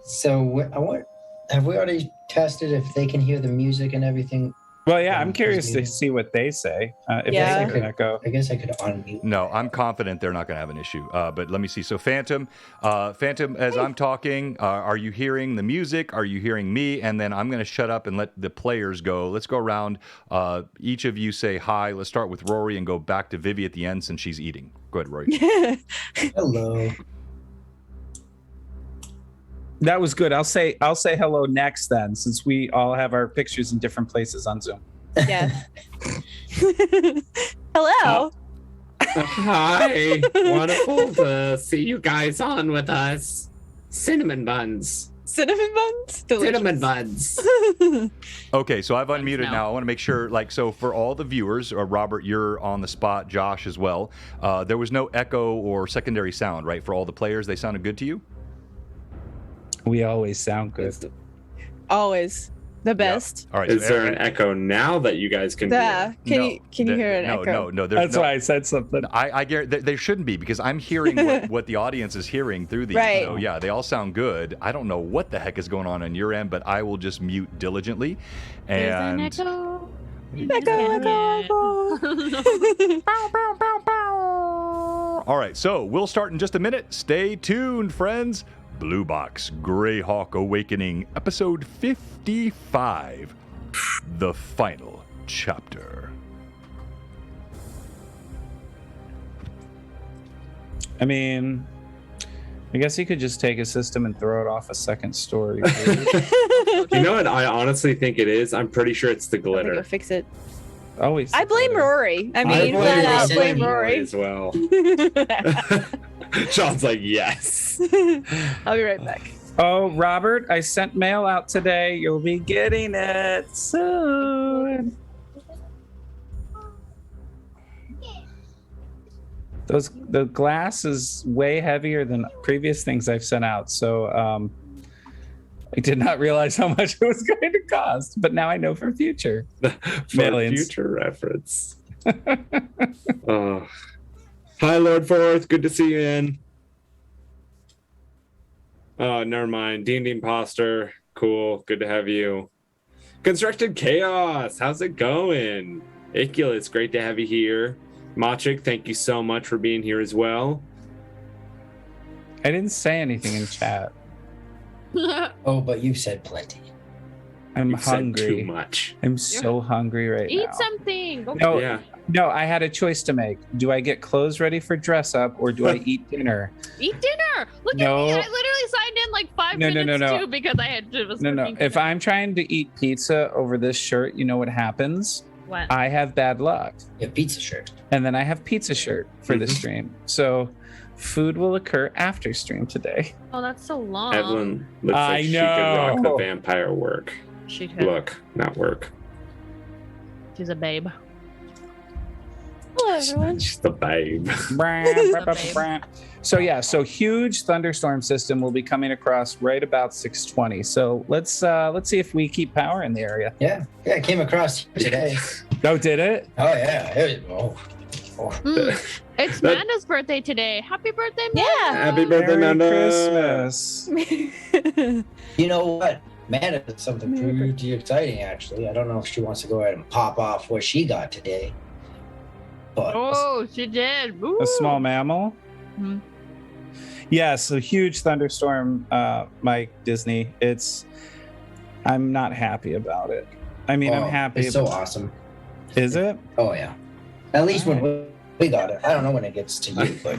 So have we already tested if they can hear the music and everything? Well, yeah, I'm curious to see what they say. If Yeah. they hear an echo. I guess I could unmute. No, I'm confident they're not going to have an issue. But let me see. So, Phantom, as I'm talking, are you hearing the music? Are you hearing me? And then I'm going to shut up and let the players go. Let's go around. Each of you say hi. Let's start with Rory and go back to Vivi at the end since she's eating. Go ahead, Rory. Hello. That was good. I'll say hello next then, since we all have our pictures in different places on Zoom. Yeah. Hello. Hi. Wonderful to see you guys on with us. Cinnamon buns. Cinnamon buns? Delicious. Cinnamon buns. Okay, so I've unmuted now. now. I want to make sure, so for all the viewers, Robert, you're on the spot, Josh as well. There was no echo or secondary sound, right? For all the players, they sounded good to you? We always sound good. Always. The best. Yeah. All right. Is there an echo now that you guys can Yeah. hear? Can you hear an echo? No. That's why I said something. I guarantee there shouldn't be, because I'm hearing what the audience is hearing through these. Right. So yeah, they all sound good. I don't know what the heck is going on your end, but I will just mute diligently. And There's an echo. all right, so we'll start in just a minute. Stay tuned, friends. Blue Box Greyhawk Awakening, episode 55, the final chapter. I mean, I guess you could just take a system and throw it off a second story. You know what I honestly think it is? I'm pretty sure it's the Go glitter. fix it. Always. I blame Rory. I mean, blame flat out Rory blame Rory. as well. Sean's like, yes. I'll be right back. Oh, Robert, I sent mail out today. You'll be getting it soon. The glass is way heavier than previous things I've sent out, so I did not realize how much it was going to cost, but now I know for future. For Millions. future reference. Oh. Hi, Lord Orth. Good to see you in. Oh, never mind. D&D Imposter. Cool. Good to have you. Constructed Chaos. How's it going? Iculus, great to have you here. Machik, thank you so much for being here as well. I didn't say anything in chat. Oh, but you've said plenty. I'm You've said hungry. too much. I'm so hungry right now. Eat something. Go No, Yeah. no, I had a choice to make. Do I get clothes ready for dress up, or do I eat dinner? Eat dinner. Look No. at me. I literally signed in like 5 No, no, minutes no, no. too because I had to. No. If I'm trying to eat pizza over this shirt, you know what happens? What? I have bad luck. Your pizza shirt. And then I have pizza shirt for the stream. So food will occur after stream today. Oh, that's so long. Evelyn looks I like she could rock know. the vampire work. She could. Look, not work. She's a babe. Hello, everyone. She's the babe. So huge thunderstorm system will be coming across right about 6:20. So let's see if we keep power in the area. Yeah, I came across here today. Oh, did it? Oh yeah. It's Manda's birthday today. Happy birthday, Manda. Yeah. Happy birthday, Merry Amanda. Christmas. You know what? Amanda did something pretty exciting, actually. I don't know if she wants to go ahead and pop off what she got today. But Oh, she did. Woo. A small mammal. Mhm. Yes, a huge thunderstorm, Mike Disney. I'm not happy about it. I mean, I'm happy. It's so awesome. Is it? Oh yeah. At least when we got it. I don't know when it gets to you, but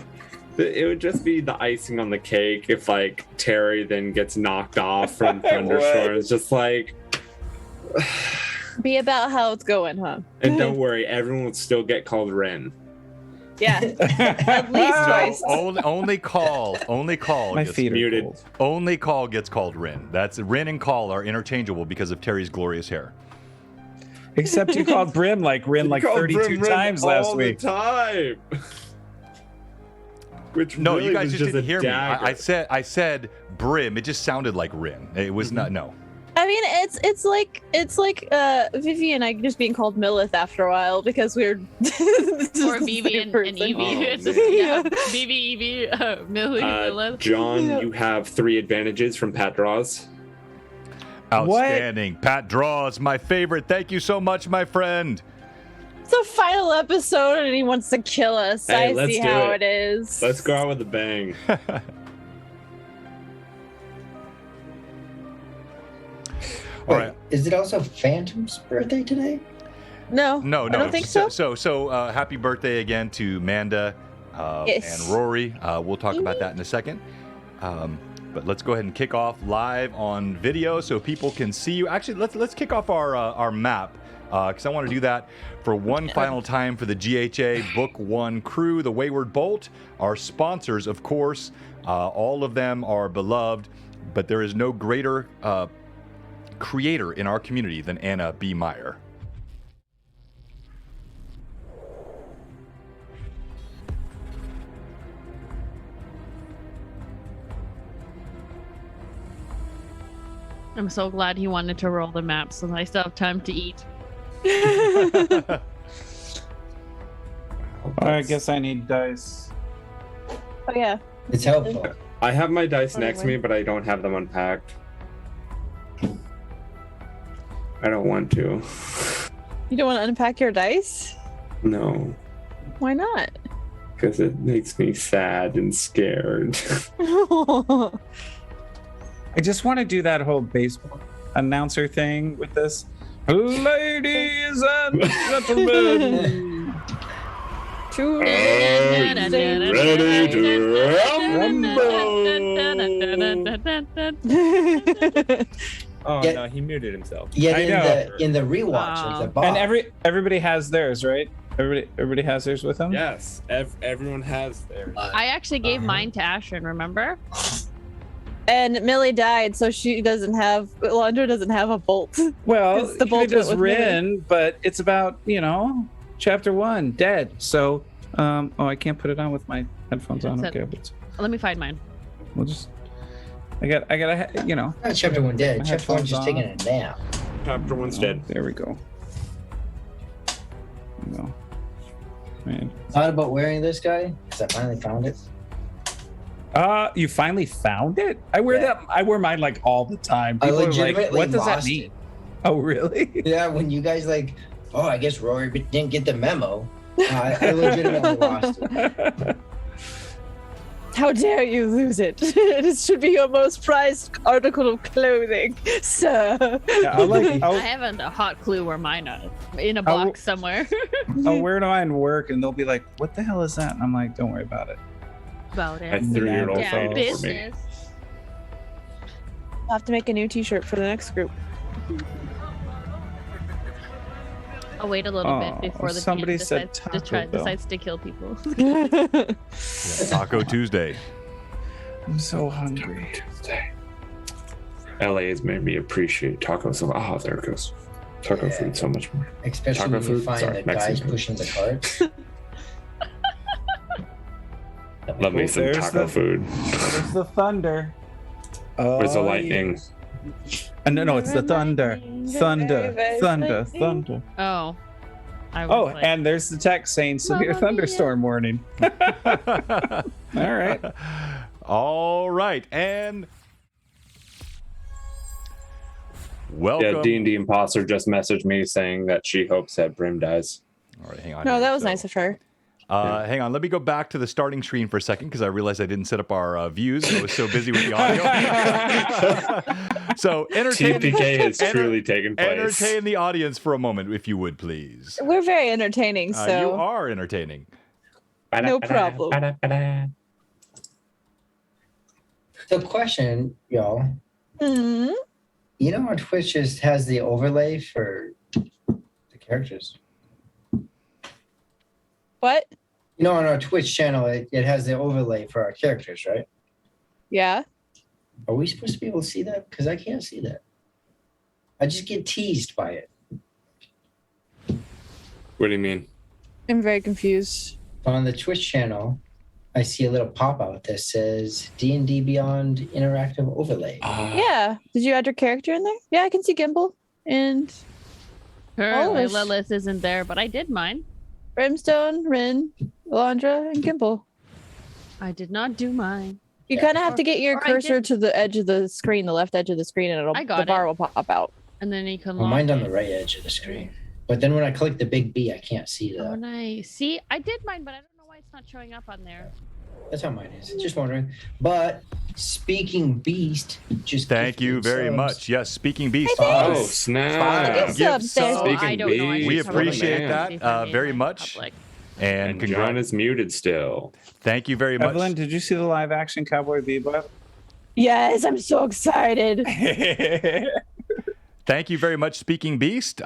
It would just be the icing on the cake if, like, Terry then gets knocked off from It thunderstorms. Just like, Be about how it's going, huh? and don't worry, everyone will still get called Ren. Yeah. At least twice. Only call. My gets feet are muted. cold. Only call gets called Rin. That's Rin and call are interchangeable because of Terry's glorious hair. Except you called Brim like Rin like You called 32 Ren times all last the week. time. Which No, really you guys was just didn't a hear me. dagger. I said Brim. It just sounded like Rin. It was not. No. I mean, it's like Vivi and I just being called Millith after a while because we're Or Vivi and Evie. Oh, It's just, man. yeah, Vivi, Evie, Millie, Lilith. John, Yeah. you have 3 advantages from Pat draws. Outstanding. Pat Draws, my favorite. Thank you so much, my friend. It's a final episode and he wants to kill us. Hey, I let's see do how it. it is. Let's go out with a bang. All Wait, right. is it also Phantom's birthday today? No, No, I don't think so. So, happy birthday again to Manda Yes. and Rory. We'll talk about that in a second. But let's go ahead and kick off live on video so people can see you. Actually, let's kick off our map because I want to do that for one final time for the GHA Book 1 crew, the Wayward Bolt, our sponsors, of course. All of them are beloved, but there is no greater creator in our community than Anna B. Meyer. I'm so glad he wanted to roll the map so I still have time to eat. I guess I need dice. Oh yeah. It's helpful. I have my dice next to me, but I don't have them unpacked. I don't want to. You don't want to unpack your dice? No, Why not? because it makes me sad and scared. I just want to do that whole baseball announcer thing with this. Ladies and gentlemen. Ready to Oh Yeah. no, he muted himself. Yet I know. in the rewatch of the box. And everybody has theirs, right? Everybody has theirs with them. Yes, everyone has theirs. I actually gave mine to Ashen, remember? And Millie died, so she doesn't have. Londra doesn't have a bolt. Well, It's the you bolt could just with Millie. Rin, but it's about chapter 1, dead. So, I can't put it on with my headphones on. That's it. Okay, but Let me find mine. we'll just. I gotta. Not chapter 1 dead. My Chapter 1 just headphones taking a nap. Chapter 1's dead. There we go. No. Man. Thought about wearing this guy because I finally found it. You finally found it? I wear Yeah. that. I wear mine like all the time. I People are like, legitimately "What does that lost mean?" it. Oh, really? Yeah, when you guys I guess Rory didn't get the memo. I legitimately lost it. How dare you lose it? It should be your most prized article of clothing, sir. Yeah, I I'll haven't a hot clue where mine are. In a box somewhere. wear mine work, and they'll be like, "What the hell is that?" And I'm like, "Don't worry about it." About I it. threw your old Yeah, phone for me. business. I'll have to make a new T-shirt for the next group. I'll wait a little Oh, bit before the somebody team said decides to kill people. Taco Tuesday. I'm so hungry. LA has made me appreciate tacos. Oh, there it goes. Taco Yeah. food so much more. Especially Taco when you food? find Sorry, the guys Mexican. pushing the carts. Love me Oh, some there's taco the- food. There's the thunder. Where's the Oh, lightning? No, it's the thunder. Thunder, Very thunder, lightning. thunder. Oh. I was Oh, like, and there's the text saying severe Mamma mia. thunderstorm warning. All right. All right, and welcome. Yeah, D&D Imposter just messaged me saying that she hopes that Brim dies. All right, hang on. No, here. that was So, nice of her. Hang on, let me go back to the starting screen for a second because I realized I didn't set up our views. I was so busy with the audio. So TPK has truly taken place. entertain the audience for a moment, if you would, please. We're very entertaining, You so are entertaining. no problem. The question, y'all, Mhm. you know, our Twitch just has the overlay for the characters. What? You know, on our Twitch channel, it has the overlay for our characters, right? Yeah. Are we supposed to be able to see that? Because I can't see that. I just get teased by it. What do you mean? I'm very confused. On the Twitch channel, I see a little pop-out that says D&D Beyond Interactive Overlay. Yeah. Did you add your character in there? Yeah, I can see Gimbal and Apparently Olish. Lilith isn't there, but I did mine. Brimstone, Rin, Alondra, and Gimbal. I did not do mine. You Yeah. kind of have to get your Or I cursor did- to the edge of the screen, the left edge of the screen, and I got the bar it. will pop out. And then you can Well, lock mine's on it. the right edge of the screen. But then when I click the big B, I can't see Oh, that. nice. See, I did mine, but I don't know why it's not showing up on there. That's how mine is. Just wondering. But speaking beast, just Thank you gifted very subs. much. Yes, speaking beast. Oh, Five. snap. Gift Give subs there. subs. Oh, I Speaking don't know. I beast, We should probably appreciate check that, to see if I made very mine much. public. And John is muted still. thank you very much. Evelyn, did you see the live action Cowboy Bebop? Yes, I'm so excited. Thank you very much, Speaking Beast.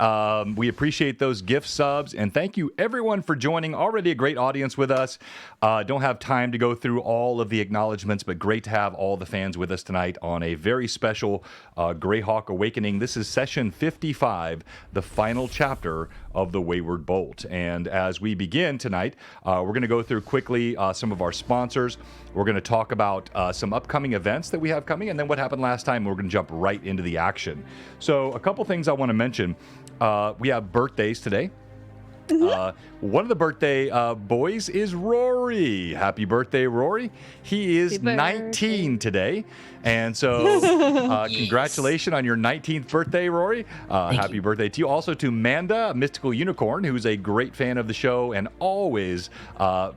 We appreciate those gift subs, and thank you everyone for joining. Already a great audience with us. Don't have time to go through all of the acknowledgments, but great to have all the fans with us tonight on a very special Greyhawk Awakening. This is session 55, the final chapter of the Wayward Bolt. And as we begin tonight, we're going to go through quickly some of our sponsors. We're going to talk about some upcoming events that we have coming, and then what happened last time. We're going to jump right into the action. So a couple things I want to mention. We have birthdays today. One of the birthday boys is Rory. Happy birthday, Rory. He is Happy birthday. 19 today. And so congratulations on your 19th birthday, Rory. Happy birthday to you. Also to Manda, Mystical Unicorn, who's a great fan of the show and always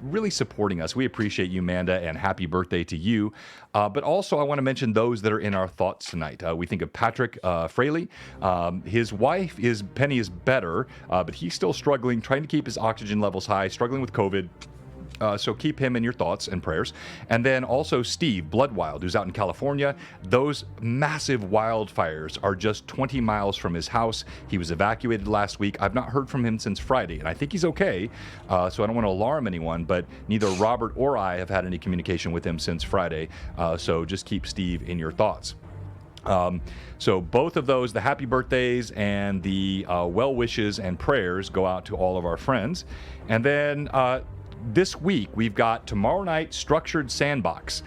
really supporting us. We appreciate you, Manda, and happy birthday to you. But also I want to mention those that are in our thoughts tonight. We think of Patrick Fraley. His wife, Penny, is better, but he's still struggling, trying to keep his oxygen levels high, struggling with COVID. So keep him in your thoughts and prayers. And then also Steve Bloodwild, who's out in California. Those massive wildfires are just 20 miles from his house. He was evacuated last week. I've not heard from him since Friday, and I think he's okay. So I don't want to alarm anyone, but neither Robert or I have had any communication with him since Friday. So just keep Steve in your thoughts. So both of those, the happy birthdays and the well wishes and prayers, go out to all of our friends. And then this week, we've got tomorrow night Structured Sandbox,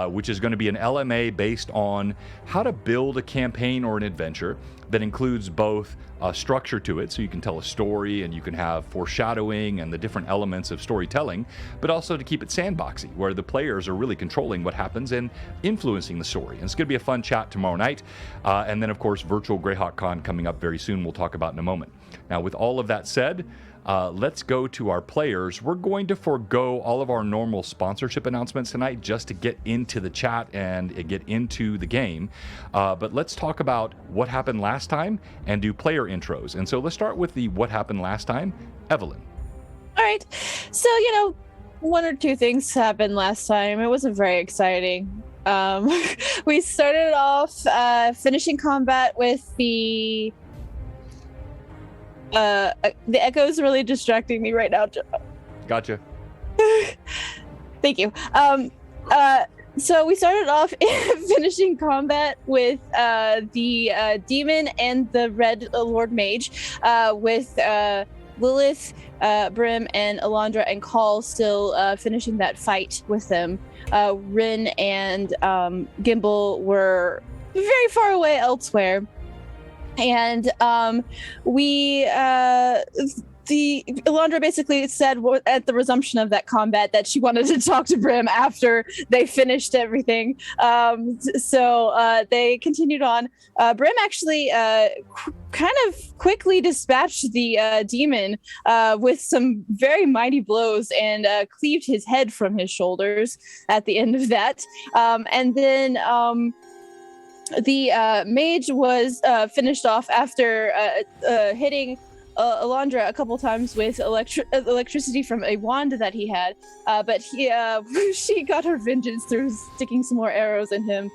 which is going to be an LMA based on how to build a campaign or an adventure that includes both structure to it, so you can tell a story and you can have foreshadowing and the different elements of storytelling, but also to keep it sandboxy, where the players are really controlling what happens and influencing the story. And it's going to be a fun chat tomorrow night. And then, of course, virtual Greyhawk Con coming up very soon, we'll talk about in a moment. Now, with all of that said, let's go to our players. We're going to forego all of our normal sponsorship announcements tonight just to get into the chat and get into the game. But let's talk about what happened last time and do player intros. And so let's start with the what happened last time. Evelyn. All right. So, one or two things happened last time. It wasn't very exciting. We started off finishing combat with the echo is really distracting me right now. Gotcha. Thank you. So we started off finishing combat with the demon and the red Lord Mage, with Lilith, Brim, and Alondra and Call still finishing that fight with them. Rin and Gimbal were very far away elsewhere. And Alondra basically said at the resumption of that combat that she wanted to talk to Brim after they finished everything. So they continued on. Brim actually kind of quickly dispatched the demon with some very mighty blows and cleaved his head from his shoulders at the end of that. And then the mage was finished off after hitting Alondra a couple times with electricity from a wand that he had, but she got her vengeance through sticking some more arrows in him.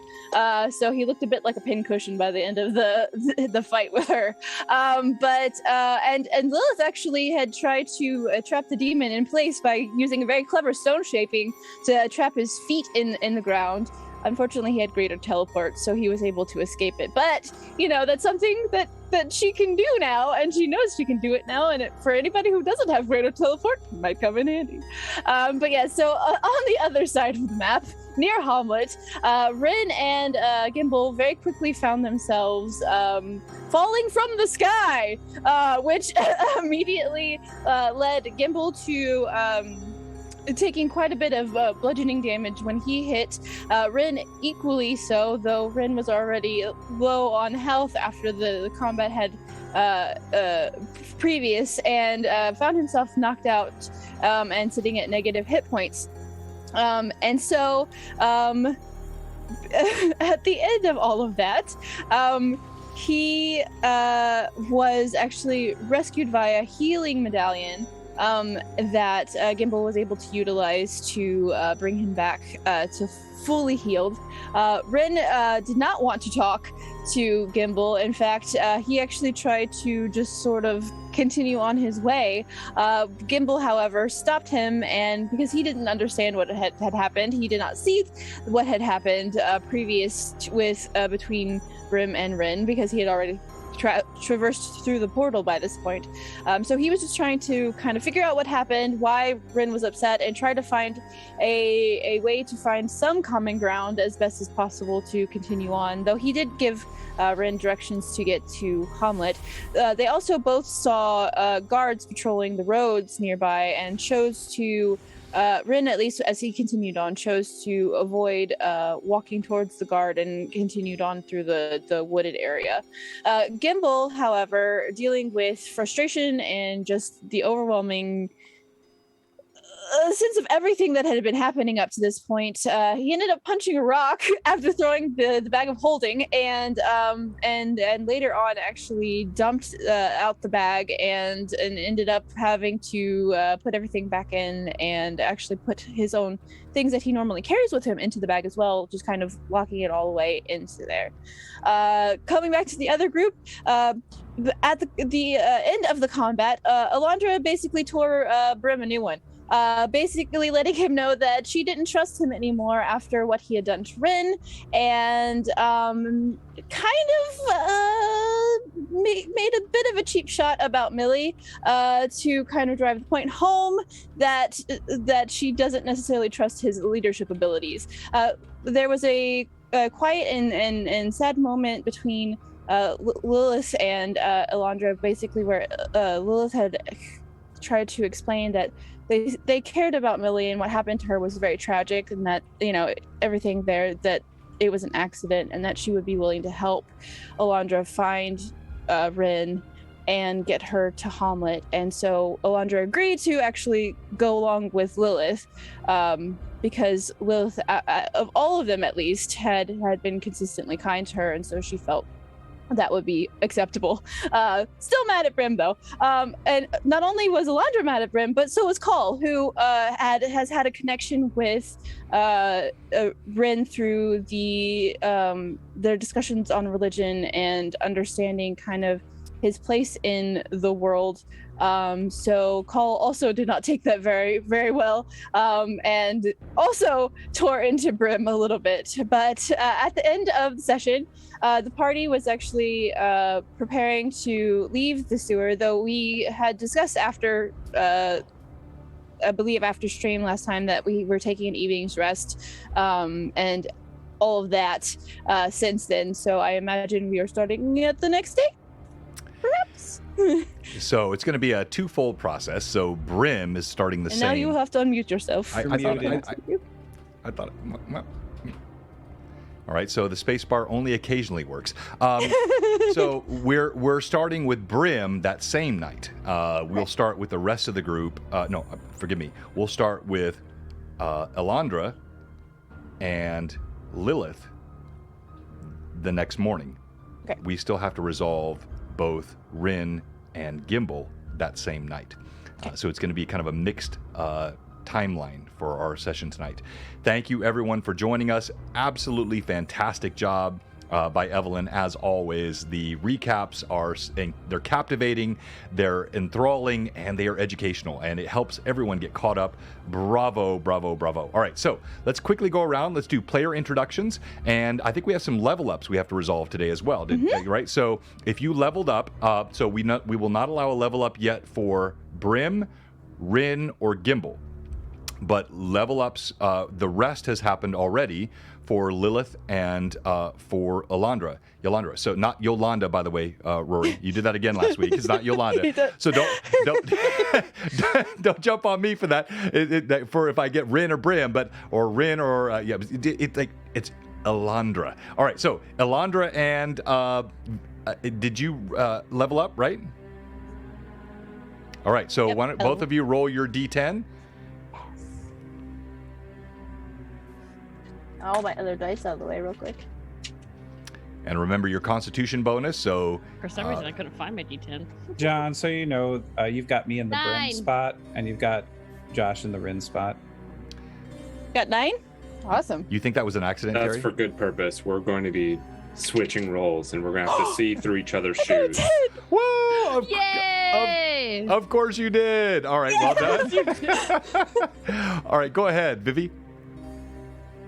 So he looked a bit like a pincushion by the end of the fight with her. But Lilith actually had tried to trap the demon in place by using a very clever stone shaping to trap his feet in the ground. Unfortunately, he had greater teleport, so he was able to escape it. But that's something that she can do now, and she knows she can do it now. And for anybody who doesn't have greater teleport, it might come in handy. But yeah, so on the other side of the map, near Hamlet, Rin and Gimbal very quickly found themselves falling from the sky, which immediately led Gimbal to taking quite a bit of bludgeoning damage when he hit. Rin equally so, though Rin was already low on health after the combat had previous, and found himself knocked out and sitting at negative hit points. And so at the end of all of that, he was actually rescued via healing medallion that Gimbal was able to utilize to bring him back to fully healed. Rin did not want to talk to Gimbal. In fact, he actually tried to just sort of continue on his way. Gimbal, however, stopped him, and because he didn't understand what had happened, he did not see what had happened previous with between Brim and Rin, because he had already traversed through the portal by this point. So he was just trying to kind of figure out what happened, why Rin was upset, and try to find a way to find some common ground as best as possible to continue on, though he did give Rin directions to get to Hamlet. They also both saw guards patrolling the roads nearby, and chose to Rin, at least as he continued on, chose to avoid walking towards the guard and continued on through the wooded area. Gimbal, however, dealing with frustration and just the overwhelming sense of everything that had been happening up to this point, he ended up punching a rock after throwing the bag of holding, and later on actually dumped out the bag and ended up having to put everything back in, and actually put his own things that he normally carries with him into the bag as well, just kind of locking it all the way into there. Coming back to the other group, at the end of the combat, Alondra basically tore Brim a new one. Basically letting him know that she didn't trust him anymore after what he had done to Rin, and kind of made a bit of a cheap shot about Millie to kind of drive the point home that she doesn't necessarily trust his leadership abilities. There was a quiet and sad moment between Lilith and Alondra, basically where Lilith had tried to explain that they cared about Millie, and what happened to her was very tragic, and that everything there, that it was an accident, and that she would be willing to help Alondra find Rin and get her to Hamlet. And so Alondra agreed to actually go along with Lilith, because Lilith, of all of them at least, had been consistently kind to her, and so she felt that would be acceptable. Still mad at Brim though. And not only was Alondra mad at Brim, but so was Call, who has had a connection with Rin through their discussions on religion and understanding kind of his place in the world. So Call also did not take that very, very well, and also tore into Brim a little bit. But at the end of the session, the party was actually preparing to leave the sewer, though we had discussed after, I believe after stream last time, that we were taking an evening's rest, and all of that since then. So I imagine we are starting at the next day, perhaps. So it's going to be a twofold process. So Brim is starting the and same. Now you have to unmute yourself. I thought. Well. All right. So the space bar only occasionally works. So we're starting with Brim that same night. We'll start with the rest of the group. No, forgive me. We'll start with Alondra and Lilith the next morning. Okay. We still have to resolve both Rin and Gimbal that same night. So it's going to be kind of a mixed timeline for our session tonight. Thank you everyone for joining us. Absolutely fantastic job. by Evelyn. As always, the recaps they're captivating, they're enthralling, and they are educational, and it helps everyone get caught up. Bravo, bravo, bravo. All right, so let's quickly go around. Let's do player introductions, and I think we have some level ups we have to resolve today as well, right? So if you leveled up, so we will not allow a level up yet for Brim, Rin, or Gimbal. But level ups, the rest has happened already for Lilith and for Yolanda. So not Yolanda, by the way, Rory. You did that again last week. It's not Yolanda. So don't don't jump on me for that. For if I get Rin or Brim, or Rin or it's Elandra. All right. So Elandra and did you level up, right? All right. So Yep. both of you roll your D10. All my other dice out of the way real quick. And remember your Constitution bonus. So For some reason, I couldn't find my D10. John, so you know, you've got me in the Brim 9. spot, and you've got Josh in the Rin spot. Got 9? Awesome. you think that was an accident, That's Terry? for good purpose. We're going to be switching roles, and we're going to have to see through each other's shoes. Woo! Yay! Of course you did. All right, well done. All right, go ahead, Vivi.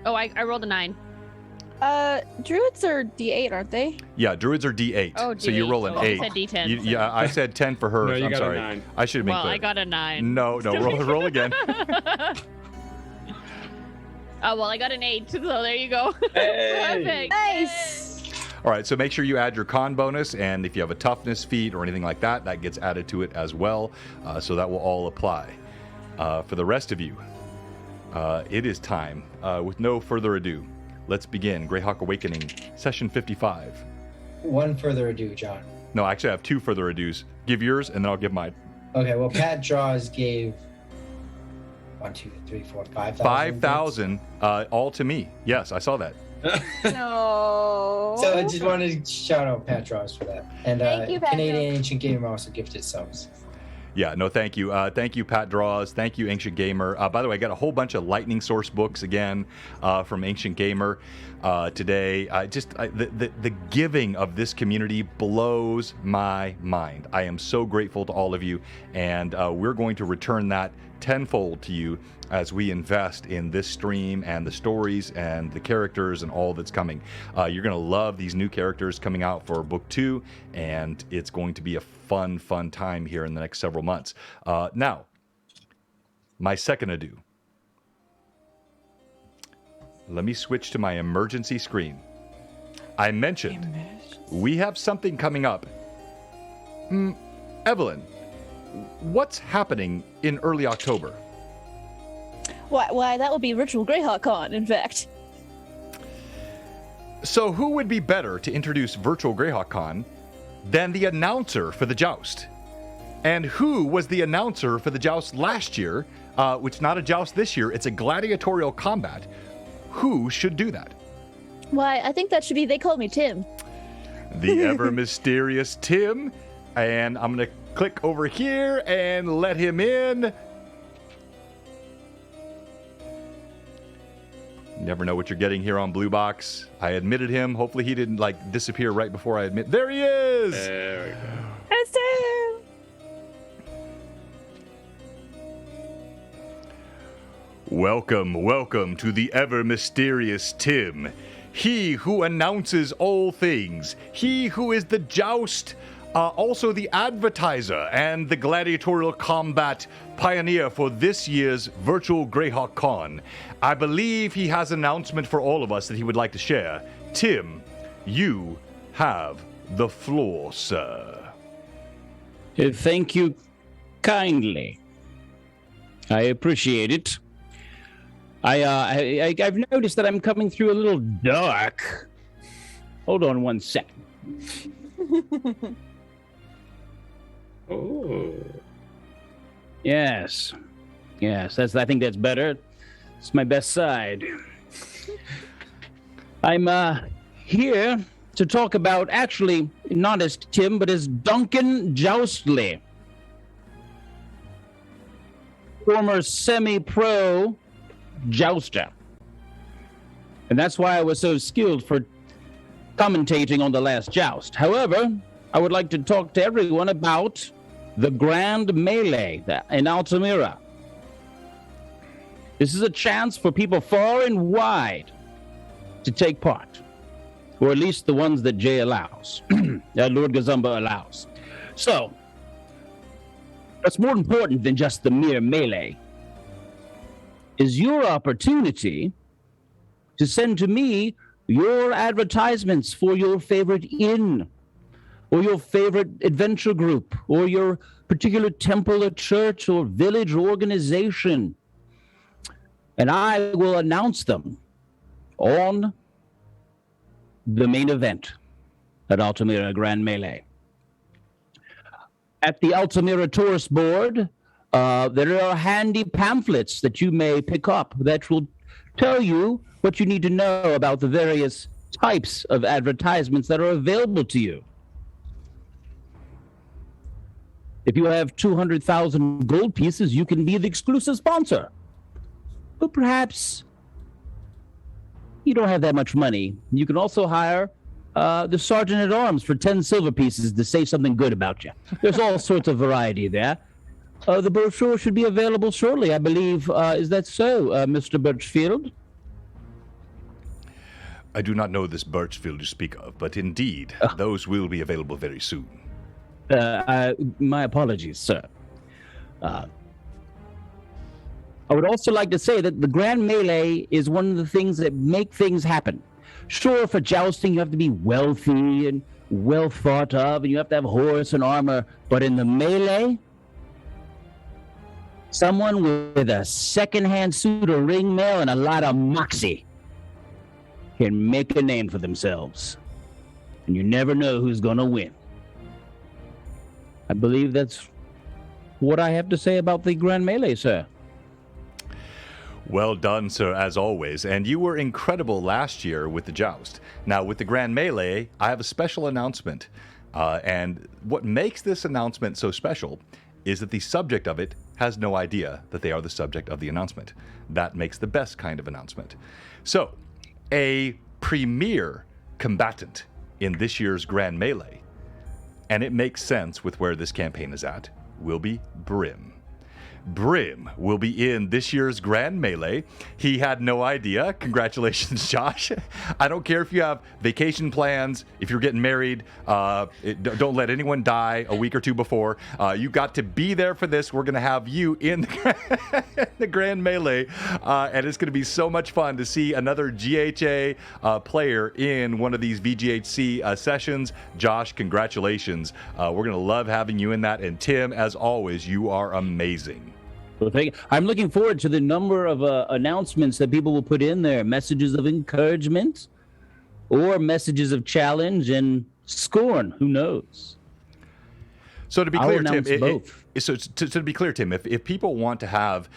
Oh, I rolled a 9. Druids are D8, aren't they? Yeah, druids are D8. Oh, So you D8. roll an Oh, I 8. said D10. Yeah, I said 10 for her. No, you I'm got a sorry. 9. I should have been Well, clear. I got a 9. No, roll again. Oh, well, I got an 8, so there you go. Hey! Perfect. Nice. All right, so make sure you add your con bonus, and if you have a toughness feat or anything like that, that gets added to it as well. So that will all apply. For the rest of you, it is time. With no further ado, let's begin Greyhawk Awakening, session 55. One further ado, John. No, actually, I have 2 further ados. Give yours, and then I'll give mine. Okay, well, Pat Draws gave 1, 2, 3, 4, 5,000. 5,000, all to me. Yes, I saw that. No. So I just wanted to shout out Pat Draws for that. And Thank you, Pat Canadian Ancient Gamer also gifted subs. Yeah, no, thank you. Thank you, Pat Draws. Thank you, Ancient Gamer. By the way, I got a whole bunch of Lightning Source books again from Ancient Gamer today. The giving of this community blows my mind. I am so grateful to all of you, and we're going to return that tenfold to you as we invest in this stream and the stories and the characters and all that's coming. You're going to love these new characters coming out for book 2, and it's going to be a fun time here in the next several months. Now, my second ado. Let me switch to my emergency screen. I mentioned we have something coming up. Evelyn, what's happening in early October? Why, that will be Ritual Greyhawk Con, in fact. So who would be better to introduce Virtual Greyhawk Con than the announcer for the joust? And who was the announcer for the joust last year, which is not a joust this year, it's a gladiatorial combat. Who should do that? Why, I think that should be, they called me Tim. The ever mysterious Tim. And I'm going to click over here and let him in. Never know what you're getting here on Blue Box. I admitted him. Hopefully he didn't disappear right before I admit. There he is. There we go. It's Tim. Welcome to the ever mysterious Tim. He who announces all things. He who is the joust, also the advertiser and the gladiatorial combat pioneer for this year's Virtual Greyhawk Con. I believe he has an announcement for all of us that he would like to share. Tim, you have the floor, sir. Thank you kindly. I appreciate it. I've noticed that I'm coming through a little dark. Hold on one second. Oh. Yes. I think that's better. It's my best side. I'm here to talk about, actually, not as Tim, but as Duncan Joustley. Former semi-pro jouster. And that's why I was so skilled for commentating on the last joust. However, I would like to talk to everyone about the Grand Melee in Altamira. This is a chance for people far and wide to take part, or at least the ones that Jay allows, that Lord Gazumba allows. So, what's more important than just the mere melee is your opportunity to send to me your advertisements for your favorite inn, or your favorite adventure group, or your particular temple or church or village organization. And I will announce them on the main event at Altamira Grand Melee. At the Altamira Tourist Board, there are handy pamphlets that you may pick up that will tell you what you need to know about the various types of advertisements that are available to you. If you have 200,000 gold pieces, you can be the exclusive sponsor. But perhaps you don't have that much money. You can also hire the sergeant at arms for 10 silver pieces to say something good about you. There's all sorts of variety there. The brochure should be available shortly, I believe. Is that so, Mr. Birchfield? I do not know this Birchfield you speak of, but indeed, those will be available very soon. My apologies, sir. I would also like to say that the Grand Melee is one of the things that make things happen. Sure, for jousting, you have to be wealthy and well thought of, and you have to have horse and armor. But in the melee, someone with a second-hand suit of ring mail and a lot of moxie can make a name for themselves. And you never know who's going to win. I believe that's what I have to say about the Grand Melee, sir. Well done, sir, as always. And you were incredible last year with the joust. Now, with the Grand Melee, I have a special announcement. And what makes this announcement so special is that the subject of it has no idea that they are the subject of the announcement. That makes the best kind of announcement. So, a premier combatant in this year's Grand Melee, and it makes sense with where this campaign is at, will be Brim. Brim will be in this year's Grand Melee. He had no idea. Congratulations, Josh. I don't care if you have vacation plans, if you're getting married, don't let anyone die a week or two before. You got to be there for this. We're going to have you in the Grand Melee, and it's going to be so much fun to see another GHA player in one of these VGHC sessions. Josh, congratulations. We're going to love having you in that. And Tim, as always, you are amazing. Well, I'm looking forward to the number of announcements that people will put in there, messages of encouragement or messages of challenge and scorn. Who knows? So to be clear, Tim, to be clear, Tim, if people want to have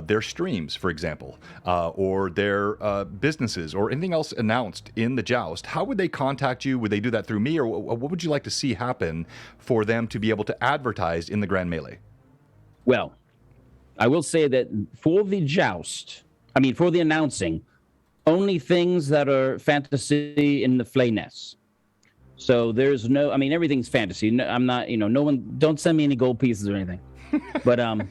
their streams, for example, or their businesses or anything else announced in the joust, how would they contact you? Would they do that through me, or what would you like to see happen for them to be able to advertise in the Grand Melee? Well, I will say that for the for the announcing, only things that are fantasy in the Flayness. So there's no, everything's fantasy. No, I'm not, no one, don't send me any gold pieces or anything. But,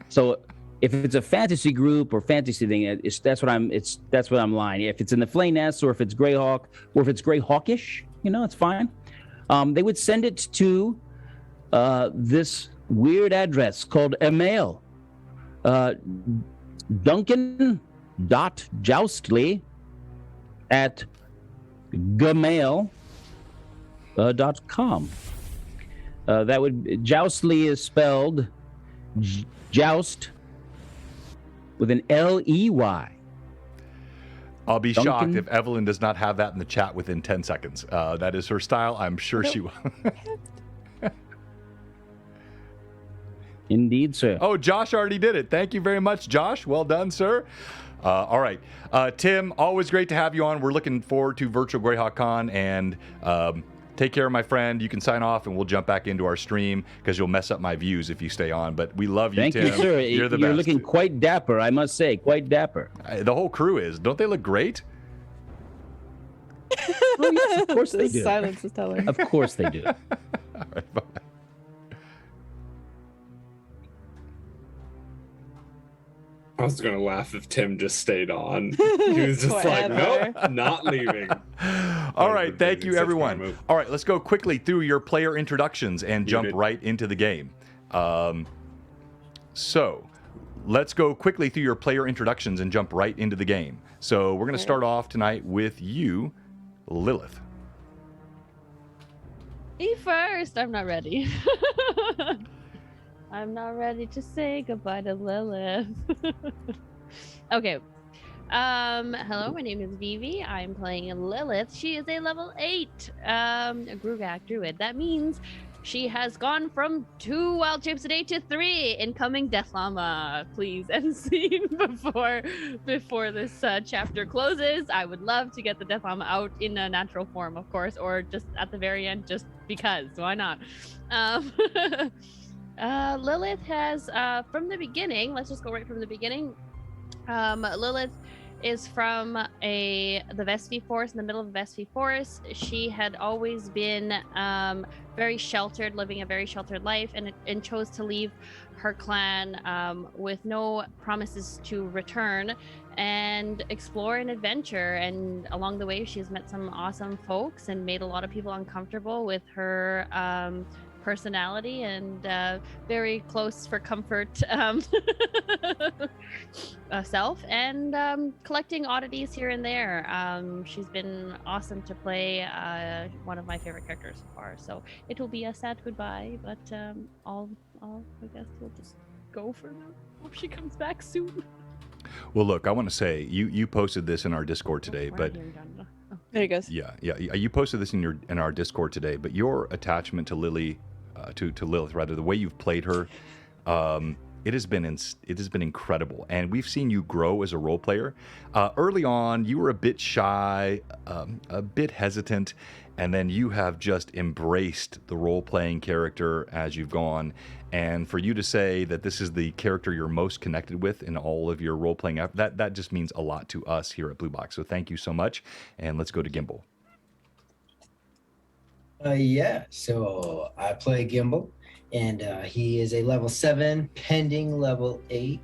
so if it's a fantasy group or fantasy thing, that's what I'm lying. If it's in the Flayness or if it's Greyhawk or if it's Greyhawkish, it's fine. They would send it to this weird address called email. Duncan.joustly at gmail.com. That would, Joustly is spelled joust with an L-E-Y. I'll be shocked if Evelyn does not have that in the chat within 10 seconds. That is her style. I'm sure she will. Indeed, sir. Oh, Josh already did it. Thank you very much, Josh. Well done, sir. All right. Tim, always great to have you on. We're looking forward to Virtual Greyhawk Con, and take care, my friend. You can sign off, and we'll jump back into our stream because you'll mess up my views if you stay on. But we love you, Tim. Thank you, sir. You're the best. You're looking quite dapper, I must say. Quite dapper. The whole crew is. Don't they look great? Oh, yes, of course they The do. silence is telling. Of course they do. All right, bye. I was gonna laugh if Tim just stayed on. He was just like, Forever. nope, not leaving. All right, thank you, Such a everyone. power move. All right, let's go quickly through your player introductions and jump did. right into the game. So let's go quickly through your player introductions and jump right into the game. So we're going to start off tonight with you, Lilith. Me first. I'm not ready. I'm not ready to say goodbye to Lilith. Okay. Hello, my name is Vivi. I'm playing Lilith. She is a level 8 Greyhawk druid. That means she has gone from 2 wild shapes a day to 3. Incoming Death Llama, please end scene before this chapter closes. I would love to get the Death Llama out in a natural form, of course, or just at the very end, just because. Why not? Lilith has, from the beginning, let's just go right from the beginning. Lilith is from the Vespi Forest, in the middle of the Vespi Forest. She had always been very sheltered, living a very sheltered life, and chose to leave her clan with no promises to return and explore an adventure. And along the way, she's met some awesome folks and made a lot of people uncomfortable with her personality, and very close for comfort self, and collecting oddities here and there. She's been awesome to play, one of my favorite characters so far. So it will be a sad goodbye, but I'll I guess we'll just go for now. Hope she comes back soon. Well, look, I want to say you posted this in our Discord today, but There he goes. yeah, you posted this in our Discord today. But your attachment to Lily, to Lilith rather, the way you've played her, it has been incredible, and we've seen you grow as a role player. Early on, you were a bit shy, a bit hesitant, and then you have just embraced the role-playing character as you've gone. And for you to say that this is the character you're most connected with in all of your role-playing, that just means a lot to us here at Blue Box. So thank you so much, and let's go to Gimbal. Yeah, so I play Gimbal, and he is a level 7, pending level 8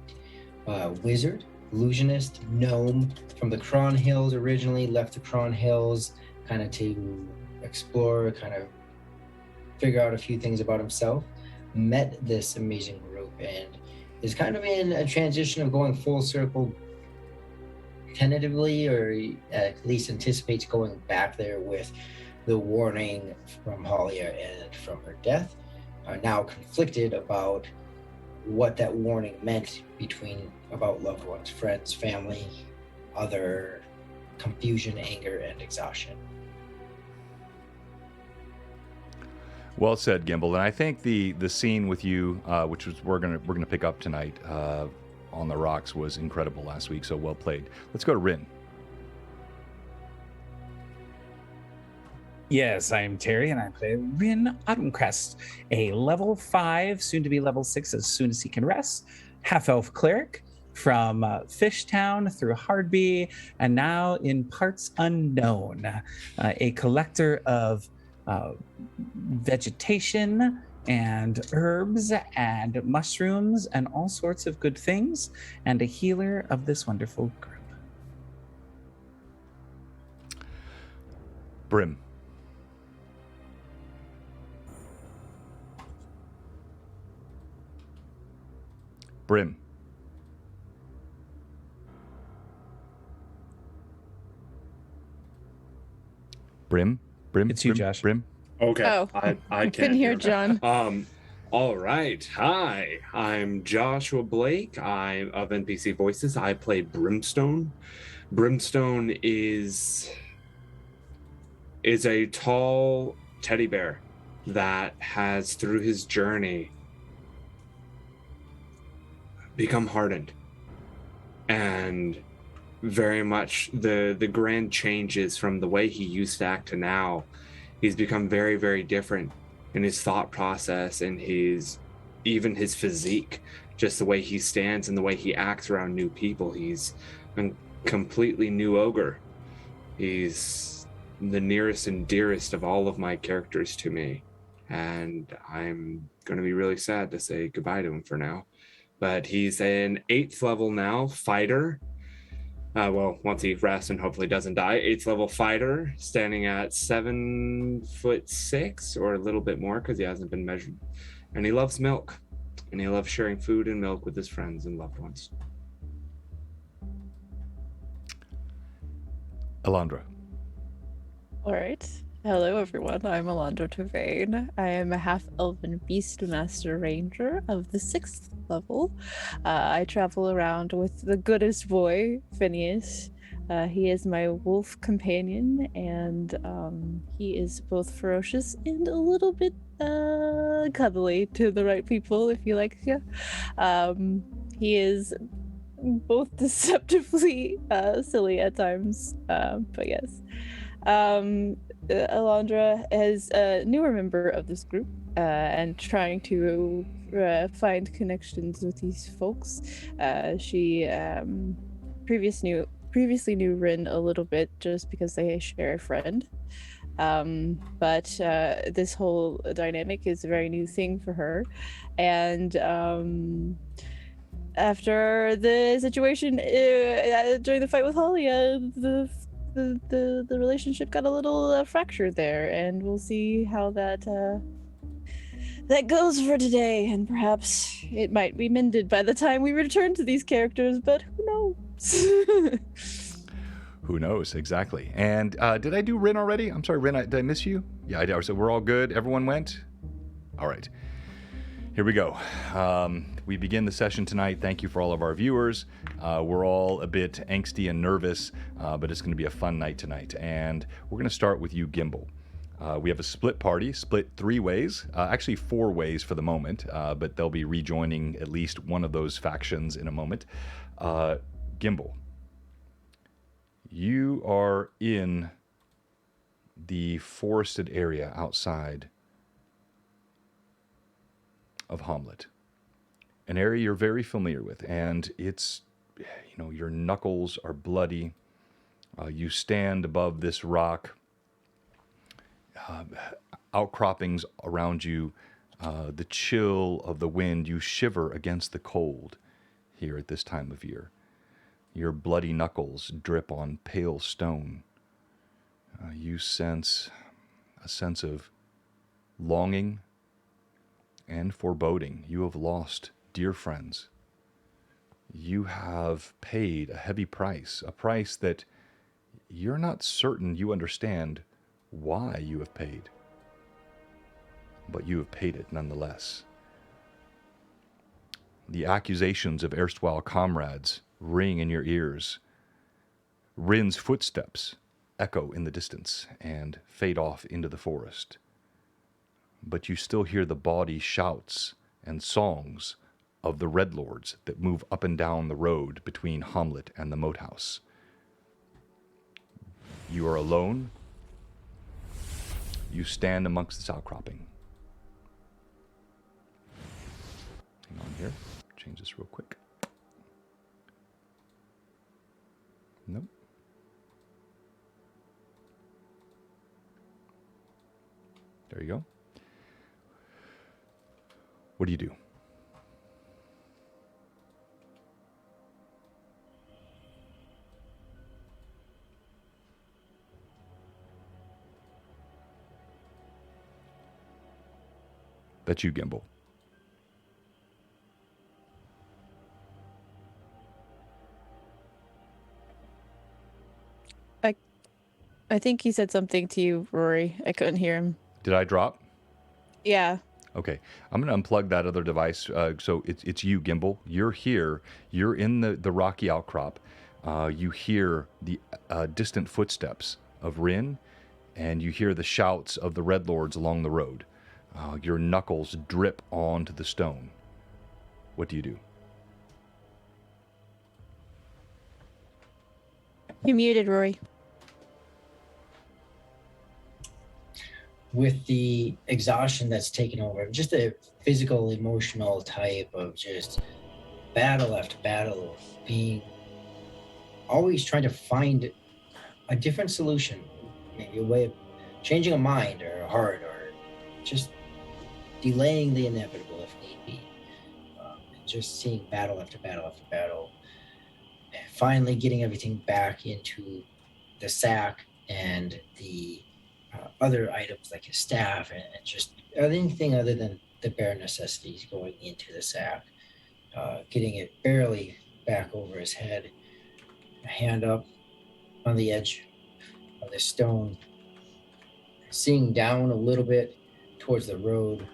wizard, illusionist, gnome from the Cron Hills originally, left the Cron Hills kind of to explore, kind of figure out a few things about himself, met this amazing group, and is kind of in a transition of going full circle tentatively, or at least anticipates going back there with the warning from Halia and from her death, are now conflicted about what that warning meant about loved ones, friends, family, other confusion, anger, and exhaustion. Well said, Gimbal. And I think the scene with you, which was we're gonna pick up tonight on the rocks, was incredible last week. So well played. Let's go to Rin. Yes, I'm Terry, and I play Rin Autumncrest, a level 5, soon to be level 6 as soon as he can rest, half-elf cleric from Fishtown through Hardby, and now in parts unknown, a collector of vegetation and herbs and mushrooms and all sorts of good things, and a healer of this wonderful group. Brim. Brim. Brim. It's you, Josh. Brim. Okay. Oh, I couldn't hear John. All right. Hi, I'm Joshua Blake. I'm of NPC Voices. I play Brimstone. Brimstone is a tall teddy bear that has, through his journey, become hardened, and very much the grand changes from the way he used to act to now. He's become very, very different in his thought process and even his physique, just the way he stands and the way he acts around new people. He's a completely new ogre. He's the nearest and dearest of all of my characters to me. And I'm going to be really sad to say goodbye to him for now. But he's an 8th level now, fighter. Well, once he rests and hopefully doesn't die, 8th level fighter, standing at 7'6" or a little bit more because he hasn't been measured. And he loves milk. And he loves sharing food and milk with his friends and loved ones. Alondra. All right. Hello, everyone. I'm Alondra Tavain. I am a half-elven Beastmaster Ranger of the 6th level. I travel around with the goodest boy, Phineas. He is my wolf companion, and he is both ferocious and a little bit cuddly to the right people, if you like. Yeah. He is both deceptively silly at times, but yes. Alondra is a newer member of this group and trying to find connections with these folks. She previously knew Rin a little bit just because they share a friend. But this whole dynamic is a very new thing for her. And after the situation during the fight with Halia, the relationship got a little fractured there, and we'll see how that goes for today. And perhaps it might be mended by the time we return to these characters, but who knows? Who knows, exactly. And did I do Rin already? I'm sorry, Rin, did I miss you? Yeah, I did. So we're all good? Everyone went? All right. Here we go. We begin the session tonight. Thank you for all of our viewers. We're all a bit angsty and nervous, but it's going to be a fun night tonight. And we're going to start with you, Gimbal. We have a split party, split 3 ways, actually 4 ways for the moment, but they'll be rejoining at least one of those factions in a moment. Gimbal, you are in the forested area outside of Hamlet, an area you're very familiar with, and it's, your knuckles are bloody. You stand above this rock, outcroppings around you, the chill of the wind. You shiver against the cold here at this time of year. Your bloody knuckles drip on pale stone. You sense a sense of longing and foreboding. You have lost dear friends. You have paid a heavy price, a price that you're not certain you understand why you have paid. But you have paid it nonetheless. The accusations of erstwhile comrades ring in your ears. Rin's footsteps echo in the distance and fade off into the forest. But you still hear the bawdy shouts and songs of the Red Lords that move up and down the road between Hamlet and the Moat House. You are alone. You stand amongst this outcropping. Hang on here. Change this real quick. Nope. There you go. What do you do? That's you, Gimbal. I think he said something to you, Rory. I couldn't hear him. Did I drop? Yeah. Okay, I'm going to unplug that other device. So it's you, Gimbal. You're here. You're in the rocky outcrop. You hear the distant footsteps of Rin, and you hear the shouts of the Red Lords along the road. Your knuckles drip onto the stone. What do you do? You're muted, Rory. With the exhaustion that's taken over, just a physical, emotional type of just battle after battle, of being always trying to find a different solution, maybe a way of changing a mind or a heart or just delaying the inevitable if need be. Just seeing battle after battle after battle, finally getting everything back into the sack and the other items like his staff and just anything other than the bare necessities going into the sack, getting it barely back over his head, a hand up on the edge of the stone, seeing down a little bit towards the road,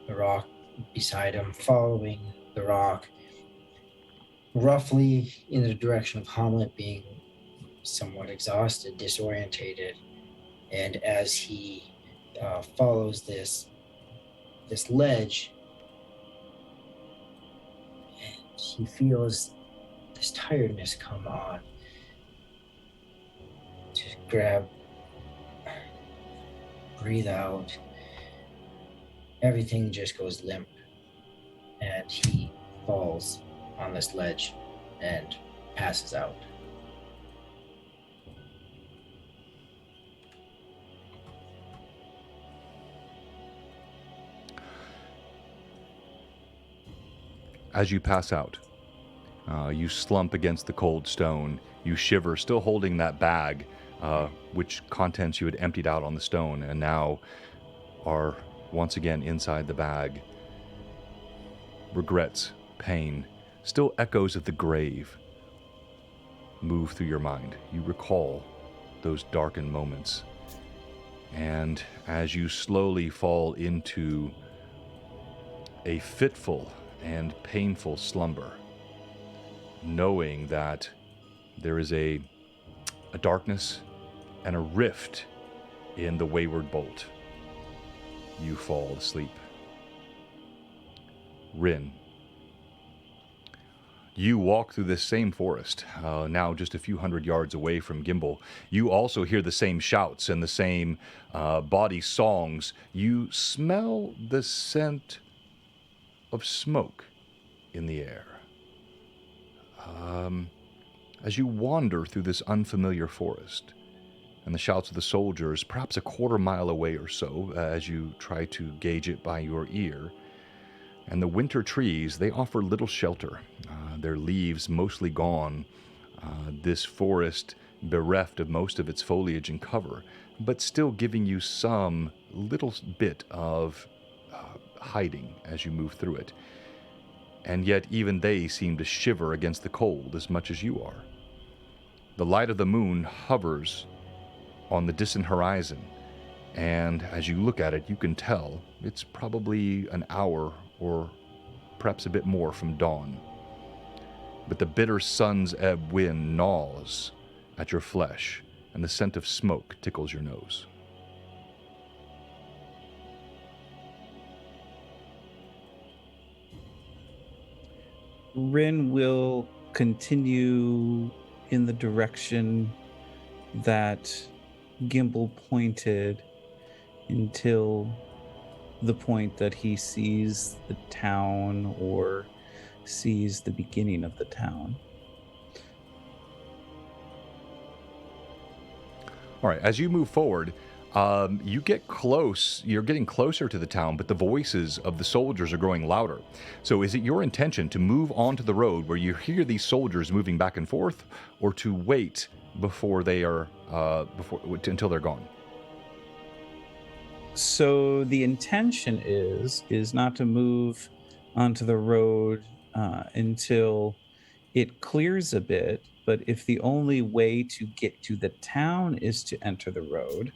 the rock beside him, following the rock roughly in the direction of Hamlet, being somewhat exhausted, disorientated, and as he follows this ledge, and he feels this tiredness come on. Just breathe out. Everything just goes limp, and he falls on this ledge and passes out. As you pass out, you slump against the cold stone. You shiver, still holding that bag, which contents you had emptied out on the stone, and now are once again inside the bag. Regrets, pain, still echoes of the grave move through your mind. You recall those darkened moments. And as you slowly fall into a fitful and painful slumber, knowing that there is a darkness and a rift in the Wayward bolt, you fall asleep. Rin, you walk through this same forest, now just a few hundred yards away from Gimbal. You also hear the same shouts and the same bawdy songs. You smell the scent of smoke in the air. As you wander through this unfamiliar forest, and the shouts of the soldiers, perhaps a quarter mile away or so, as you try to gauge it by your ear, and the winter trees, they offer little shelter, their leaves mostly gone, this forest bereft of most of its foliage and cover, but still giving you some little bit of hiding as you move through it. And yet even they seem to shiver against the cold as much as you are. The light of the moon hovers on the distant horizon, and as you look at it, you can tell it's probably an hour or perhaps a bit more from dawn. But the bitter sun's ebb wind gnaws at your flesh, and the scent of smoke tickles your nose. Rin will continue in the direction that Gimbal pointed until the point that he sees the town or sees the beginning of the town. All right, as you move forward, you get close. You're getting closer to the town, but the voices of the soldiers are growing louder. So is it your intention to move onto the road where you hear these soldiers moving back and forth, or to wait before they are until they're gone? So the intention is not to move onto the road until it clears a bit, but if the only way to get to the town is to enter the road,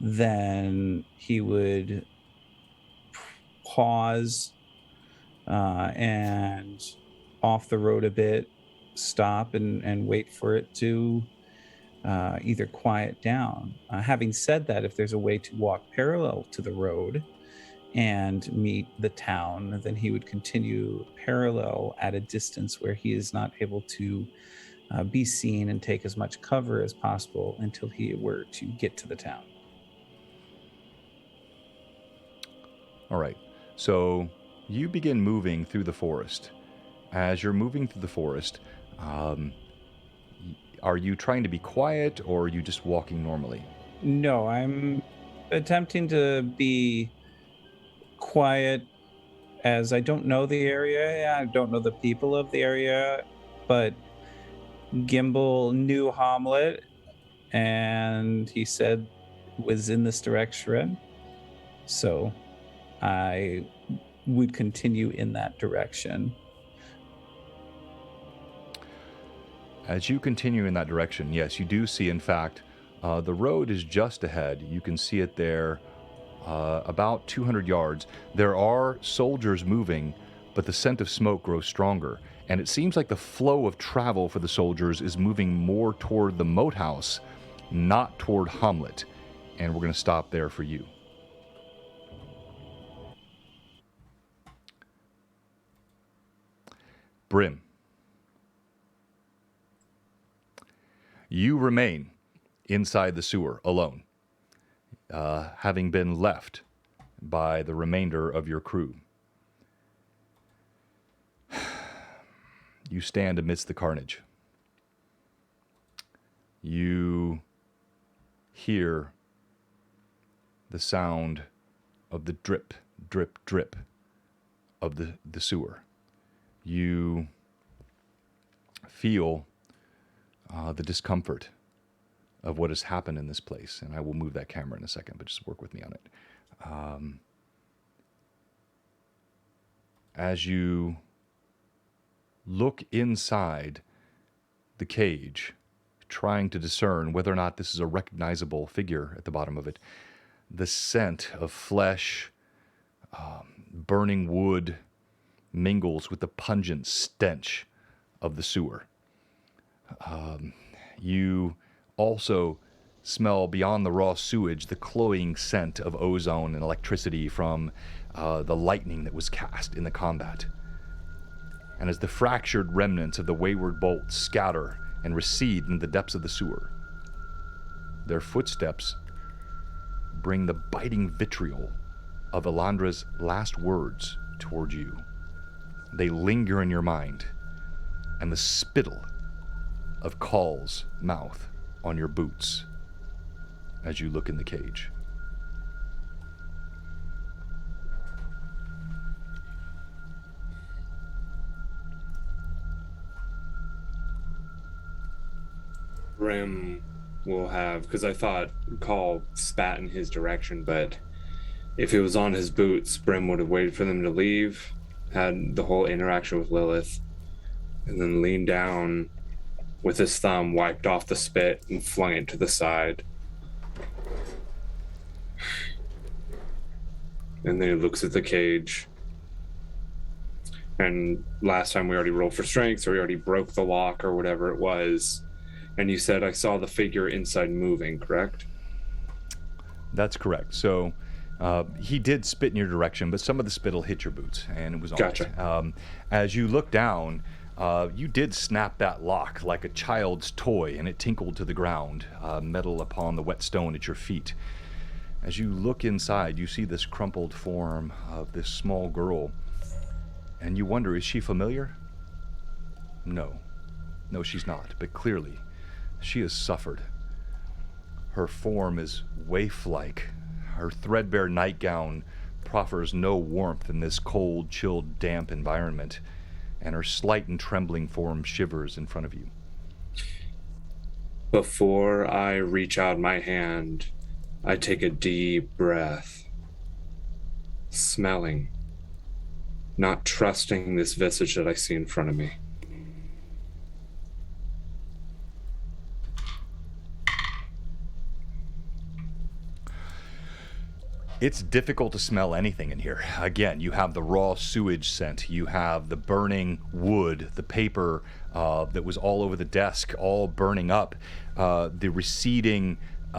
then he would pause and off the road a bit, stop and wait for it to either quiet down. Having said that, if there's a way to walk parallel to the road and meet the town, then he would continue parallel at a distance where he is not able to be seen and take as much cover as possible until he were to get to the town. All right, so you begin moving through the forest. As you're moving through the forest, Are you trying to be quiet, or are you just walking normally? No, I'm attempting to be quiet as I don't know the area. I don't know the people of the area, but Gimbal knew Hamlet, and he said was in this direction. So I would continue in that direction. As you continue in that direction, yes, you do see, in fact, the road is just ahead. You can see it there, about 200 yards. There are soldiers moving, but the scent of smoke grows stronger. And it seems like the flow of travel for the soldiers is moving more toward the moat house, not toward Hamlet. And we're going to stop there for you. Brim. You remain inside the sewer alone, having been left by the remainder of your crew. You stand amidst the carnage. You hear the sound of the drip, drip, drip of the sewer. You feel the discomfort of what has happened in this place. And I will move that camera in a second, but just work with me on it. As you look inside the cage, trying to discern whether or not this is a recognizable figure at the bottom of it, the scent of flesh, burning wood, mingles with the pungent stench of the sewer. You also smell, beyond the raw sewage, the cloying scent of ozone and electricity from the lightning that was cast in the combat. And as the fractured remnants of the Wayward bolts scatter and recede in the depths of the sewer, their footsteps bring the biting vitriol of Elandra's last words toward you. They linger in your mind, and the spittle of Call's mouth on your boots as you look in the cage. Brim will have, because I thought Call spat in his direction, but if it was on his boots, Brim would have waited for them to leave, had the whole interaction with Lilith, and then leaned down with his thumb, wiped off the spit, and flung it to the side. And then he looks at the cage. And last time we already rolled for strength, so we already broke the lock or whatever it was. And you said I saw the figure inside moving, correct? That's correct. So he did spit in your direction, but some of the spittle hit your boots, and it was on Gotcha. it. As you look down, you did snap that lock like a child's toy, and it tinkled to the ground, metal upon the wet stone at your feet. As you look inside, you see this crumpled form of this small girl, and you wonder, is she familiar? No. No, she's not, but clearly, she has suffered. Her form is waif-like. Her threadbare nightgown proffers no warmth in this cold, chilled, damp environment, and her slight and trembling form shivers in front of you. Before I reach out my hand, I take a deep breath, smelling, not trusting this visage that I see in front of me. It's difficult to smell anything in here. Again, you have the raw sewage scent. You have the burning wood, the paper that was all over the desk, all burning up. The receding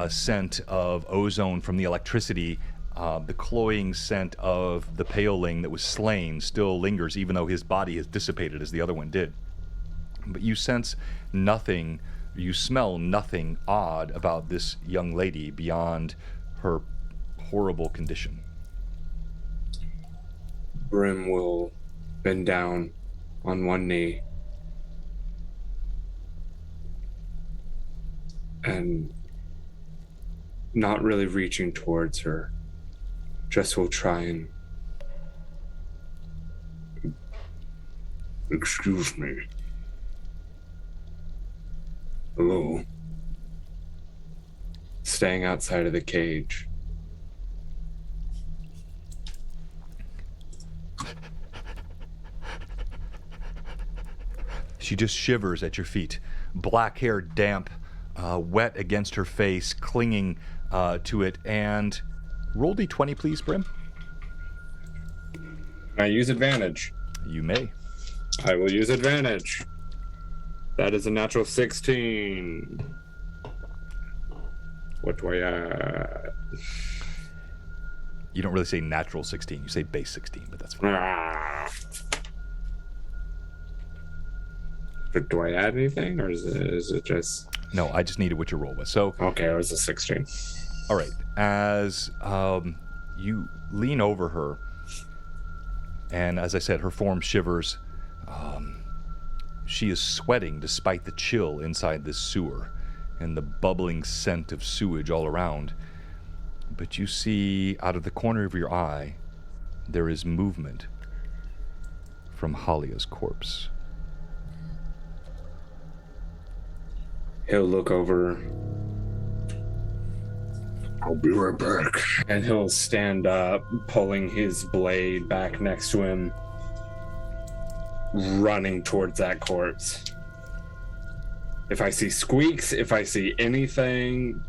scent of ozone from the electricity. The cloying scent of the paling that was slain still lingers, even though his body has dissipated as the other one did. But you sense nothing, you smell nothing odd about this young lady beyond her horrible condition. Brim will bend down on one knee and not really reaching towards her. Just will try and... Excuse me. Hello. Staying outside of the cage. She just shivers at your feet. Black hair damp, wet against her face, clinging to it. And roll D20, please, Brim. I use advantage. You may. I will use advantage. That is a natural 16. What do I add? You don't really say natural 16. You say base 16, but that's fine. But do I add anything, or is it just... No, I just needed what your roll was. So, okay, it was a 16. all right. As you lean over her, and as I said, her form shivers. She is sweating despite the chill inside this sewer and the bubbling scent of sewage all around. But you see, out of the corner of your eye, there is movement from Halia's corpse. He'll look over. I'll be right back. And he'll stand up, pulling his blade back next to him, running towards that corpse. If I see squeaks, if I see anything,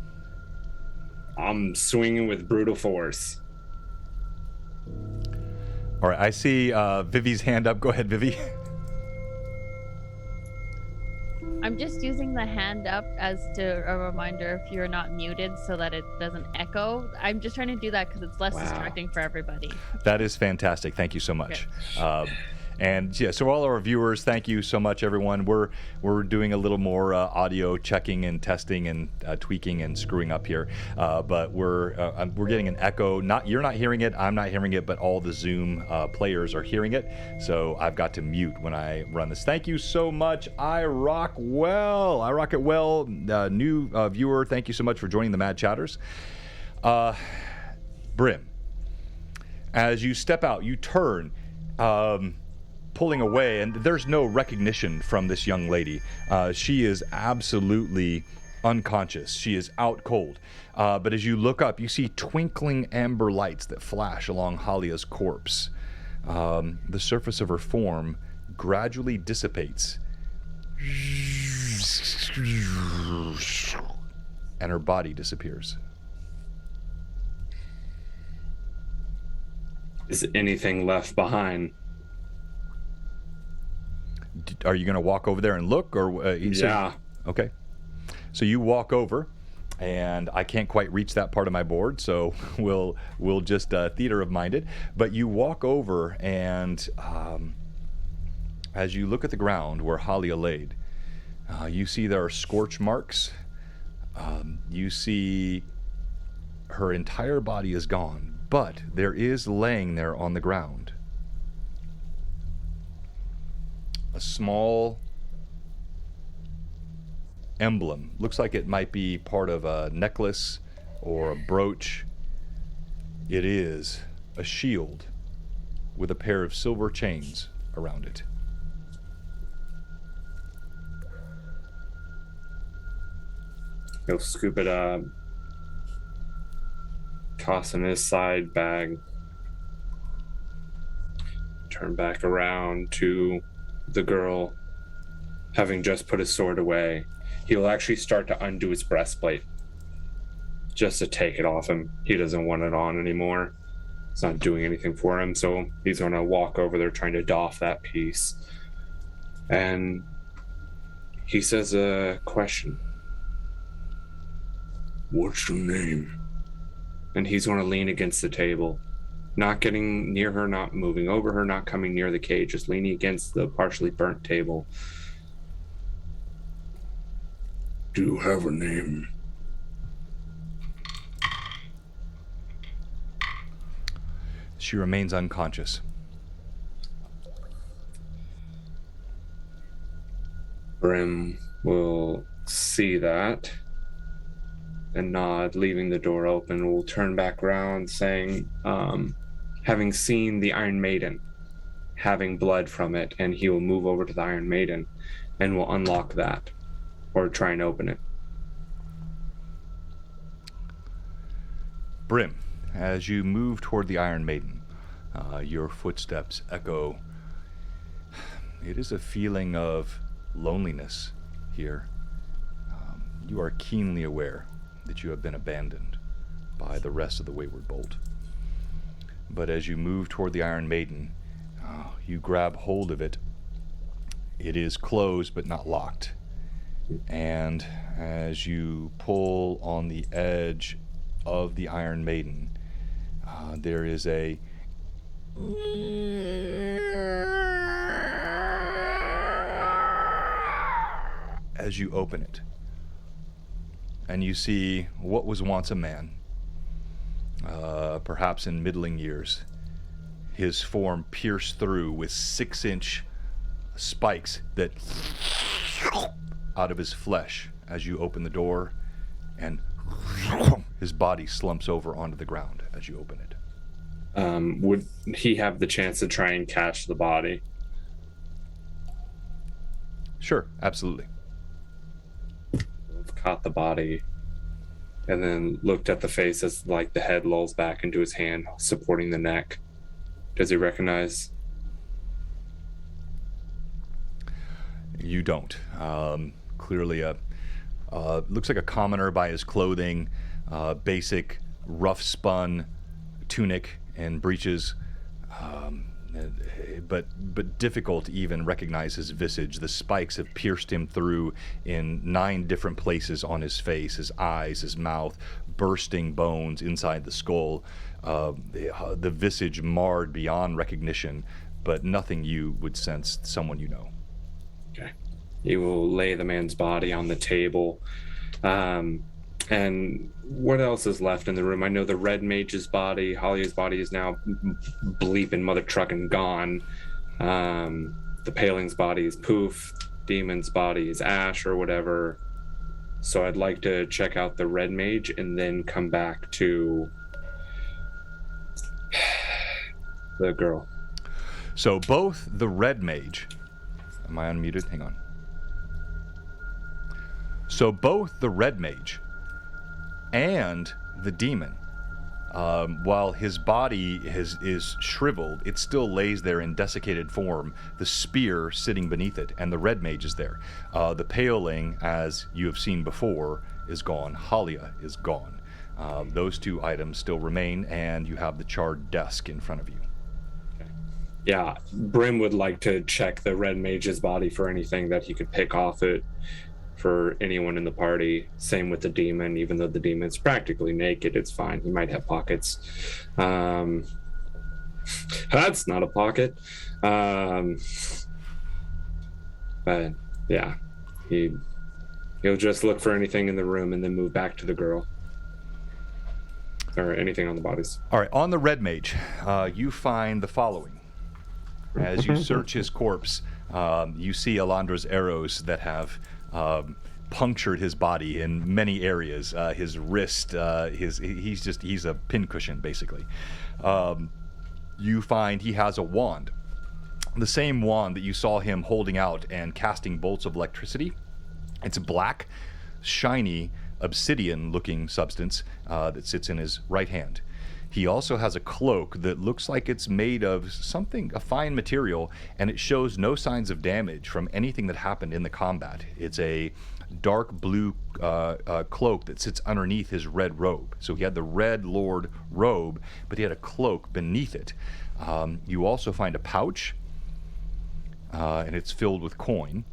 I'm swinging with brutal force. All right, I see Vivi's hand up. Go ahead, Vivi. I'm just using the hand up as to a reminder if you're not muted so that it doesn't echo. I'm just trying to do that because it's less distracting for everybody. That is fantastic. Thank you so much. Okay. And yeah, so all our viewers, thank you so much, everyone. We're doing a little more audio checking and testing and tweaking and screwing up here, but we're getting an echo. You're not hearing it, I'm not hearing it, but all the Zoom players are hearing it. So I've got to mute when I run this. Thank you so much. I rock it well. New viewer, thank you so much for joining the Mad Chatters. Brim, as you step out, you turn. Pulling away, and there's no recognition from this young lady. She is absolutely unconscious. She is out cold. But as you look up, you see twinkling amber lights that flash along Halia's corpse. The surface of her form gradually dissipates. And her body disappears. Is anything left behind? Are you going to walk over there and look, or yeah? Okay. So you walk over, and I can't quite reach that part of my board, so we'll just theater of minded. But you walk over, and as you look at the ground where Halia laid, you see there are scorch marks. You see her entire body is gone, but there is laying there on the ground a small emblem. Looks like it might be part of a necklace or a brooch. It is a shield with a pair of silver chains around it. He'll scoop it up, toss in his side bag, turn back around to the girl, having just put his sword away. He'll actually start to undo his breastplate just to take it off him. He doesn't want it on anymore. It's not doing anything for him, so he's going to walk over there trying to doff that piece. And he says a question. What's your name? And he's going to lean against the table, not getting near her, not moving over her, not coming near the cage, just leaning against the partially burnt table. Do you have a name? She remains unconscious. Brim will see that and nod, leaving the door open. Will turn back around, saying, having seen the Iron Maiden, having blood from it, and he will move over to the Iron Maiden and will unlock that or try and open it. Brim, as you move toward the Iron Maiden, your footsteps echo. It is a feeling of loneliness here. You are keenly aware that you have been abandoned by the rest of the Wayward Bolt. But as you move toward the Iron Maiden, you grab hold of it. It is closed but not locked. And as you pull on the edge of the Iron Maiden, there is a as you open it, and you see what was once a man, perhaps in middling years, his form pierced through with 6-inch spikes that out of his flesh as you open the door, and his body slumps over onto the ground as you open it. Would he have the chance to try and catch the body? Sure, absolutely. Caught the body and then looked at the face as like the head lolls back into his hand, supporting the neck. Does he recognize? You don't. Clearly looks like a commoner by his clothing, basic rough spun tunic and breeches, but difficult to even recognize his visage. The spikes have pierced him through in 9 different places on his face, his eyes, his mouth, bursting bones inside the skull, the visage marred beyond recognition, but nothing you would sense someone you know. Okay. He will lay the man's body on the table. And what else is left in the room? I know the Red Mage's body, Holly's body is now bleeping mother trucking gone. The Paling's body is poof. Demon's body is ash or whatever. So I'd like to check out the Red Mage and then come back to the girl. So both the Red Mage... Am I unmuted? Hang on. So both the Red Mage and the demon, while his body is shriveled, it still lays there in desiccated form, the spear sitting beneath it, and the Red Mage is there. The Paling, as you have seen before, is gone. Halia is gone. Those 2 items still remain, and you have the charred desk in front of you. Yeah, Brim would like to check the Red Mage's body for anything that he could pick off it for anyone in the party. Same with the demon, even though the demon's practically naked, it's fine. He might have pockets. That's not a pocket. But yeah, he'll just look for anything in the room and then move back to the girl. Or anything on the bodies. All right, on the Red Mage, you find the following. As you search his corpse, you see Alandra's arrows that have punctured his body in many areas. His wrist, he's a pincushion, basically. You find he has a wand. The same wand that you saw him holding out and casting bolts of electricity. It's black, shiny, obsidian-looking substance that sits in his right hand. He also has a cloak that looks like it's made of something, a fine material, and it shows no signs of damage from anything that happened in the combat. It's a dark blue cloak that sits underneath his red robe. So he had the Red Lord robe, but he had a cloak beneath it. You also find a pouch, and it's filled with coin.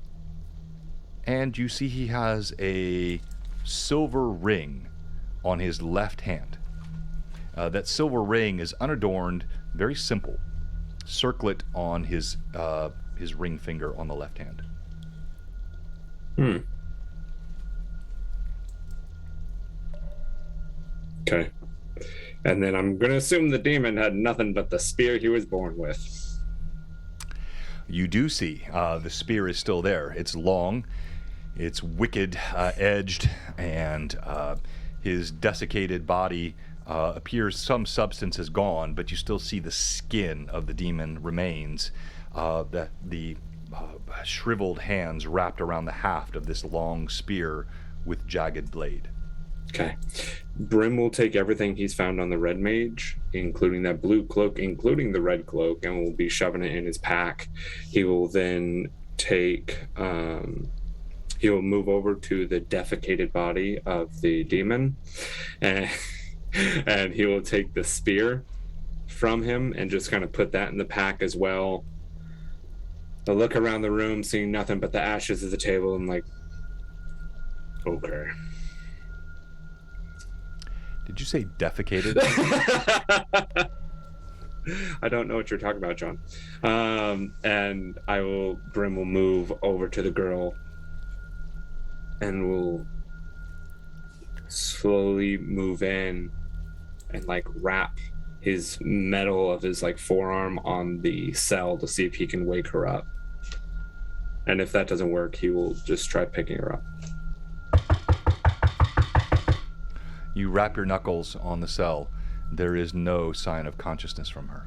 And you see he has a silver ring on his left hand. That silver ring is unadorned, very simple. Circlet on his ring finger on the left hand. Okay. And then I'm going to assume the demon had nothing but the spear he was born with. You do see the spear is still there. It's long, it's wicked edged, and His desiccated body appears some substance has gone, but you still see the skin of the demon remains. The shriveled hands wrapped around the haft of this long spear with jagged blade. Okay. Brim will take everything he's found on the red mage, including that blue cloak, including the red cloak, and will be shoving it in his pack. He will then take... he will move over to the defecated body of the demon, and he will take the spear from him and just kind of put that in the pack as well. I'll look around the room, seeing nothing but the ashes of the table, and like, okay. Did you say defecated? I don't know what you're talking about, John. And Brim will move over to the girl and will slowly move in and like wrap his metal of his like forearm on the cell to see if he can wake her up. And if that doesn't work, he will just try picking her up. You wrap your knuckles on the cell. There is no sign of consciousness from her.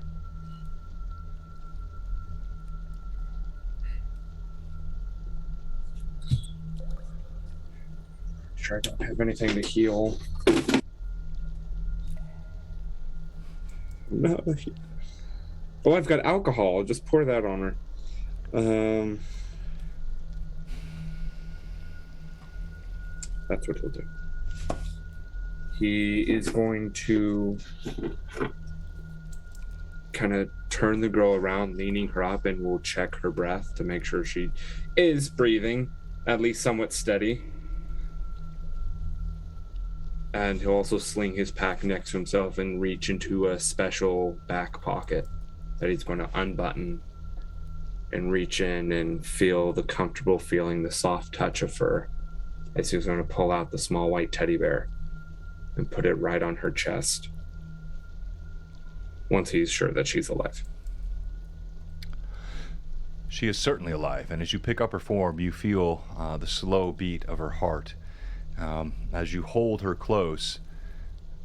Sure, I don't have anything to heal. No. Oh, I've got alcohol. I'll just pour that on her. That's what he'll do. He is going to kind of turn the girl around, leaning her up, and will check her breath to make sure she is breathing, at least somewhat steady. And he'll also sling his pack next to himself and reach into a special back pocket that he's going to unbutton and reach in and feel the comfortable feeling, the soft touch of fur, as he's going to pull out the small white teddy bear and put it right on her chest once he's sure that she's alive. She is certainly alive, and as you pick up her form, you feel the slow beat of her heart. As you hold her close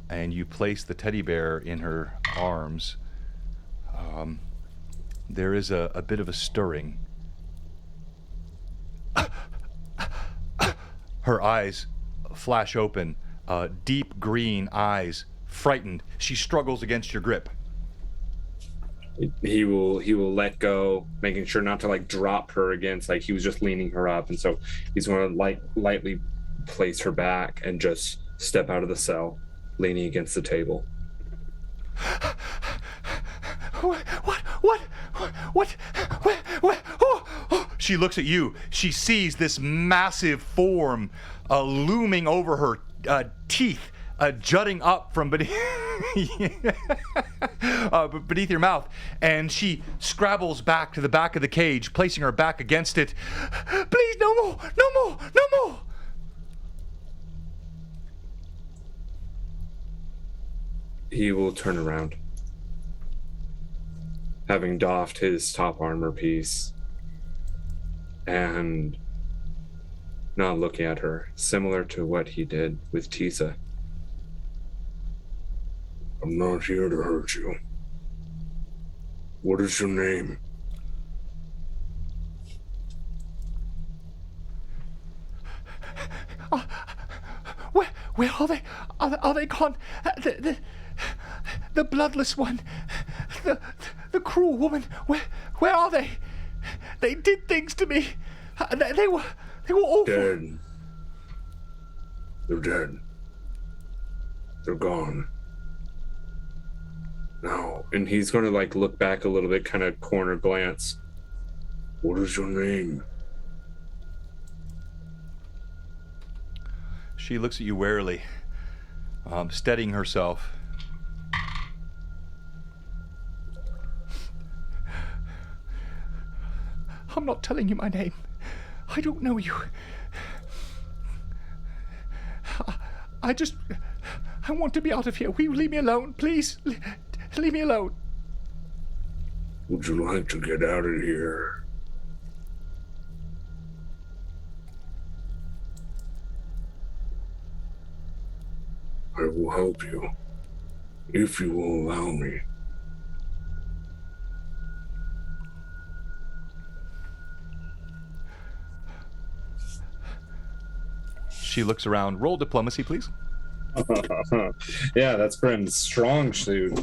and you place the teddy bear in her arms, there is a bit of a stirring. Her eyes flash open, deep green eyes, frightened. She struggles against your grip. He will let go, making sure not to like drop her against, like he was just leaning her up, and so he's going to lightly place her back and just step out of the cell, leaning against the table. What? Oh. She looks at you. She sees this massive form looming over her, teeth jutting up from beneath, beneath your mouth, and she scrabbles back to the back of the cage, placing her back against it. Please, no more. He will turn around, having doffed his top armor piece, and not looking at her, similar to what he did with Tisa. I'm not here to hurt you. What is your name? Where are they? Are they gone? The bloodless one, the cruel woman. Where are they? They did things to me. They were awful. Dead. They're dead. They're gone. No. And he's going to like look back a little bit, kind of corner glance. What is your name? She looks at you warily, steadying herself. I'm not telling you my name. I don't know you. I want to be out of here. Will you leave me alone, please? Leave me alone. Would you like to get out of here? I will help you, if you will allow me. She looks around. Roll diplomacy, please. Yeah, that's Brim's strong suit.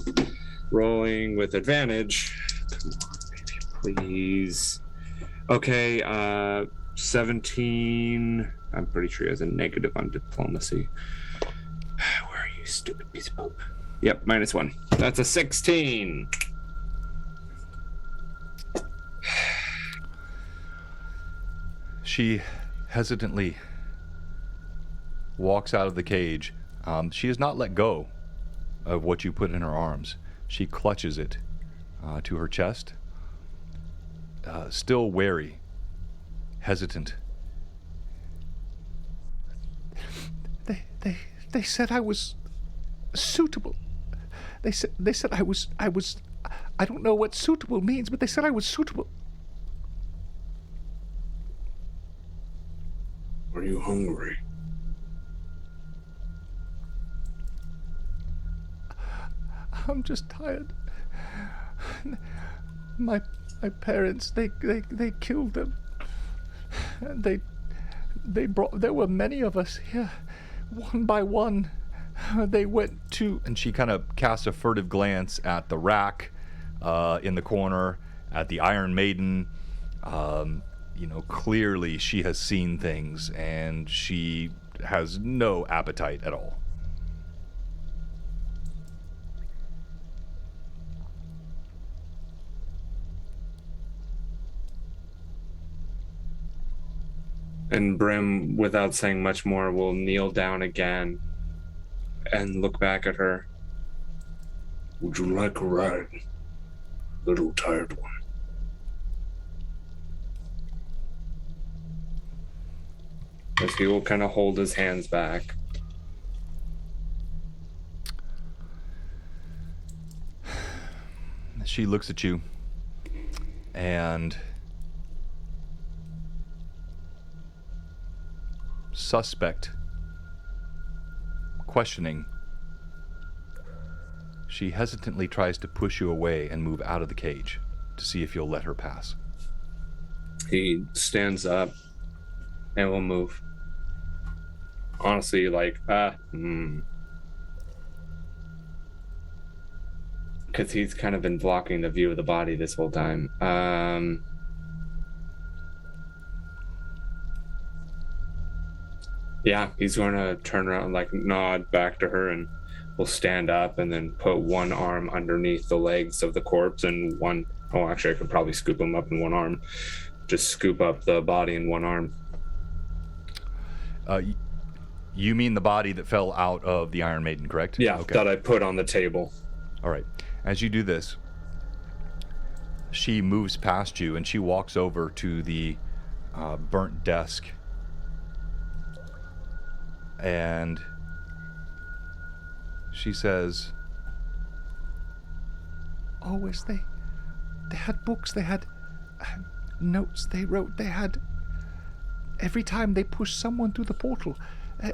Rolling with advantage. Come on, baby, please. Okay, 17. I'm pretty sure he has a negative on diplomacy. Where are you, stupid piece of poop? Yep, -1. That's a 16. She hesitantly walks out of the cage. She has not let go of what you put in her arms. She clutches it to her chest, still wary, hesitant. They said I was suitable. They said I was. I don't know what suitable means, but they said I was suitable. Are you hungry? I'm just tired. My parents, they killed them. And they brought. There were many of us here, one by one. They went to, and she kind of casts a furtive glance at the rack in the corner, at the Iron Maiden. Clearly she has seen things, and she has no appetite at all. And Brim, without saying much more, will kneel down again and look back at her. Would you like a ride, little tired one? As he will kind of hold his hands back. She looks at you and suspect, questioning. She hesitantly tries to push you away and move out of the cage to see if you'll let her pass. He stands up and will move. Honestly, because he's kind of been blocking the view of the body this whole time. Yeah, he's going to turn around, nod back to her, and will stand up and then put one arm underneath the legs of the corpse and actually I could probably scoop him up in one arm. Just scoop up the body in one arm. You mean the body that fell out of the Iron Maiden, correct? Yeah, okay. That I put on the table. All right. As you do this, she moves past you and she walks over to the burnt desk. And she says, "Always they had books, they had notes they wrote, they had every time they pushed someone through the portal,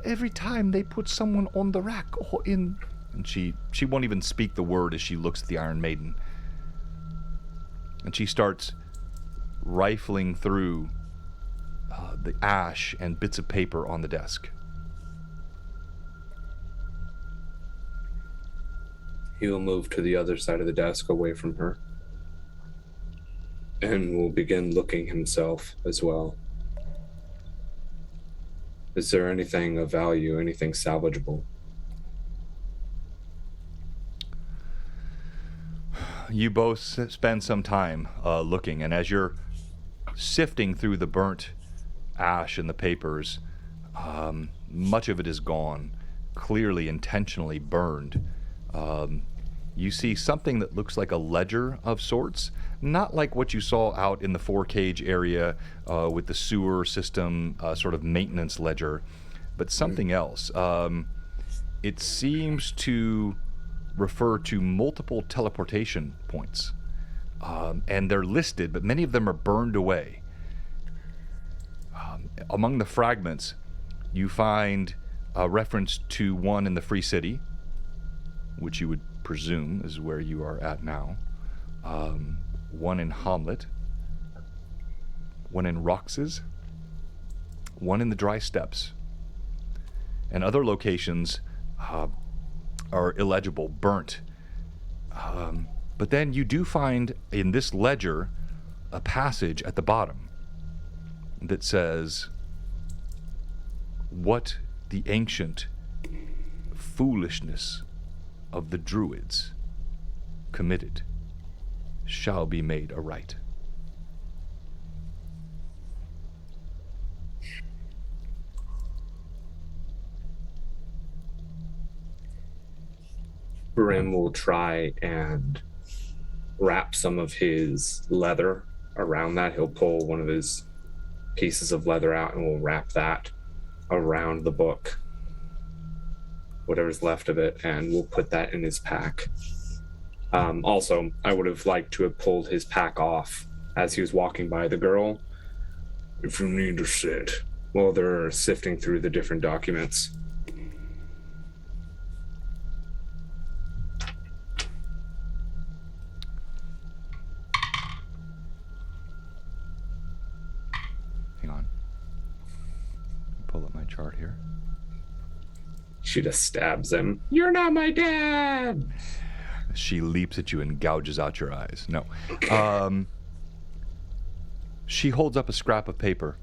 every time they put someone on the rack or in." And she won't even speak the word as she looks at the Iron Maiden. And she starts rifling through the ash and bits of paper on the desk. He will move to the other side of the desk away from her and will begin looking himself as well. Is there anything of value, anything salvageable? You both spend some time looking, and as you're sifting through the burnt ash and the papers, much of it is gone, clearly intentionally burned. You see something that looks like a ledger of sorts, not like what you saw out in the 4-cage area with the sewer system sort of maintenance ledger, but something else. It seems to refer to multiple teleportation points, and they're listed, but many of them are burned away. Among the fragments, you find a reference to one in the Free City, which you would presume is where you are at now. One in Hamlet. One in Roxas. One in the Dry Steppes. And other locations are illegible, burnt. But then you do find in this ledger a passage at the bottom that says, "What the ancient foolishness of the Druids committed shall be made aright." Brim will try and wrap some of his leather around that. He'll pull one of his pieces of leather out and we'll wrap that around the book, whatever's left of it, and we'll put that in his pack. Also, I would have liked to have pulled his pack off as he was walking by the girl. If you need to sit while they're sifting through the different documents. Hang on. Pull up my chart here. She just stabs him. You're not my dad! She leaps at you and gouges out your eyes. No. She holds up a scrap of paper.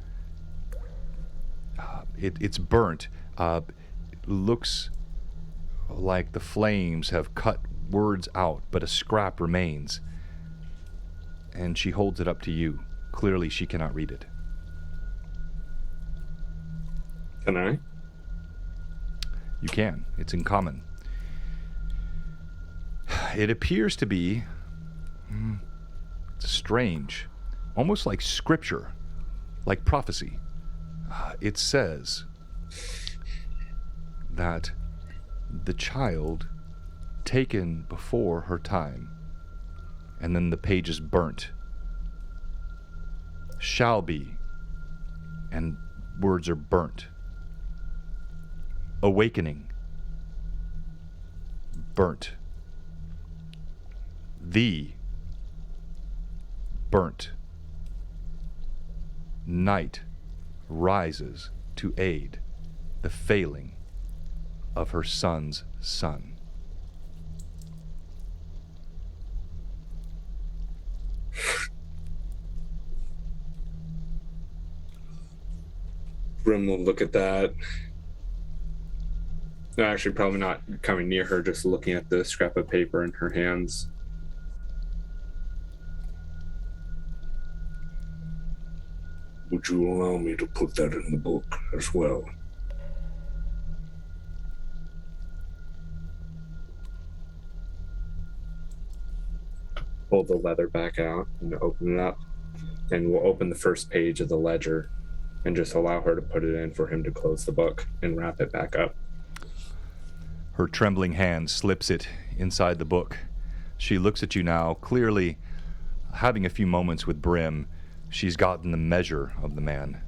It's burnt. Looks like the flames have cut words out, but a scrap remains. And she holds it up to you. Clearly, she cannot read it. Can I? You can. It's in common. It appears to be strange, almost like scripture, like prophecy. It says that the child taken before her time, and then the page is burnt, shall be, and words are burnt. Awakening, burnt. The, burnt. Night rises to aid the failing of her son's son. Brim will look at that. No, actually, probably not coming near her, just looking at the scrap of paper in her hands. Would you allow me to put that in the book as well? Pull the leather back out and open it up. And we'll open the first page of the ledger and just allow her to put it in for him to close the book and wrap it back up. Her trembling hand slips it inside the book. She looks at you now, clearly having a few moments with Brim. She's gotten the measure of the man.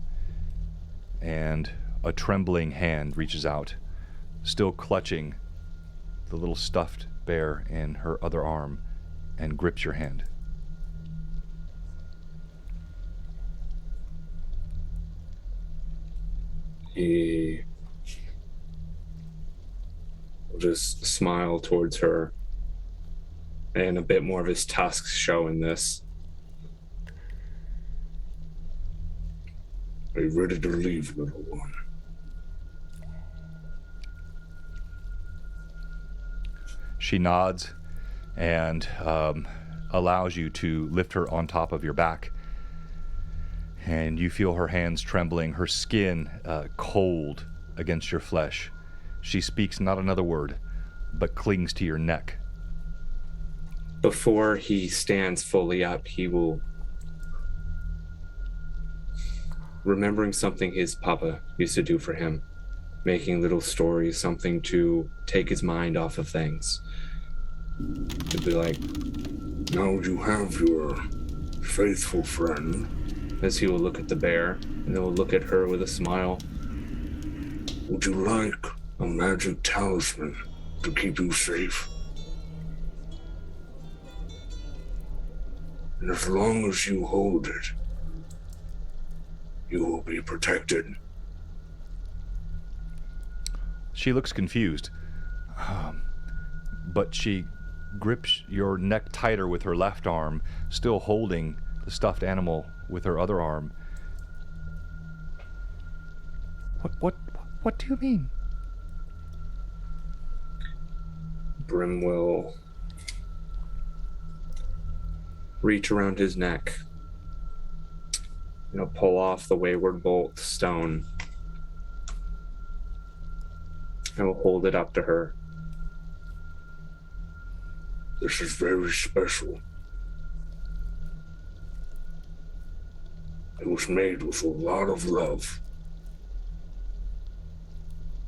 And a trembling hand reaches out, still clutching the little stuffed bear in her other arm, and grips your hand. He will just smile towards her, and a bit more of his tusks show in this. Are you ready to leave, little one? She nods and allows you to lift her on top of your back. And you feel her hands trembling, her skin cold against your flesh. She speaks not another word, but clings to your neck. Before he stands fully up, he will, remembering something his papa used to do for him, making little stories, something to take his mind off of things. It'd be like, Now you have your faithful friend. as he will look at the bear, and then will look at her with a smile. Would you like a magic talisman to keep you safe. And as long as you hold it, you will be protected. She looks confused, but she grips your neck tighter with her left arm, still holding the stuffed animal with her other arm. What do you mean? Brim will reach around his neck. Pull off the Wayward bolt stone. And will hold it up to her. This is very special. It was made with a lot of love.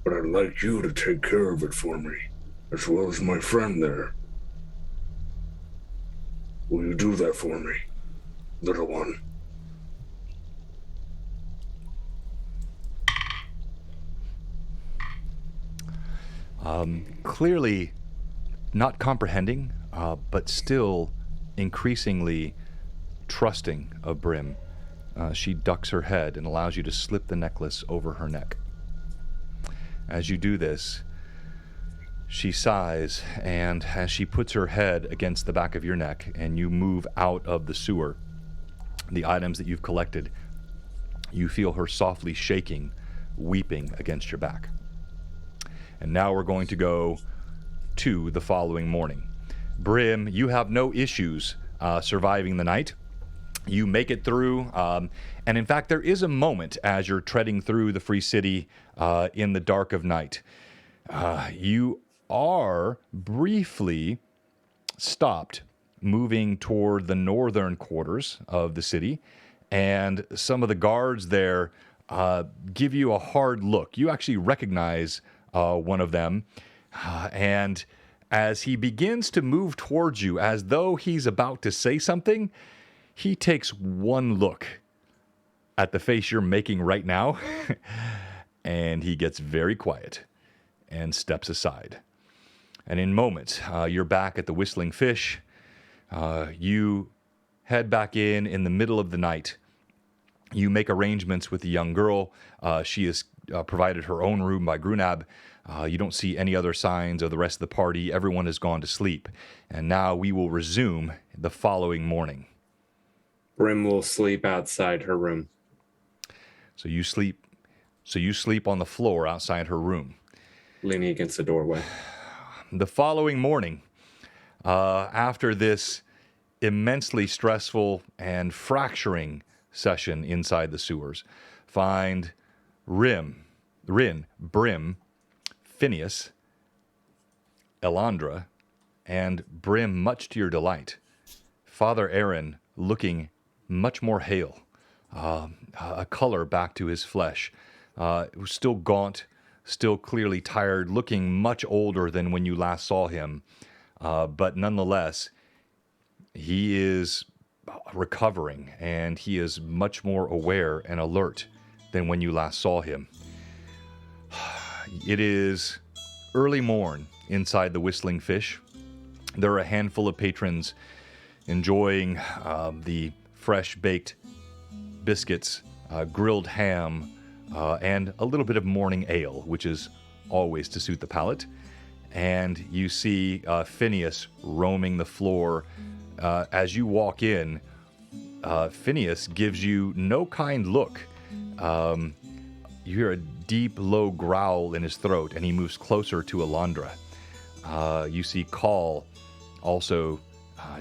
But I'd like you to take care of it for me, as well as my friend there. Will you do that for me, little one? Clearly not comprehending, but still increasingly trusting of Brim. She ducks her head and allows you to slip the necklace over her neck. As you do this, she sighs, and as she puts her head against the back of your neck and you move out of the sewer, the items that you've collected, you feel her softly shaking, weeping against your back. And now we're going to go to the following morning. Brim, you have no issues surviving the night. You make it through, and in fact, there is a moment as you're treading through the free city in the dark of night. You are briefly stopped moving toward the northern quarters of the city, and some of the guards there give you a hard look. You actually recognize one of them, and as he begins to move towards you as though he's about to say something, he takes one look at the face you're making right now, and he gets very quiet and steps aside. And in moments, you're back at the Whistling Fish. You head back in the middle of the night. You make arrangements with the young girl. She has provided her own room by Grunab. You don't see any other signs of the rest of the party. Everyone has gone to sleep. And now we will resume the following morning. Brim will sleep outside her room. So you sleep on the floor outside her room, leaning against the doorway. The following morning, after this immensely stressful and fracturing session inside the sewers, find Rin, Brim, Phineas, Elandra, and Brim, much to your delight, Father Aaron looking much more hale, a color back to his flesh, still gaunt, still clearly tired, looking much older than when you last saw him, but nonetheless, he is recovering, and he is much more aware and alert than when you last saw him. It is early morn inside the Whistling Fish. There are a handful of patrons enjoying the fresh-baked biscuits, grilled ham, and a little bit of morning ale, which is always to suit the palate. And you see Phineas roaming the floor. As you walk in, Phineas gives you no kind look. You hear a deep, low growl in his throat, and he moves closer to Elandra. You see Call also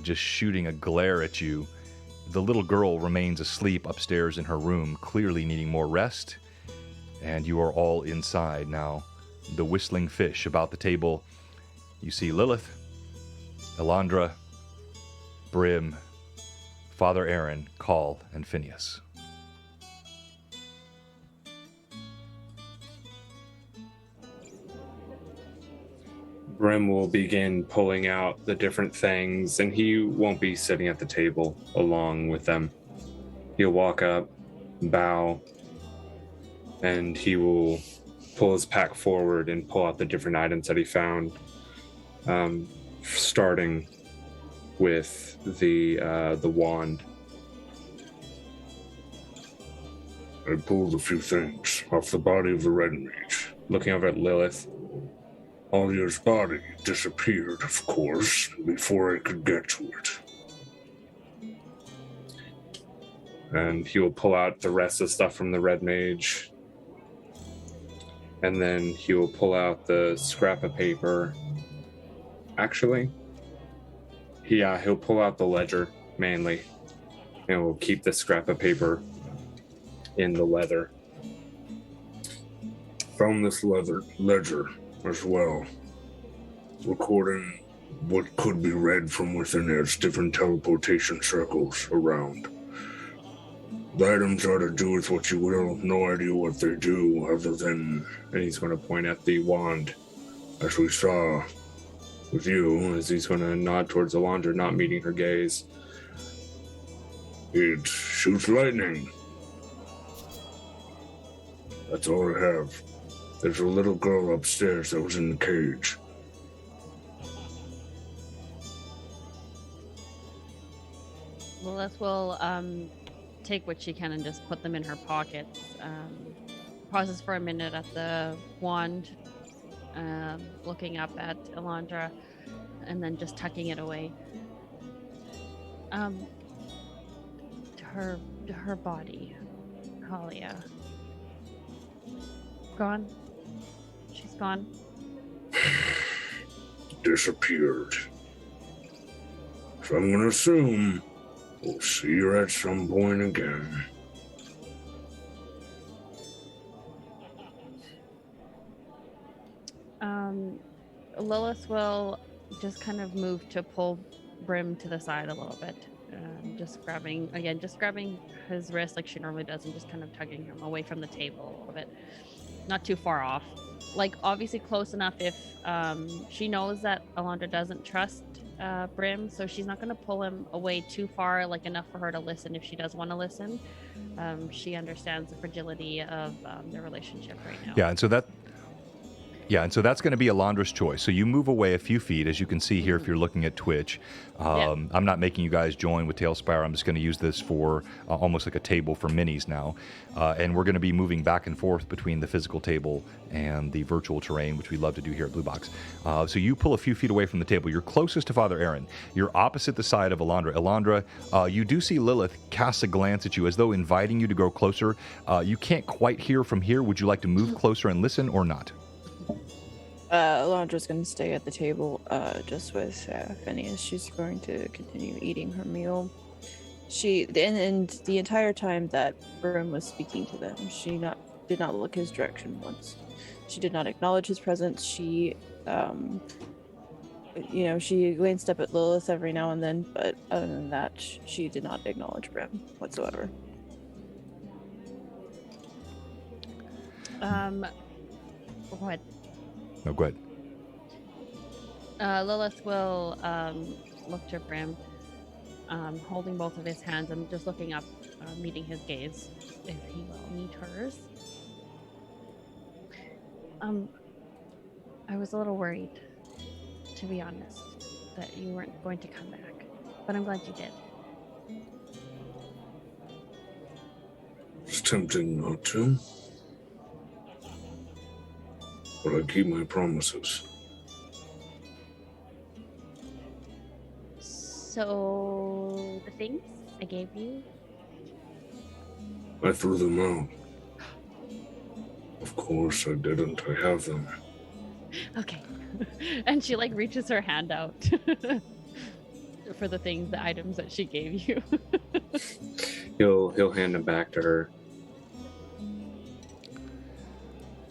just shooting a glare at you. The little girl remains asleep upstairs in her room, clearly needing more rest. And you are all inside now. The Whistling Fish about the table. You see Lilith, Elandra, Brim, Father Aaron, Call, and Phineas. Brim will begin pulling out the different things, and he won't be sitting at the table along with them. He'll walk up, bow, and he will pull his pack forward and pull out the different items that he found, starting with the wand. I pulled a few things off the body of the red mage. Looking over at Lilith. Alia's body disappeared, of course, before I could get to it. And he will pull out the rest of the stuff from the red mage. And then he will pull out the scrap of paper. Actually, he'll pull out the ledger mainly. And we'll keep the scrap of paper in the leather. Found this ledger as well, recording what could be read from within its different teleportation circles around. The items are to do with what you will, no idea what they do, other than, And he's going to point at the wand. as we saw with you, As he's going to nod towards Alondra, not meeting her gaze. it shoots lightning. That's all I have. There's a little girl upstairs that was in the cage. Lilith will take what she can and just put them in her pockets. Pauses for a minute at the wand, looking up at Alondra, and then just tucking it away. To her body, Halia. Gone. She's gone. Disappeared. So I'm gonna assume we'll see her at some point again. Lilith will just kind of move to pull Brim to the side a little bit. Just grabbing his wrist like she normally does and just kind of tugging him away from the table a little bit. Not too far off. Like, obviously close enough if she knows that Alondra doesn't trust Brim, so she's not going to pull him away too far, like enough for her to listen if she does want to listen. She understands the fragility of their relationship right now. And so that's going to be Alondra's choice. So you move away a few feet, as you can see here if you're looking at Twitch. I'm not making you guys join with Tailspire. I'm just going to use this for almost like a table for minis now. And we're going to be moving back and forth between the physical table and the virtual terrain, which we love to do here at Blue Box. So you pull a few feet away from the table. You're closest to Father Aaron. You're opposite the side of Alondra. Alondra, you do see Lilith cast a glance at you as though inviting you to go closer. You can't quite hear from here. Would you like to move closer and listen or not? Alondra's going to stay at the table just with Phineas. She's going to continue eating her meal. And the entire time that Brim was speaking to them, she did not look his direction once. She did not acknowledge his presence. She, she glanced up at Lilith every now and then, but other than that, she did not acknowledge Brim whatsoever. What? No, go ahead. Lilith will look to Brim, holding both of his hands and just looking up, meeting his gaze, if he will meet hers. I was a little worried, to be honest, that you weren't going to come back, but I'm glad you did. It's tempting not to, but I keep my promises. So, the things I gave you? I threw them out. Of course I didn't. I have them. Okay. And she reaches her hand out for the items that she gave you. He'll hand them back to her.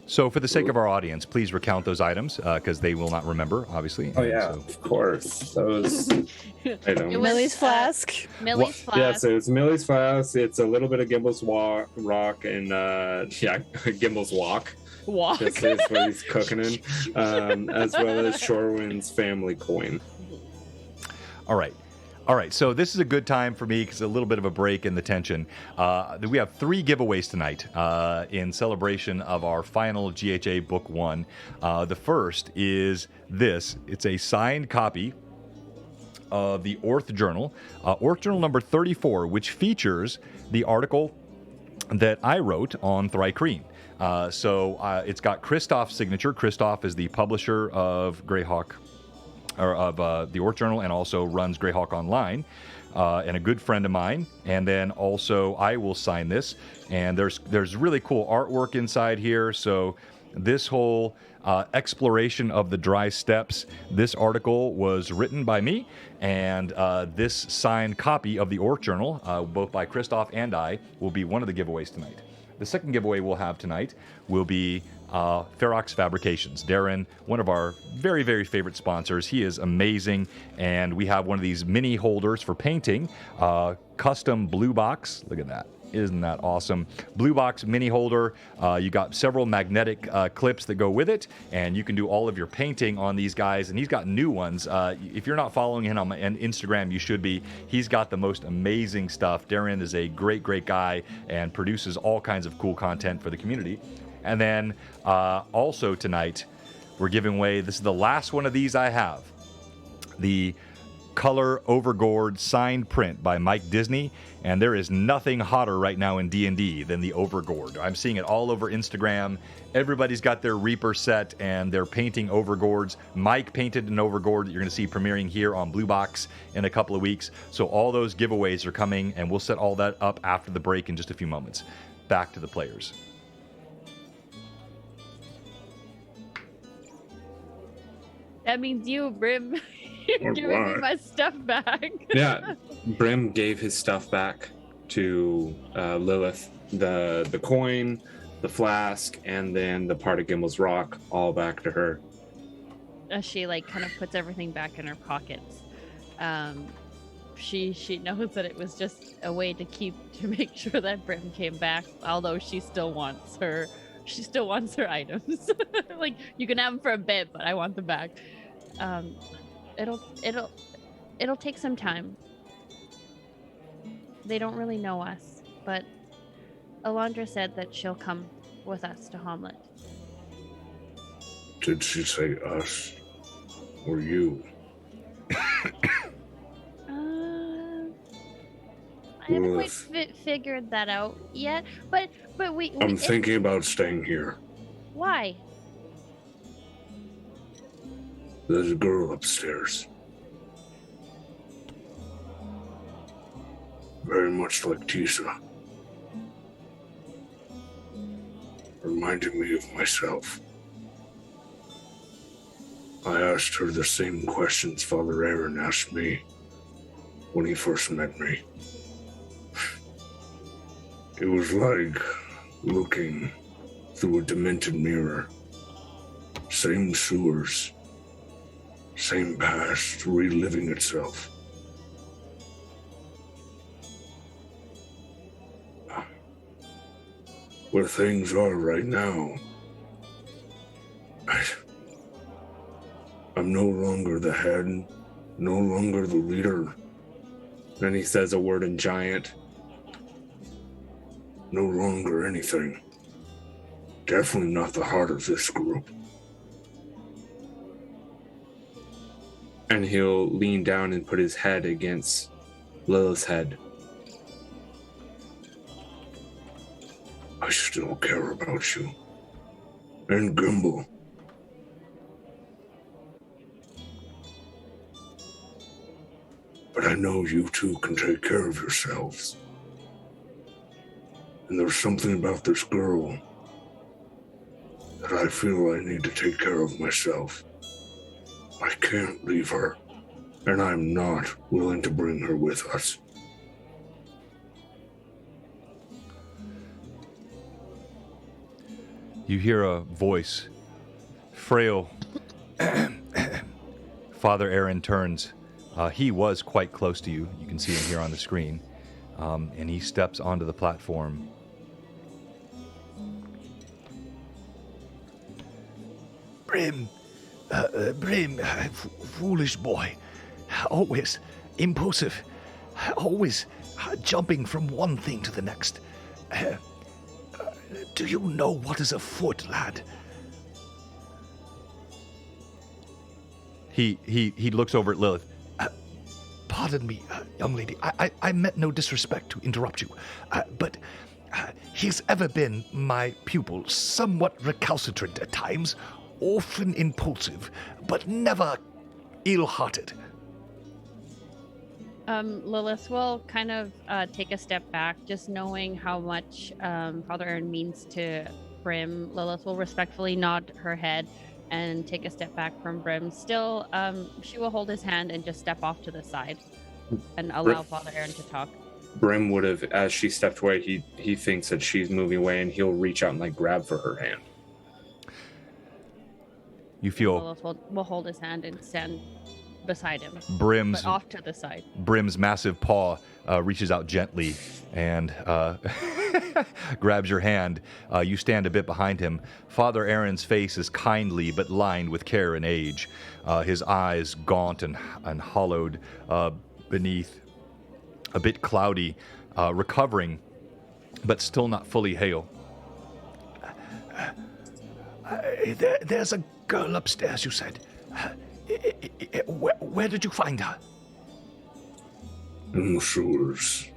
So for the sake of our audience, please recount those items because they will not remember, obviously. Oh, yeah, of course. Those items. Millie's flask. Millie's flask. Yeah, so it's Millie's flask. It's a little bit of Gimbal's rock and, Gimbal's walk. Walk. This is what he's cooking in. As well as Shorewind's family coin. All right. All right, so this is a good time for me because a little bit of a break in the tension. We have 3 giveaways tonight in celebration of our final GHA Book 1. The first is this. It's a signed copy of the Orth Journal, Orth Journal number 34, which features the article that I wrote on Thrycreen. So it's got Christoph's signature. Christoph is the publisher of Greyhawk, or of the Orth Journal, and also runs Greyhawk Online, and a good friend of mine. And then also I will sign this, and there's really cool artwork inside here. So this whole exploration of the dry steppes, this article was written by me, and this signed copy of the Orth Journal, both by Christoph and I, will be one of the giveaways tonight. The second giveaway we'll have tonight will be Ferox Fabrications. Darren, one of our very, very favorite sponsors. He is amazing, and we have one of these mini holders for painting, custom blue box. Look at that. Isn't that awesome? Blue box mini holder. You got several magnetic clips that go with it, and you can do all of your painting on these guys. And he's got new ones. If you're not following him on Instagram, you should be. He's got the most amazing stuff. Darren is a great, great guy and produces all kinds of cool content for the community. And then also tonight, we're giving away, this is the last one of these I have, the color overgored signed print by Mike Disney, and there is nothing hotter right now in D&D than the overgored. I'm seeing it all over Instagram. Everybody's got their Reaper set, and they're painting overgourds. Mike painted an overgourd that you're going to see premiering here on Blue Box in a couple of weeks. So all those giveaways are coming, and we'll set all that up after the break in just a few moments. Back to the players. That means you, Brim. You're giving me my stuff back. Yeah, Brim gave his stuff back to Lilith. The coin, the flask, and then the part of Gimbal's rock, all back to her. As she kind of puts everything back in her pockets. She knows that it was just a way to make sure that Brim came back, although she still wants her items. You can have them for a bit, but I want them back. It'll take some time. They don't really know us, but Alondra said that she'll come with us to Hamlet. Did she say us or you? I haven't quite figured that out yet, but I'm thinking about staying here. Why? There's a girl upstairs. Very much like Tisa. Reminding me of myself. I asked her the same questions Father Aaron asked me when he first met me. It was like looking through a demented mirror. Same sewers. Same past reliving itself. Where things are right now, I'm no longer the head, no longer the leader. Then he says a word in giant. No longer anything. Definitely not the heart of this group. And he'll lean down and put his head against Lilith's head. I still care about you. And Gimbal. But I know you two can take care of yourselves. And there's something about this girl that I feel I need to take care of myself. I can't leave her, and I'm not willing to bring her with us. You hear a voice. Frail. Father Aaron turns. He was quite close to you. You can see him here on the screen. And he steps onto the platform. Brim, foolish boy. Always impulsive, always jumping from one thing to the next. Do you know what is afoot, lad? He looks over at Lilith. Pardon me, young lady. I meant no disrespect to interrupt you, but he's ever been my pupil, somewhat recalcitrant at times, often impulsive, but never ill-hearted. Lilith will kind of take a step back, just knowing how much Father Aaron means to Brim. Lilith will respectfully nod her head and take a step back from Brim. Still, she will hold his hand and just step off to the side and allow Father Aaron to talk. Brim would have, as she stepped away, he thinks that she's moving away, and he'll reach out and like grab for her hand. You feel Lilith will hold his hand and stand beside him, Brim's but off to the side. Brim's massive paw reaches out gently and grabs your hand. You stand a bit behind him. Father Aaron's face is kindly but lined with care and age. His eyes gaunt and hollowed beneath, a bit cloudy, recovering, but still not fully hale. There's a girl upstairs, you said. Where did you find her? In the sewers.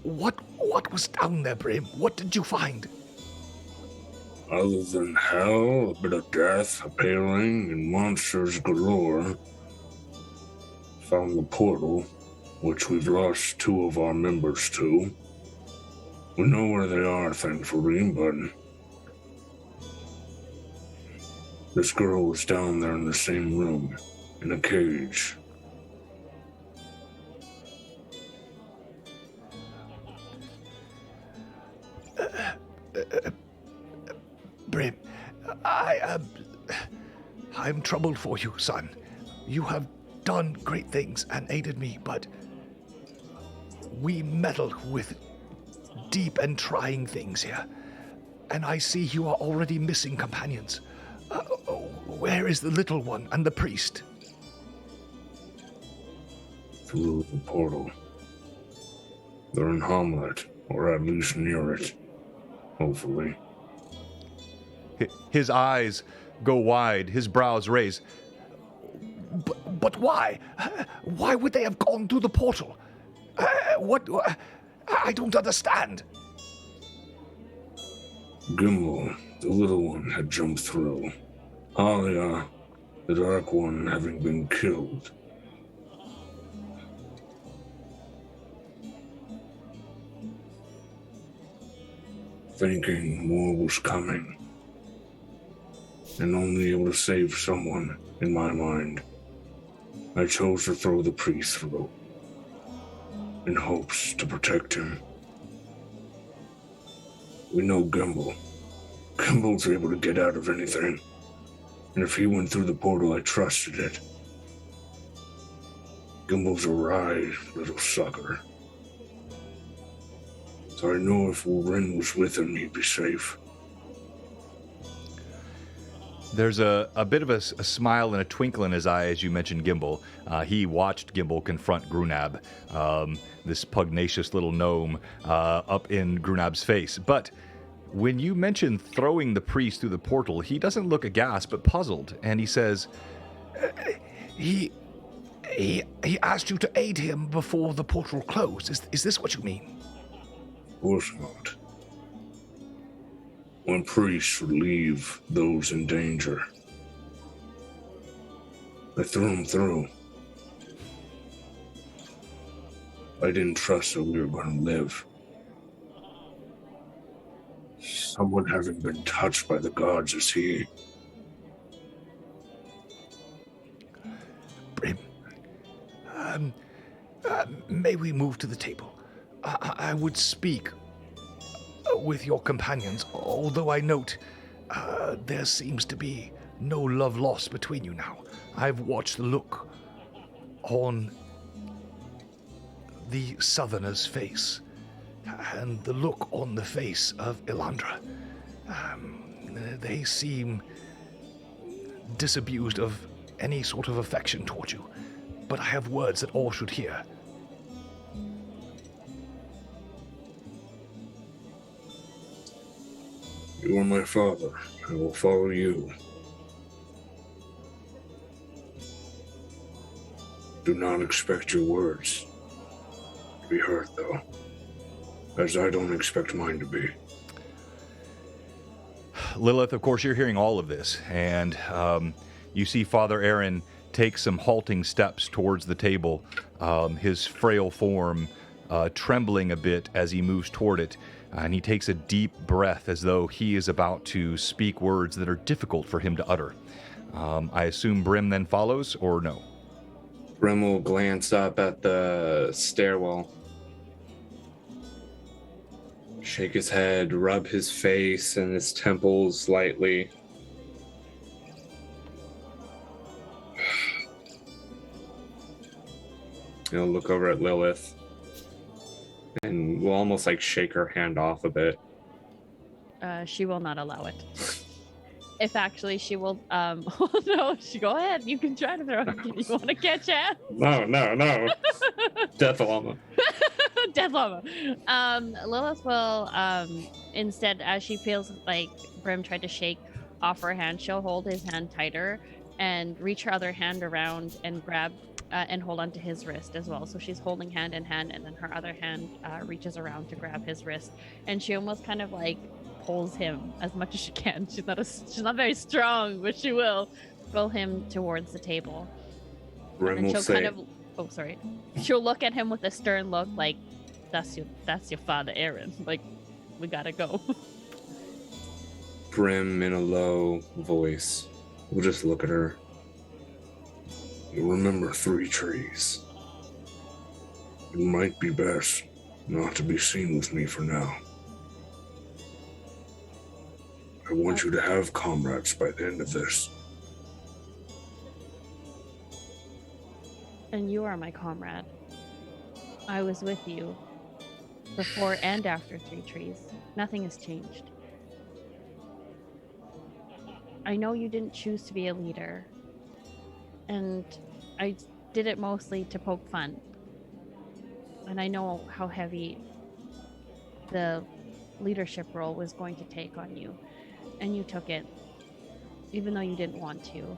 What was down there, Brim? What did you find? Other than hell, a bit of death, a paling, and monsters galore. Found the portal, which we've lost 2 of our members to. We know where they are, thankfully, but this girl was down there in the same room, in a cage. Brim, I'm troubled for you, son. You have done great things and aided me, but we meddle with deep and trying things here, and I see you are already missing companions. Where is the little one and the priest? Through the portal. They're in Hamlet, or at least near it. Hopefully. His eyes go wide, his brows raise. But why? Why would they have gone through the portal? What? I don't understand. Gimbal, the little one, had jumped through. Alia, the dark one, having been killed. Thinking more was coming, and only able to save someone, in my mind, I chose to throw the priest through, in hopes to protect him. We know Gimbal. Gimbal's able to get out of anything, and if he went through the portal, I trusted it. Gimbal's a wry little sucker. So I know if Rin was with him, he'd be safe. There's a bit of a smile and a twinkle in his eye as you mentioned Gimbal. He watched Gimbal confront Grunab, this pugnacious little gnome, up in Grunab's face. But when you mention throwing the priest through the portal, he doesn't look aghast but puzzled, and he says, He asked you to aid him before the portal closed. Is this what you mean? Of course not. When priests would leave those in danger, I threw him through. I didn't trust that we were going to live. Someone having been touched by the gods as he. Brim, may we move to the table? I would speak with your companions, although I note there seems to be no love lost between you now. I've watched the look on the Southerner's face and the look on the face of Elandra. They seem disabused of any sort of affection toward you, but I have words that all should hear. You are my father. I will follow you. Do not expect your words to be heard, though, as I don't expect mine to be. Lilith, of course, you're hearing all of this, and you see Father Aaron take some halting steps towards the table, his frail form trembling a bit as he moves toward it, and he takes a deep breath as though he is about to speak words that are difficult for him to utter. I assume Brim then follows, or no? Brim will glance up at the stairwell, shake his head, rub his face and his temples lightly. He'll look over at Lilith and will almost like shake her hand off a bit. She will not allow it. If actually she will, no, go ahead. You can try to throw it. You want to catch it? No. Death llama. Death llama. Lilith will, instead, as she feels like Brim tried to shake off her hand, she'll hold his hand tighter and reach her other hand around and grab and hold onto his wrist as well. So she's holding hand in hand, and then her other hand reaches around to grab his wrist, and she almost kind of like pulls him as much as she can. She's not very strong, but she will pull him towards the table. Brim will say, she'll look at him with a stern look, like, that's your father, Aaron. Like, we gotta go. Brim in a low voice will just look at her. You remember 3 trees. It might be best not to be seen with me for now. I want you to have comrades by the end of this. And you are my comrade. I was with you before and after 3 trees. Nothing has changed. I know you didn't choose to be a leader, and I did it mostly to poke fun. And I know how heavy the leadership role was going to take on you, and you took it, even though you didn't want to.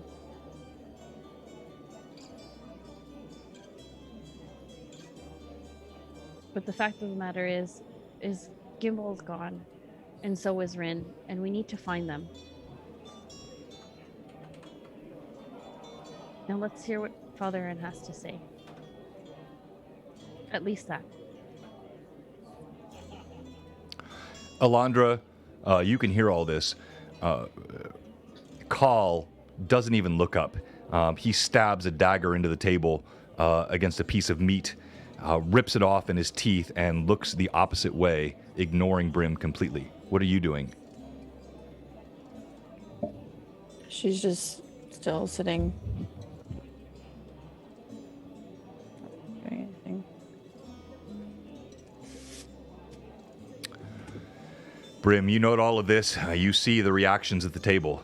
But the fact of the matter is Gimbal's gone, and so is Rin, and we need to find them. Now let's hear what Father Aaron has to say. At least that. Alondra, you can hear all this. Khal doesn't even look up. He stabs a dagger into the table against a piece of meat, rips it off in his teeth, and looks the opposite way, ignoring Brim completely. What are you doing? She's just still sitting. Not doing anything. Brim, you note all of this. You see the reactions at the table.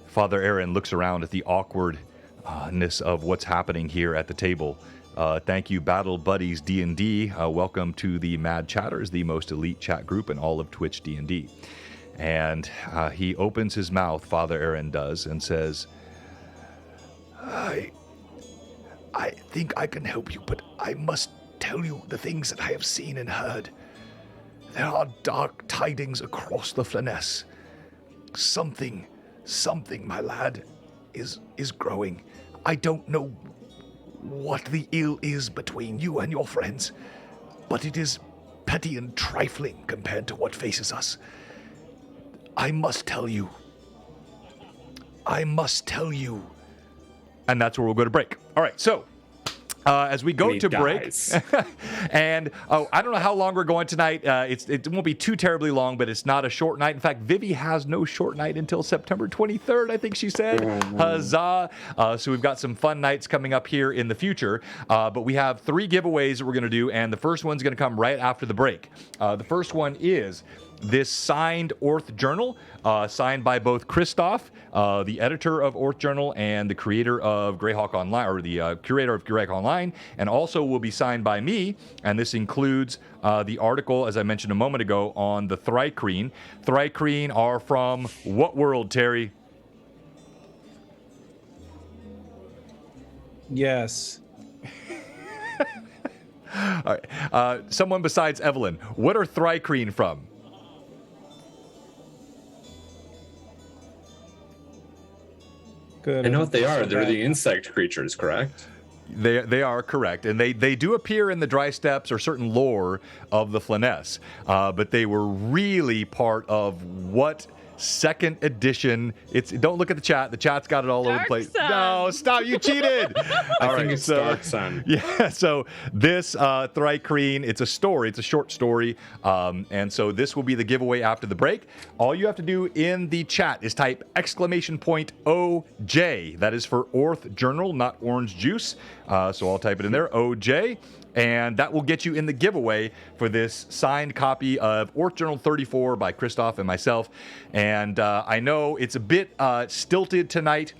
Father Aaron looks around at the awkwardness of what's happening here at the table. Thank you, Battle Buddies D&D. Welcome to the Mad Chatters, the most elite chat group in all of Twitch D&D. And he opens his mouth, Father Aaron does, and says, I think I can help you, but I must tell you the things that I have seen and heard. There are dark tidings across the Flanness. Something, my lad, is growing. I don't know what the ill is between you and your friends, but it is petty and trifling compared to what faces us. I must tell you. And that's where we'll go to break. All right, so as we go to break, and I don't know how long we're going tonight. It won't be too terribly long, but it's not a short night. In fact, Vivi has no short night until September 23rd, I think she said. Huzzah! So we've got some fun nights coming up here in the future, but we have 3 giveaways that we're going to do, and the first one's going to come right after the break. The first one is this signed Orth journal, signed by both Christoph, the editor of Orth Journal, and the creator of Greyhawk Online, or the curator of Greyhawk Online, and also will be signed by me. And this includes the article, as I mentioned a moment ago, on the Thrycreen. Thrycreen are from what world, Terry? Yes. All right. Someone besides Evelyn, what are Thrycreen from? Good. I know what they are. They're the insect creatures, correct? They are correct, and they do appear in the dry steppes or certain lore of the Flyness, but they were really part of what second edition. Don't look at the chat. The chat's got it all over the place. Sun. No, stop! You cheated. I think it's Dark Sun. Yeah. So this Thrycreen, it's a story. It's a short story, and so this will be the giveaway after the break. All you have to do in the chat is type !OJ. That is for Orth Journal, not orange juice. So I'll type it in there, OJ. And that will get you in the giveaway for this signed copy of Orth Journal 34 by Christoph and myself. And I know it's a bit stilted tonight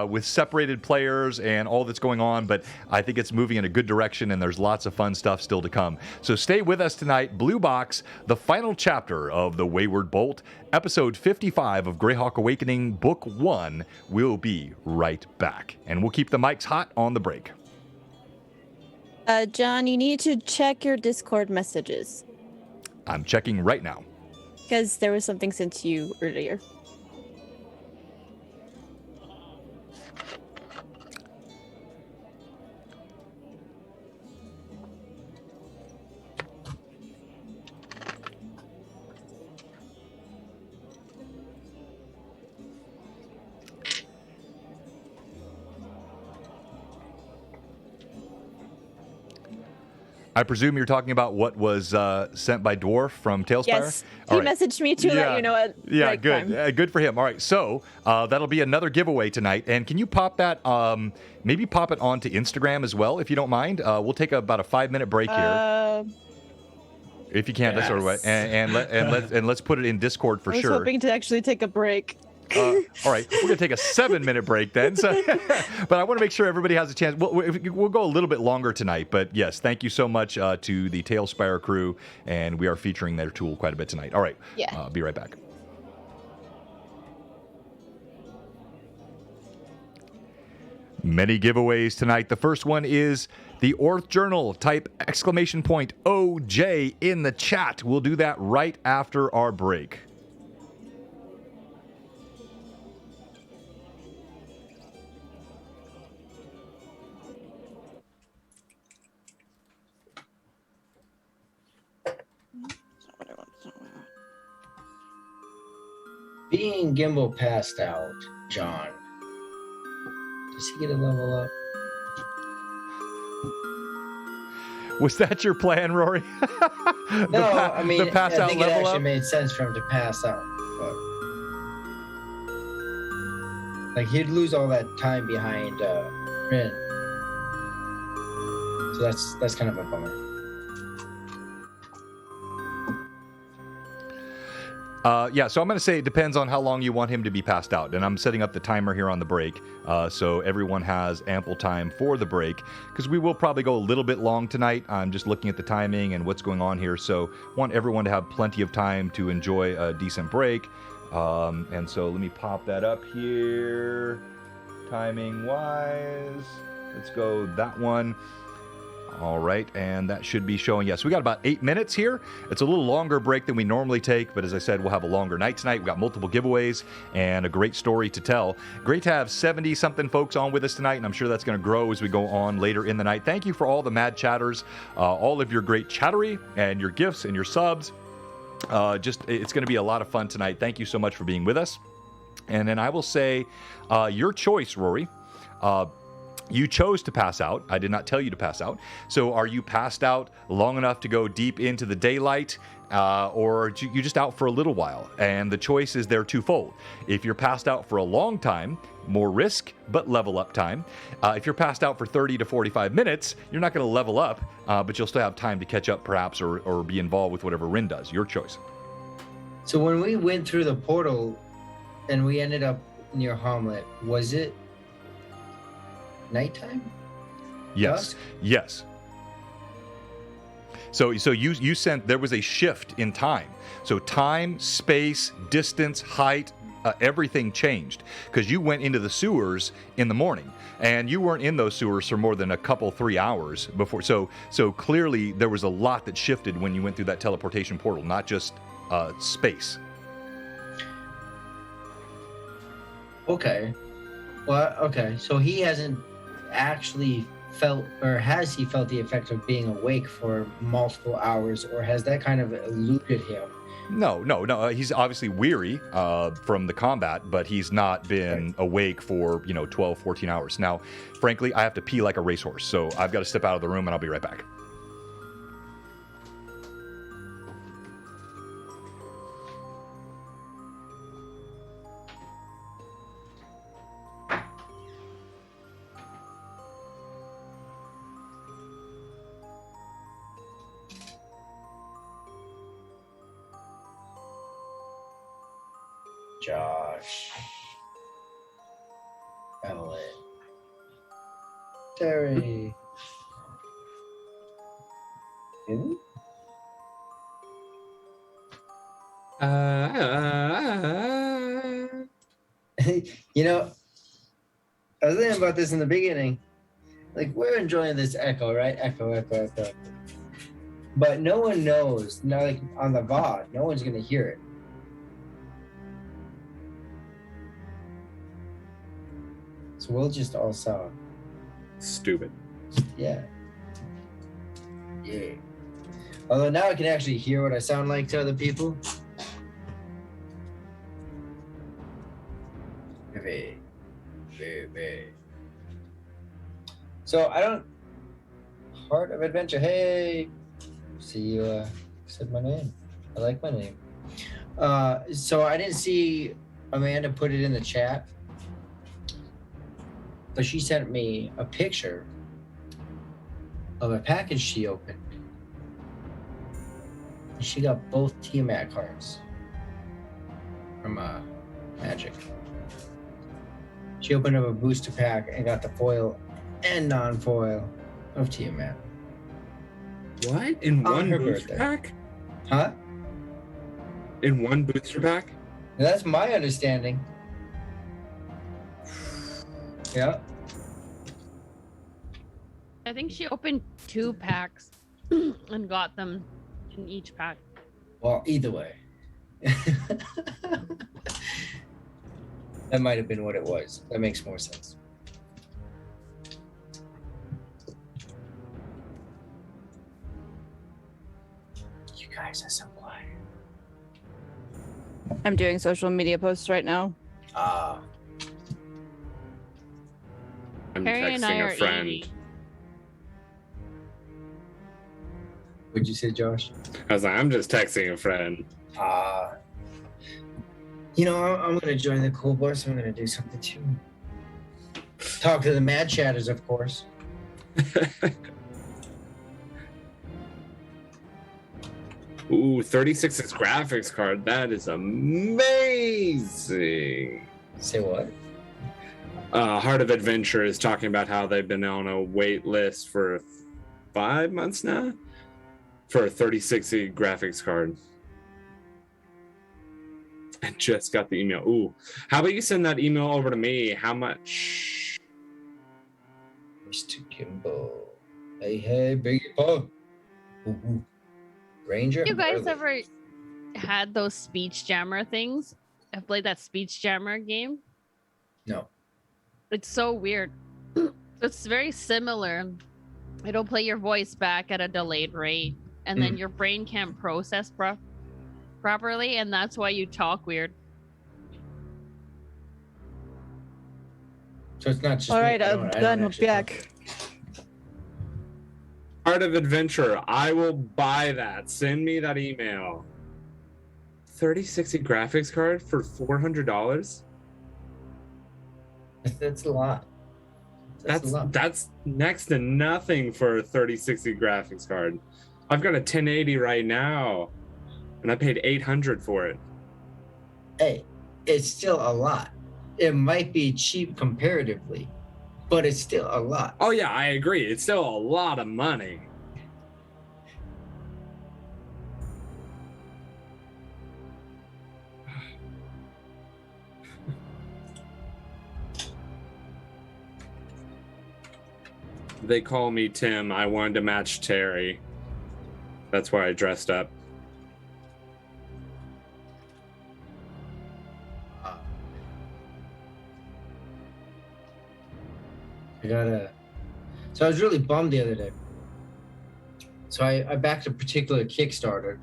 with separated players and all that's going on, but I think it's moving in a good direction, and there's lots of fun stuff still to come. So stay with us tonight. Blue Box, the final chapter of the Wayward Bolt, episode 55 of Greyhawk Awakening, book 1. We'll be right back. And we'll keep the mics hot on the break. John, you need to check your Discord messages I'm checking right now. because there was something sent to you earlier. I presume you're talking about what was sent by Dwarf from Tailspire? Yes, he messaged me to let you know at Yeah, good. Good for him. All right, so that'll be another giveaway tonight. And can you pop that, maybe pop it onto Instagram as well, if you don't mind? We'll take about a 5-minute break here. If you can, that's sort of way. And let's put it in Discord for sure. I was hoping to actually take a break. All right, we're gonna take a 7-minute break then. So, but I want to make sure everybody has a chance. We'll go a little bit longer tonight, but yes, thank you so much to the Tailspire crew, and we are featuring their tool quite a bit tonight. All right, Yeah. Be right back. Many giveaways tonight. The first one is the Orth Journal. Type !OJ in the chat. We'll do that right after our break. Being Gimbal passed out, John, does he get a level up? Was that your plan, Rory? No, I mean, the pass I out think it level actually up? made sense for him to pass out, but like he'd lose all that time behind Rin, so that's kind of a bummer. Yeah, so I'm going to say it depends on how long you want him to be passed out. And I'm setting up the timer here on the break, so everyone has ample time for the break, because we will probably go a little bit long tonight. I'm just looking at the timing and what's going on here, so want everyone to have plenty of time to enjoy a decent break. And so let me pop that up here, timing-wise. Let's go that one. All right, and that should be showing. Yes, we got about 8 minutes here. It's a little longer break than we normally take, but as I said, we'll have a longer night tonight. We've got multiple giveaways and a great story to tell. Great to have 70-something folks on with us tonight, and I'm sure that's going to grow as we go on later in the night. Thank you for all the mad chatters, all of your great chattery and your gifts and your subs. It's going to be a lot of fun tonight. Thank you so much for being with us. And then I will say, your choice, Rory. You chose to pass out. I did not tell you to pass out. So are you passed out long enough to go deep into the daylight, or are you just out for a little while? And the choice is there twofold. If you're passed out for a long time, more risk, but level up time. If you're passed out for 30 to 45 minutes, you're not going to level up, but you'll still have time to catch up perhaps, or be involved with whatever Rin does. Your choice. So when we went through the portal and we ended up near Hamlet, was it nighttime? Yes. Dusk? Yes. So you sent, there was a shift in time. So time, space, distance, height, everything changed because you went into the sewers in the morning and you weren't in those sewers for more than a couple, 3 hours before. So clearly there was a lot that shifted when you went through that teleportation portal, not just space. Okay. Well, okay. So he hasn't actually felt, or has he felt the effect of being awake for multiple hours, or has that kind of eluded him? No. He's obviously weary from the combat, but he's not been awake for 12, 14 hours. Now, frankly, I have to pee like a racehorse, so I've got to step out of the room, and I'll be right back. Josh, Evelyn, Terry. Hmm? You know, I was thinking about this in the beginning. Like, we're enjoying this echo, right? Echo. But no one knows. Not like on the VOD, no one's gonna hear it. So we'll just all sound Stupid. Yeah. Although now I can actually hear what I sound like to other people. Very. So I don't. Heart of Adventure. Hey. See you said my name. I like my name. So I didn't see Amanda put it in the chat, but she sent me a picture of a package she opened. And she got both Tiamat cards from Magic. She opened up a booster pack and got the foil and non-foil of Tiamat. What? In On one her booster birthday. pack? Huh? In one booster pack? That's my understanding. Yeah. I think she opened 2 packs and got them in each pack. Well, either way. That might have been what it was. That makes more sense. You guys are so quiet. I'm doing social media posts right now. I'm Harry and I texting are a friend. eating. What'd you say, Josh? I was like, I'm just texting a friend. You know, I'm going to join the cool boys. I'm going to do something too. Talk to the mad chatters, of course. Ooh, 36's graphics card. That is amazing. Say what? Heart of Adventure is talking about how they've been on a wait list for 5 months now for a 3060 graphics card. I just got the email. Ooh, how about you send that email over to me? How much? Mr. Gimbal. Hey, Biggie Pug. Ooh. Ranger? You guys Early. ever had those speech jammer things? I've played that speech jammer game. No. It's so weird. It's very similar. It'll play your voice back at a delayed rate, and then your brain can't process properly, and that's why you talk weird. So it's not just All me. right, I I'm don't done. We'll actually be back. talk. Heart of Adventure. I will buy that. Send me that email. 3060 graphics card for $400? That's a lot. That's a lot. That's next to nothing for a 3060 graphics card. I've got a 1080 right now, and I paid $800 for it. hey, it's still a lot. It might be cheap comparatively, but it's still a lot. Oh yeah, I agree. It's still a lot of money. They call me Tim. I wanted to match Terry. That's why I dressed up. So I was really bummed the other day. So I backed a particular Kickstarter.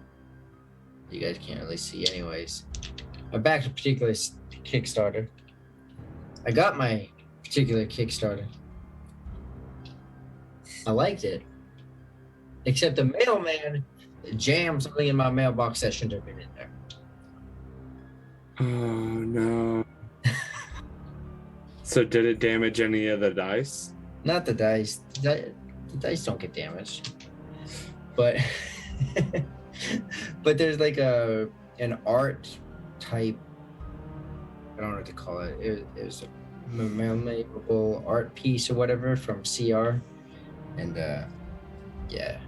You guys can't really see anyways. I backed a particular Kickstarter. I got my particular Kickstarter. I liked it. Except the mailman jammed something in my mailbox that shouldn't have been in there. Oh no. So did it damage any of the dice? Not the dice. The dice don't get damaged. But but there's like an art type, I don't know what to call it. It was a memorable art piece or whatever from CR. And yeah,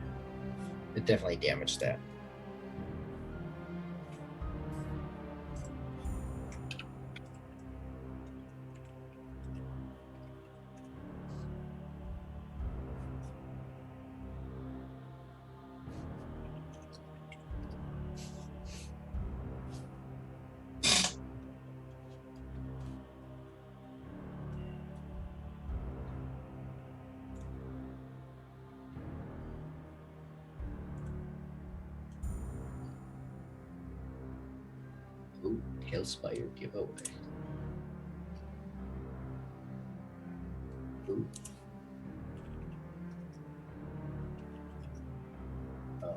it definitely damaged that. Hellspire giveaway. Ooh. Oh.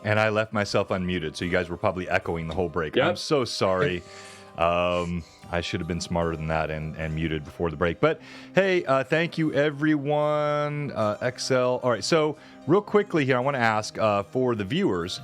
And I left myself unmuted, so you guys were probably echoing the whole break. Yep. I'm so sorry. I should have been smarter than that and muted before the break. But hey, thank you, everyone. XL. All right, so real quickly here, I want to ask for the viewers,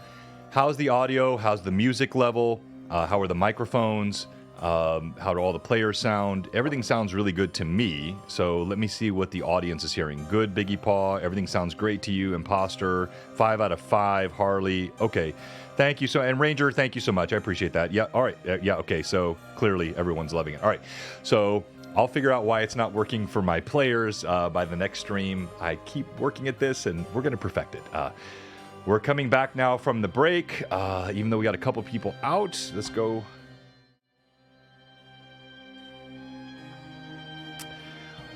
how's the audio? How's the music level? How are the microphones? How do all the players sound? Everything sounds really good to me. So let me see what the audience is hearing. Good, Biggie Paw. Everything sounds great to you. Imposter, 5 out of 5. Harley. Okay. Thank you. So, and Ranger, thank you so much. I appreciate that. Yeah. All right. Yeah. Okay. So clearly everyone's loving it. All right. So I'll figure out why it's not working for my players by the next stream. I keep working at this and we're going to perfect it. We're coming back now from the break. Even though we got a couple people out, let's go.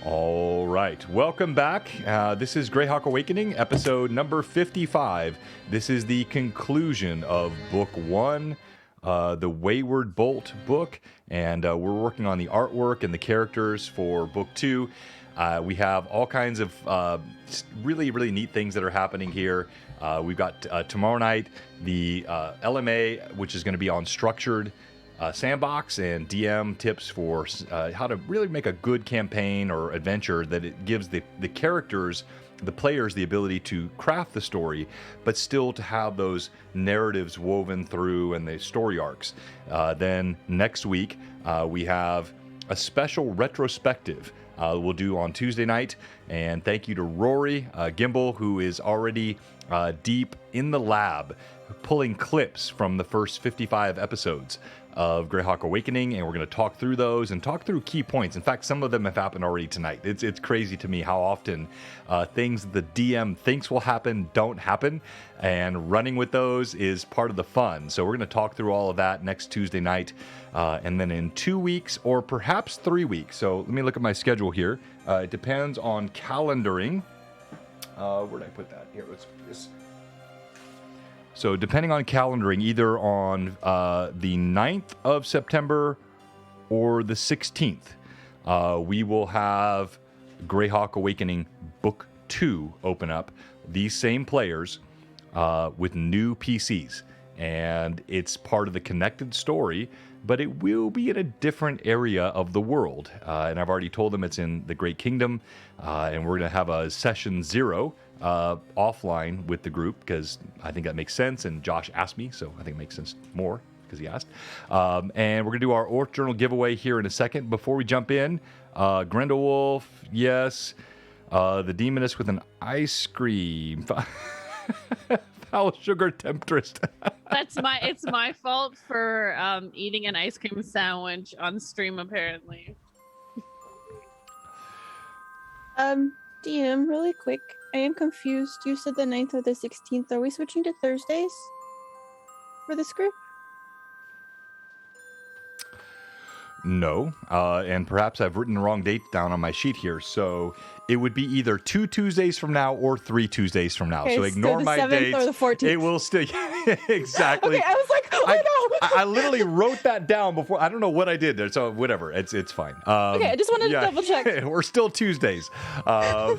All right, welcome back. This is Greyhawk Awakening, episode number 55. This is the conclusion of Book 1, the Wayward Bolt book, and we're working on the artwork and the characters for Book 2. We have all kinds of really, really neat things that are happening here. We've got tomorrow night the LMA, which is going to be on structured sandbox and DM tips for how to really make a good campaign or adventure that it gives the characters, the players, the ability to craft the story, but still to have those narratives woven through and the story arcs. Then next week, we have a special retrospective we'll do on Tuesday night. And thank you to Rory Gimbal, who is already deep in the lab, pulling clips from the first 55 episodes of Greyhawk Awakening, and we're going to talk through those and talk through key points. In fact, some of them have happened already tonight. It's crazy to me how often things the DM thinks will happen don't happen, and running with those is part of the fun. So we're going to talk through all of that next Tuesday night, and then in 2 weeks or perhaps 3 weeks. So let me look at my schedule here. It depends on calendaring. Where did I put that? Here, let's put this. So depending on calendaring, either on the 9th of September or the 16th, we will have Greyhawk Awakening Book 2 open up. These same players with new PCs. And it's part of the connected story, but it will be in a different area of the world. And I've already told them it's in the Great Kingdom, and we're going to have a session 0 offline with the group, because I think that makes sense, and Josh asked me, so I think it makes sense more because he asked. And we're going to do our Orth Journal giveaway here in a second. Before we jump in, Grindelwolf, yes. The Demoness with an ice cream. Foul sugar temptress. It's my fault for eating an ice cream sandwich on stream, apparently. DM, really quick. I am confused. You said the 9th or the 16th. Are we switching to Thursdays for this group? No, and perhaps I've written the wrong date down on my sheet here. So it would be either 2 Tuesdays from now or 3 Tuesdays from now. Okay, so ignore the my 7th dates. or the 14th. It will still exactly. Okay, I was like, oh no. I literally wrote that down before. I don't know what I did there. So whatever, it's fine. Okay, I just wanted to double check. We're still Tuesdays. All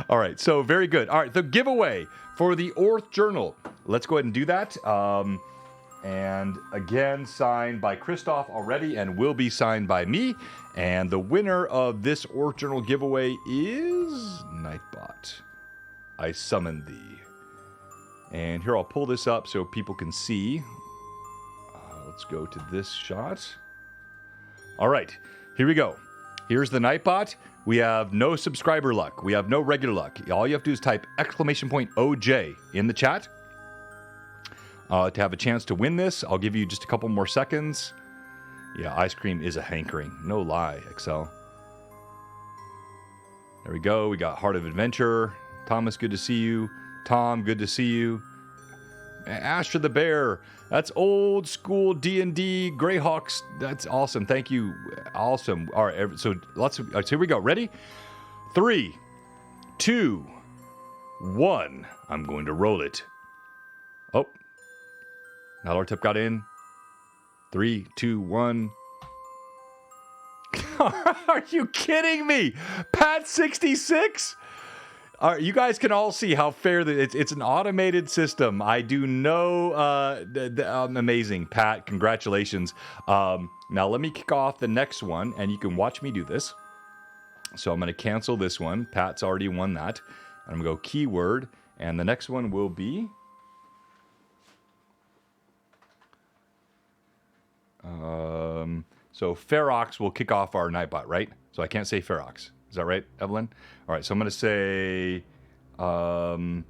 right, so very good. All right, the giveaway for the Orth Journal. Let's go ahead and do that. And again, signed by Christoph already, and will be signed by me. And the winner of this Orth Journal giveaway is Nightbot. I summon thee. And here, I'll pull this up so people can see. Let's go to this shot. All right, here we go. Here's the Nightbot. We have no subscriber luck. We have no regular luck. All you have to do is type !OJ in the chat. To have a chance to win this, I'll give you just a couple more seconds. Yeah, ice cream is a hankering. No lie, Excel. There we go. We got Heart of Adventure. Thomas, good to see you. Tom, good to see you. Asher the Bear. That's old school D&D Greyhawks. That's awesome. Thank you. Awesome. All right, so here we go. Ready? 3, 2, 1. I'm going to roll it. Oh. Now our tip got in. 3, 2, 1. Are you kidding me? Pat 66? All right, you guys can all see how fair it's an automated system. I do know. Amazing, Pat. Congratulations. Now let me kick off the next one, and you can watch me do this. So I'm going to cancel this one. Pat's already won that. I'm going to go keyword, and the next one will be. So Ferox will kick off our Nightbot, right? So I can't say Ferox. Is that right, Evelyn? All right, so I'm going to say Darren.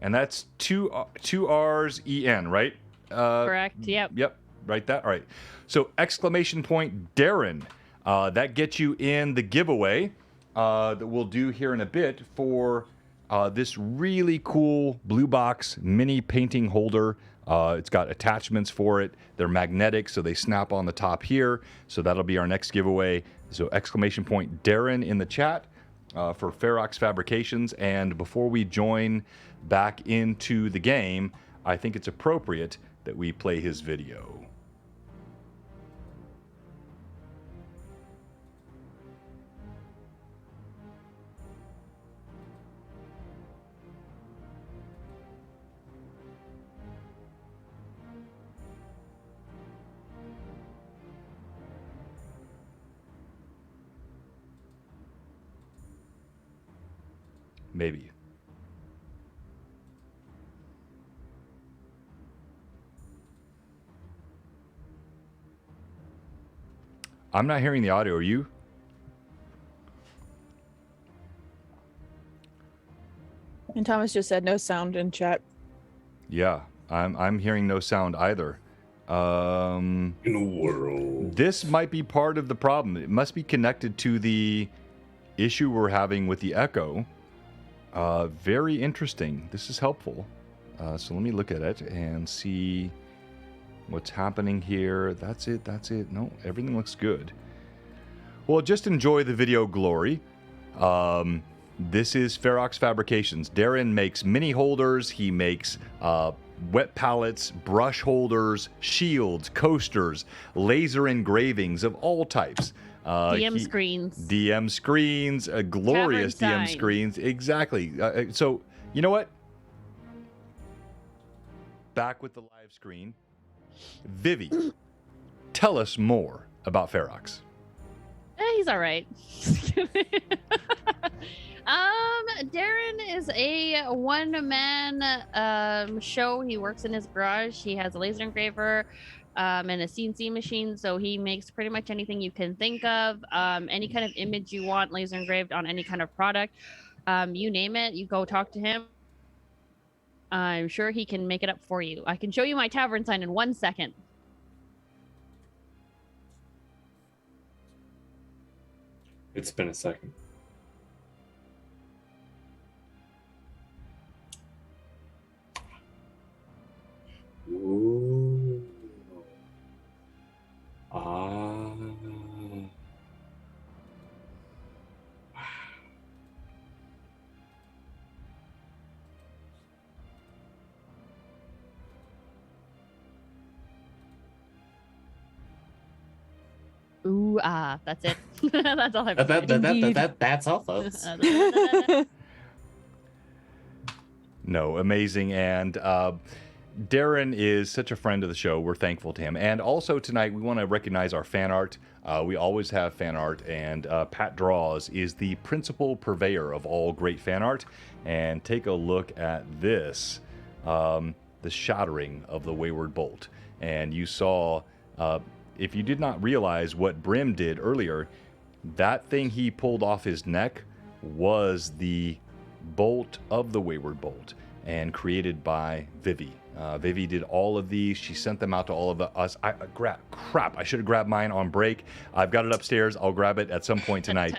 And that's two R's, E-N, right? Correct, yep. Yep, right that. All right. So exclamation point Darren. That gets you in the giveaway that we'll do here in a bit for this really cool Blue Box mini painting holder. It's got attachments for it. They're magnetic, so they snap on the top here. So that'll be our next giveaway. So exclamation point Darren in the chat for Ferox Fabrications. And before we join back into the game, I think it's appropriate that we play his video. Maybe. I'm not hearing the audio. Are you? Thomas just said no sound in chat. Yeah, I'm hearing no sound either. In a world. This might be part of the problem. It must be connected to the issue we're having with the echo. Very interesting. This is helpful. So let me look at it and see what's happening here. That's it. No, everything looks good. Well, just enjoy the video glory. This is Ferox Fabrications. Darren makes mini holders. He makes wet pallets, brush holders, shields, coasters, laser engravings of all types. DM screens, glorious Tavern DM sign. screens. Exactly. So, you know what? Back with the live screen. Vivi, tell us more about Ferox. He's all right. Darren is a one-man show. He works in his garage. He has a laser engraver and a CNC machine, so he makes pretty much anything you can think of. Any kind of image you want laser engraved on any kind of product. You name it, you go talk to him. I'm sure he can make it up for you. I can show you my tavern sign in 1 second. It's been a second. Ooh. Ah. Ooh, that's it. That's all I've said. That's all, folks. No, amazing. And Darren is such a friend of the show. We're thankful to him. And also tonight, we want to recognize our fan art. We always have fan art, and Pat Draws is the principal purveyor of all great fan art. And take a look at this, the Shattering of the Wayward Bolt. And you saw, if you did not realize what Brim did earlier, that thing he pulled off his neck was the bolt of the Wayward Bolt, and created by Vivi. Vivi did all of these. She sent them out to all of us. Crap, I should have grabbed mine on break. I've got it upstairs. I'll grab it at some point tonight.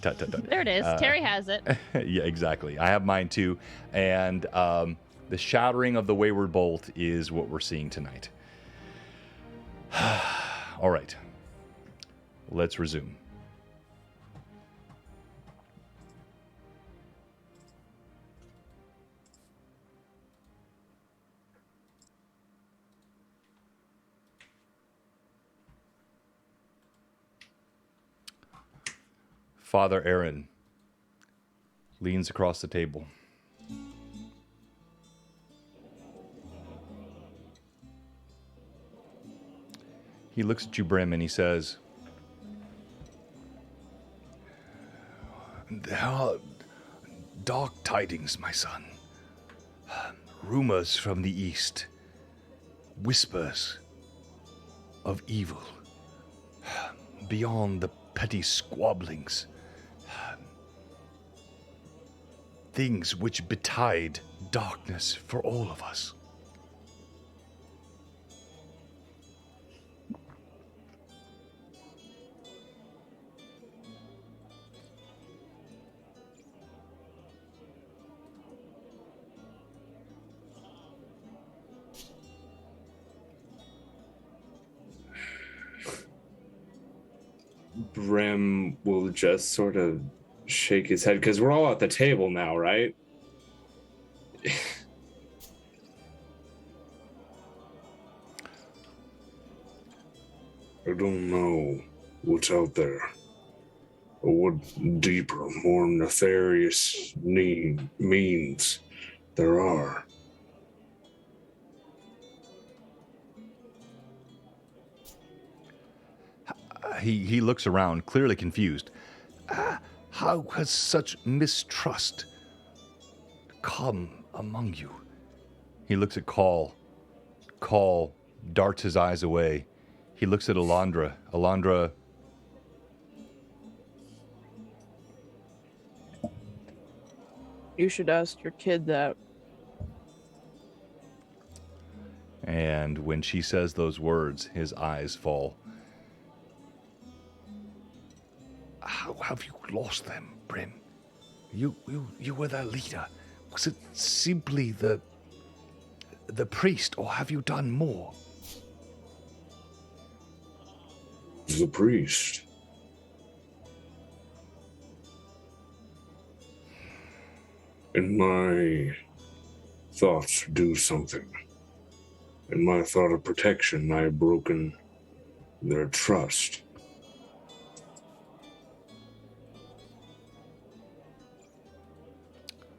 Tut. There it is. Terry has it. Yeah, exactly. I have mine too. And the Shattering of the Wayward Bolt is what we're seeing tonight. All right. Let's resume. Father Aaron leans across the table. He looks at you, Brim, and he says, There are dark tidings, my son. Rumors from the east. Whispers of evil. Beyond the petty squabblings. Things which betide darkness for all of us. Brim will just sort of shake his head because we're all at the table now, right? I don't know what's out there, or what deeper, more nefarious means there are. he looks around, clearly confused. How has such mistrust come among you? He looks at Call. Call darts his eyes away. He looks at Alondra. Alondra You should ask your kid that. And when she says those words, his eyes fall. How have you lost them, Brim? You were their leader. Was it simply the priest, or have you done more? The priest. In my thoughts to do something. In my thought of protection, I have broken their trust.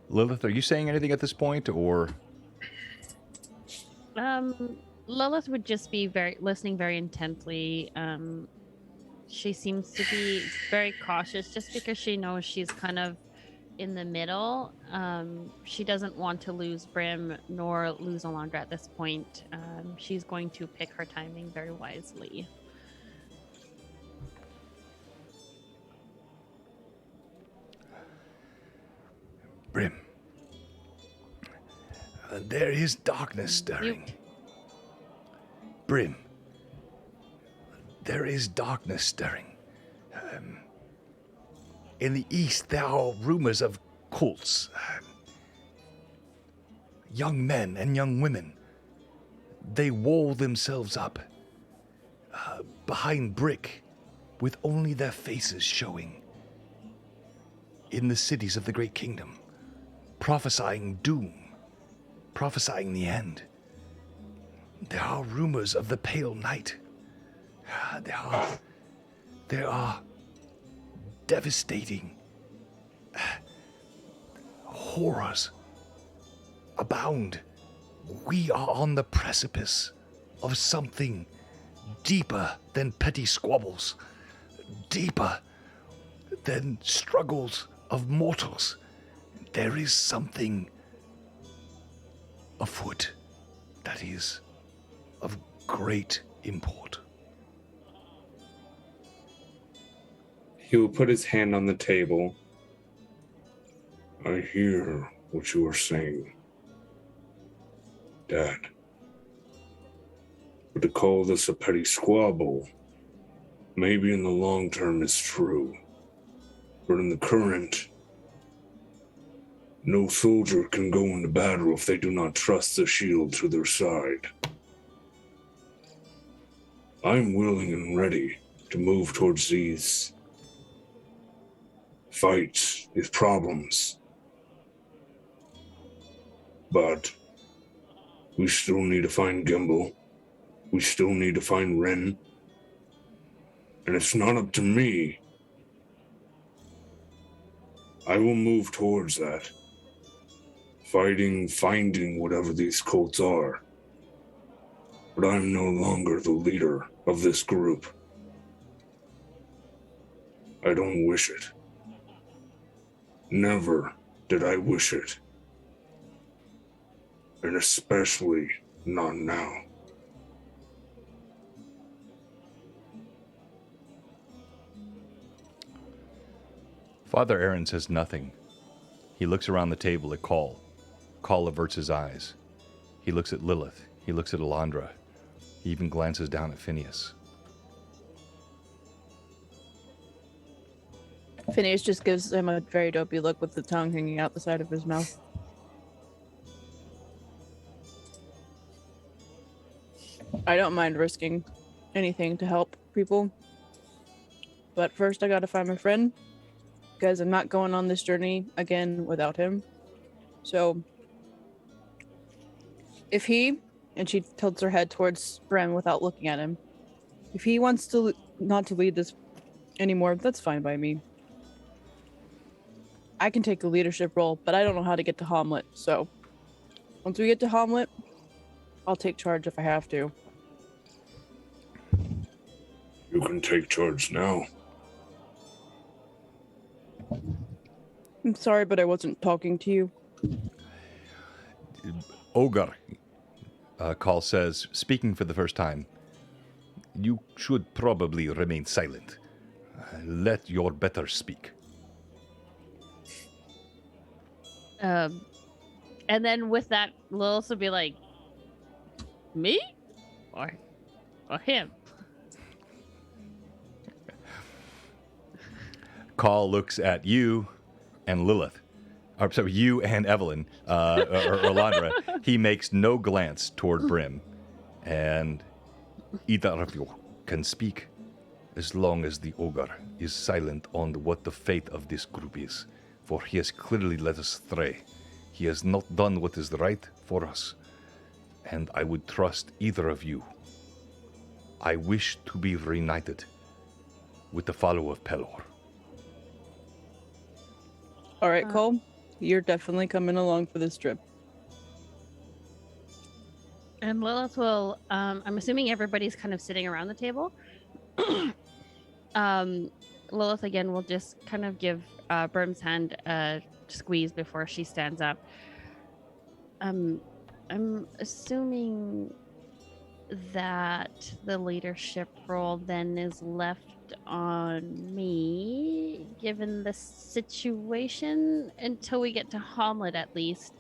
Lilith, are you saying anything at this point, or? Lilith would just be listening very intently. She seems to be very cautious just because she knows she's kind of in the middle. She doesn't want to lose Brim nor lose Alondra at this point. She's going to pick her timing very wisely. Brim, there is darkness stirring. Brim, there is darkness stirring. In the east, there are rumors of cults. Young men and young women, they wall themselves up behind brick with only their faces showing in the cities of the Great Kingdom, prophesying doom, prophesying the end. There are rumors of the Pale Night. There are devastating horrors abound. We are on the precipice of something deeper than petty squabbles, deeper than struggles of mortals. There is something afoot that is of great import. He will put his hand on the table. I hear what you are saying, Dad. But to call this a petty squabble, maybe in the long term is true. But in the current, no soldier can go into battle if they do not trust the shield to their side. I'm willing and ready to move towards these fights, these problems. But we still need to find Gimbal. We still need to find Ren. And it's not up to me. I will move towards that. Fighting, finding whatever these cults are. But I'm no longer the leader of this group. I don't wish it. Never did I wish it. And especially not now. Father Aaron says nothing. He looks around the table at Call. Call averts his eyes. He looks at Lilith. He looks at Alondra. He even glances down at Phineas. Phineas just gives him a very dopey look with the tongue hanging out the side of his mouth. I don't mind risking anything to help people. But first I gotta find my friend, because I'm not going on this journey again without him. So, if he, and she tilts her head towards Brim without looking at him, if he wants to not to lead this anymore, that's fine by me. I can take a leadership role, but I don't know how to get to Hamlet, so once we get to Hamlet, I'll take charge if I have to. You can take charge now. I'm sorry, but I wasn't talking to you. Ogre, Call says, speaking for the first time, you should probably remain silent. Let your betters speak. And then with that, Lilith will be like, me? Or him? Call looks at you and Lilith. Or, sorry, you and Evelyn, or Landra. He makes no glance toward Brim. And either of you can speak as long as the ogre is silent on what the fate of this group is. For he has clearly led us astray. He has not done what is right for us. And I would trust either of you. I wish to be reunited with the follower of Pelor. All right, Cole, you're definitely coming along for this trip. And Lilith will, I'm assuming everybody's kind of sitting around the table. Lilith again will just kind of give Brim's hand a squeeze before she stands up. I'm assuming that the leadership role then is left on me, given the situation, until we get to Hamlet at least.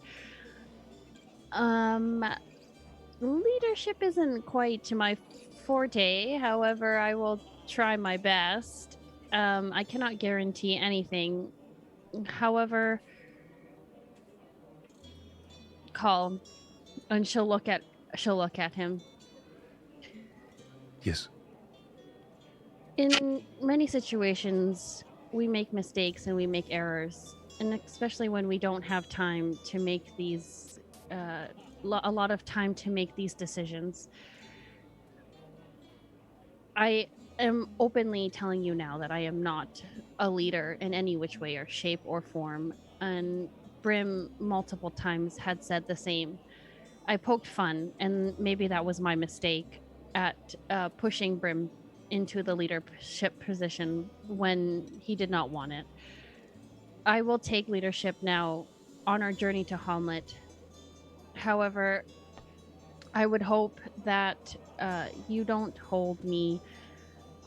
Leadership isn't quite my forte, however, I will try my best. I cannot guarantee anything. However, call, and she'll look at him. Yes. In many situations, we make mistakes and we make errors, and especially when we don't have time to make these, a lot of time to make these decisions. I am openly telling you now that I am not a leader in any which way or shape or form, and Brim multiple times had said the same. I poked fun, and maybe that was my mistake at pushing Brim into the leadership position when he did not want it. I will take leadership now on our journey to Hamlet. However, I would hope that you don't hold me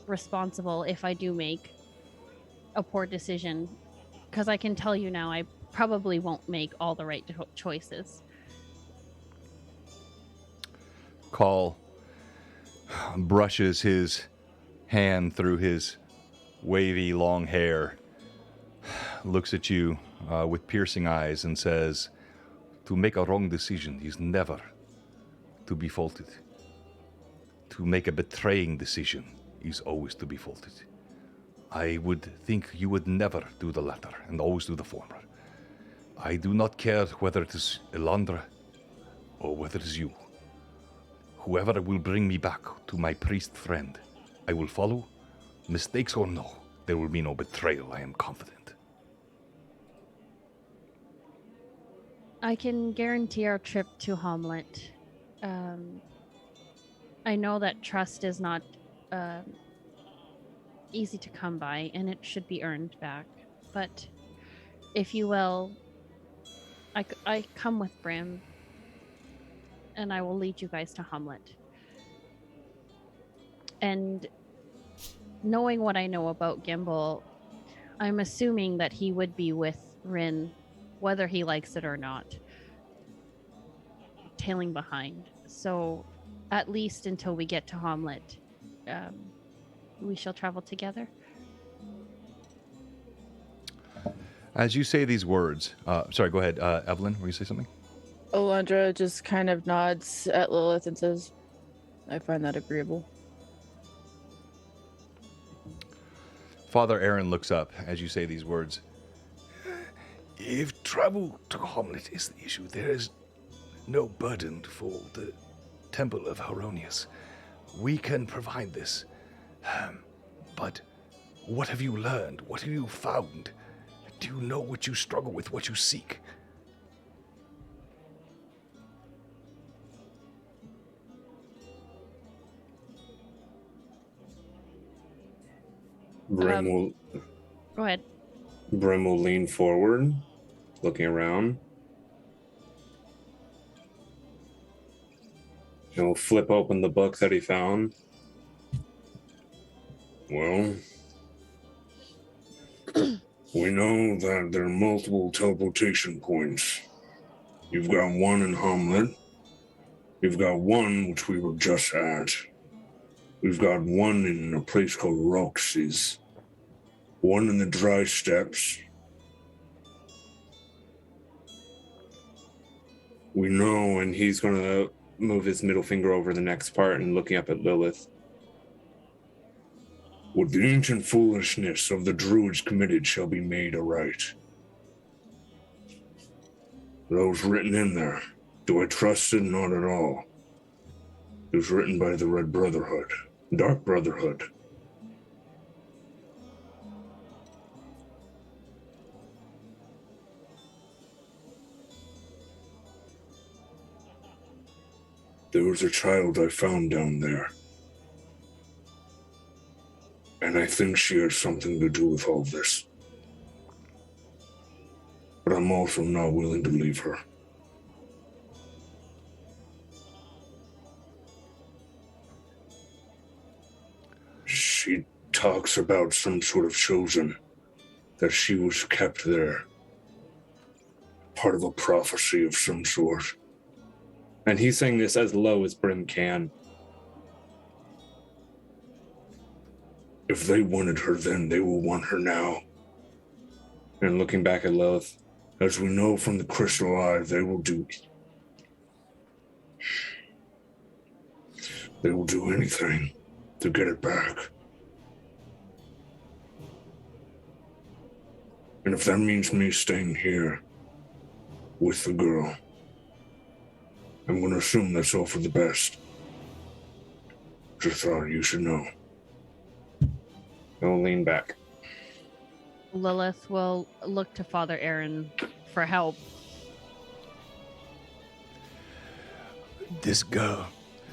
responsible if I do make a poor decision, because I can tell you now I probably won't make all the right choices. Call brushes his hand through his wavy long hair, looks at you with piercing eyes and says, to make a wrong decision is never to be faulted. To make a betraying decision is always to be faulted. I would think you would never do the latter and always do the former. I do not care whether it is Elandra or whether it is you. Whoever will bring me back to my priest friend, I will follow. Mistakes or no, there will be no betrayal, I am confident. I can guarantee our trip to Hamlet. I know that trust is not easy to come by, and it should be earned back. But if you will, I come with Brim, and I will lead you guys to Hamlet. And knowing what I know about Gimbal, I'm assuming that he would be with Rin, whether he likes it or not, tailing behind. So at least until we get to Hamlet, we shall travel together. As you say these words, sorry, go ahead, Evelyn, were you say something? Olandra just kind of nods at Lilith and says, I find that agreeable. Father Aaron looks up as you say these words. If travel to Hamlet is the issue, there is no burden for the Temple of Haronius. We can provide this. But what have you learned? What have you found? Do you know what you struggle with, what you seek? Brim Go ahead. will lean forward, looking around. He'll flip open the book that he found. Well, We know that there are multiple teleportation points. You've got one in Hamlet. You've got one which we were just at. We've got one in a place called Roxy's. One in the Dry Steppes. We know, and he's going to move his middle finger over the next part and looking up at Lilith. What the ancient foolishness of the Druids committed shall be made aright. Those written in there, do I trust it? Not at all. It was written by the Red Brotherhood, Dark Brotherhood. There was a child I found down there. And I think she had something to do with all this. But I'm also not willing to leave her. She talks about some sort of chosen, that she was kept there. Part of a prophecy of some sort. And he's saying this as low as Brim can. If they wanted her then, they will want her now. And looking back at Lilith. As we know from the Crystal Eye, they will do anything to get it back. And if that means me staying here with the girl, I'm going to assume that's all for the best. Just thought you should know. He'll lean back. Lilith will look to Father Aaron for help. This girl,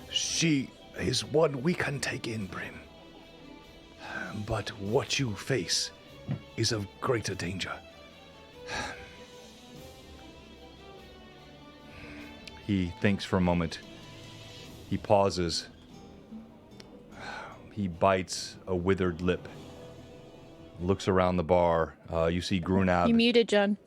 she is one we can take in, Brim. But what you face is of greater danger. He thinks for a moment. He pauses. He bites a withered lip. Looks around the bar. You see Grunab. You muted, John.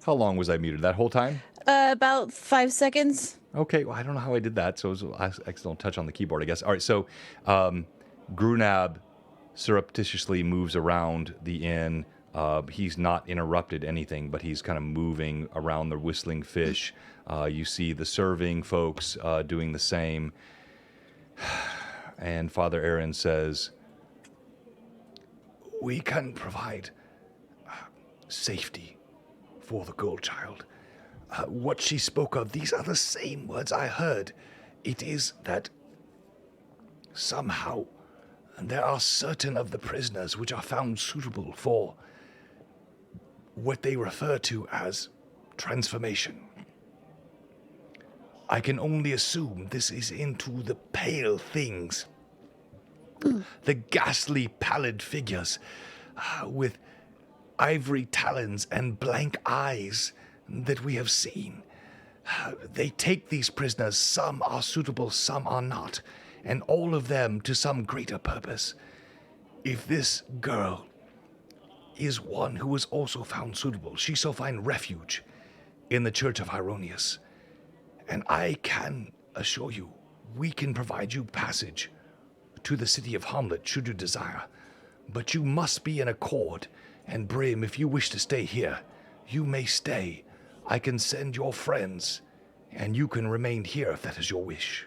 How long was I muted? That whole time? About 5 seconds. Okay, well, I don't know how I did that, so it was an accidental touch on the keyboard, I guess. All right, so Grunab surreptitiously moves around the inn. He's not interrupted anything, but he's kind of moving around the whistling fish. You see the serving folks doing the same. And Father Aaron says, We can provide safety for the girl child. What she spoke of, these are the same words I heard. It is that somehow there are certain of the prisoners which are found suitable for what they refer to as transformation. I can only assume this is into the pale things, the ghastly pallid figures with ivory talons and blank eyes that we have seen. They take these prisoners, some are suitable, some are not, and all of them to some greater purpose. If this girl is one who is also found suitable, she shall find refuge in the Church of Hieronius. And I can assure you, we can provide you passage to the city of Hamlet should you desire. But you must be in accord, and Brim, if you wish to stay here, you may stay. I can send your friends, and you can remain here if that is your wish.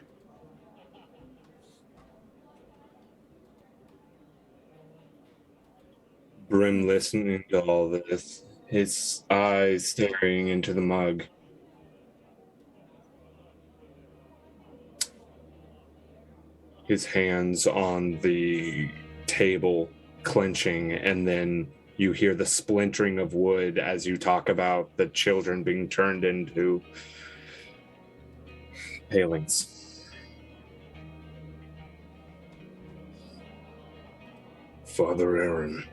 Brim listening to all this, his eyes staring into the mug. His hands on the table clenching, and then you hear the splintering of wood as you talk about the children being turned into palings. Father Aaron,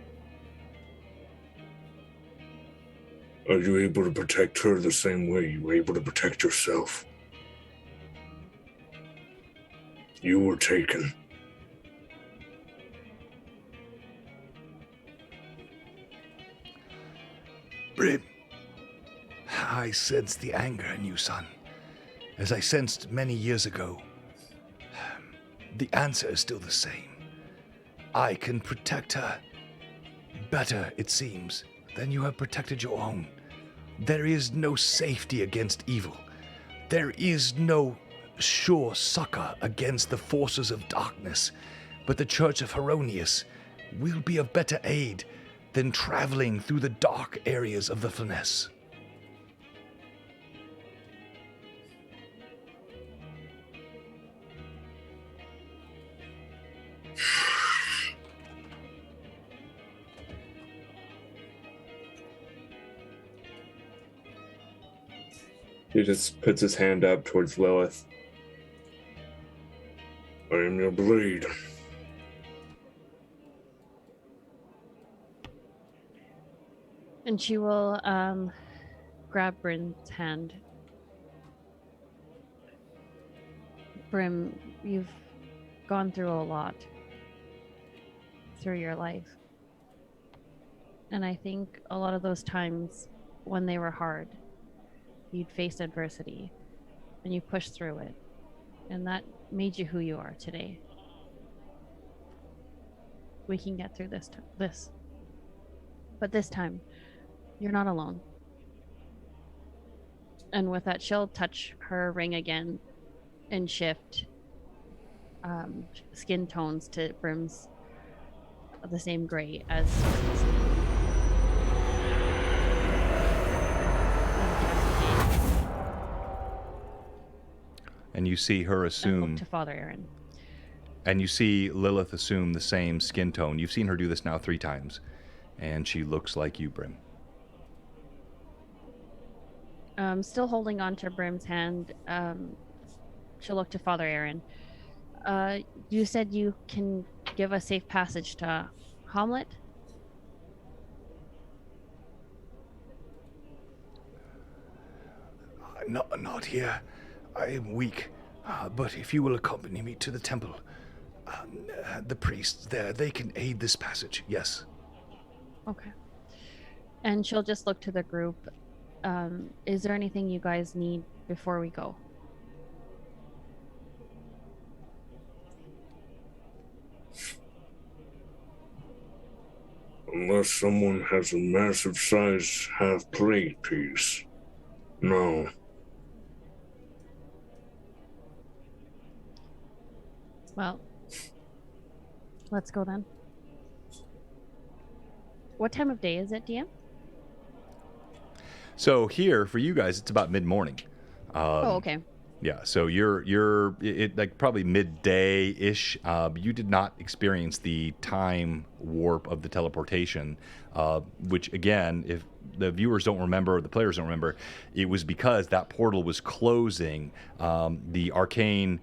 are you able to protect her the same way you were able to protect yourself? You were taken. Brim, I sense the anger in you, son, as I sensed many years ago. The answer is still the same. I can protect her better, it seems, than you have protected your own. There is no safety against evil. There is no sure succor against the forces of darkness. But the Church of Heronius will be of better aid than traveling through the dark areas of the Flyness. He just puts his hand up towards Lilith. I am your blade. And she will grab Bryn's hand. Brim, you've gone through a lot through your life. And I think a lot of those times when they were hard, you'd faced adversity and you pushed through it. And that made you who you are today. We can get through this. But this time, you're not alone. And with that, she'll touch her ring again and shift skin tones to Brim's the same gray as And you see her assume to Father Aaron. And you see Lilith assume the same skin tone. You've seen her do this now 3 times. And she looks like you, Brim. Still holding on to Brim's hand, she'll look to Father Aaron. You said you can give a safe passage to Hamlet? Not here. I am weak. But if you will accompany me to the temple, the priests there, they can aid this passage, yes. Okay. And she'll just look to the group. Is there anything you guys need before we go? Unless someone has a massive size half-plate piece. No. Well, let's go then. What time of day is it, DM? So here, for you guys, it's about mid-morning. Oh, okay. Yeah, so you're like probably midday-ish. You did not experience the time warp of the teleportation, which again, if the viewers don't remember, the players don't remember, it was because that portal was closing. The arcane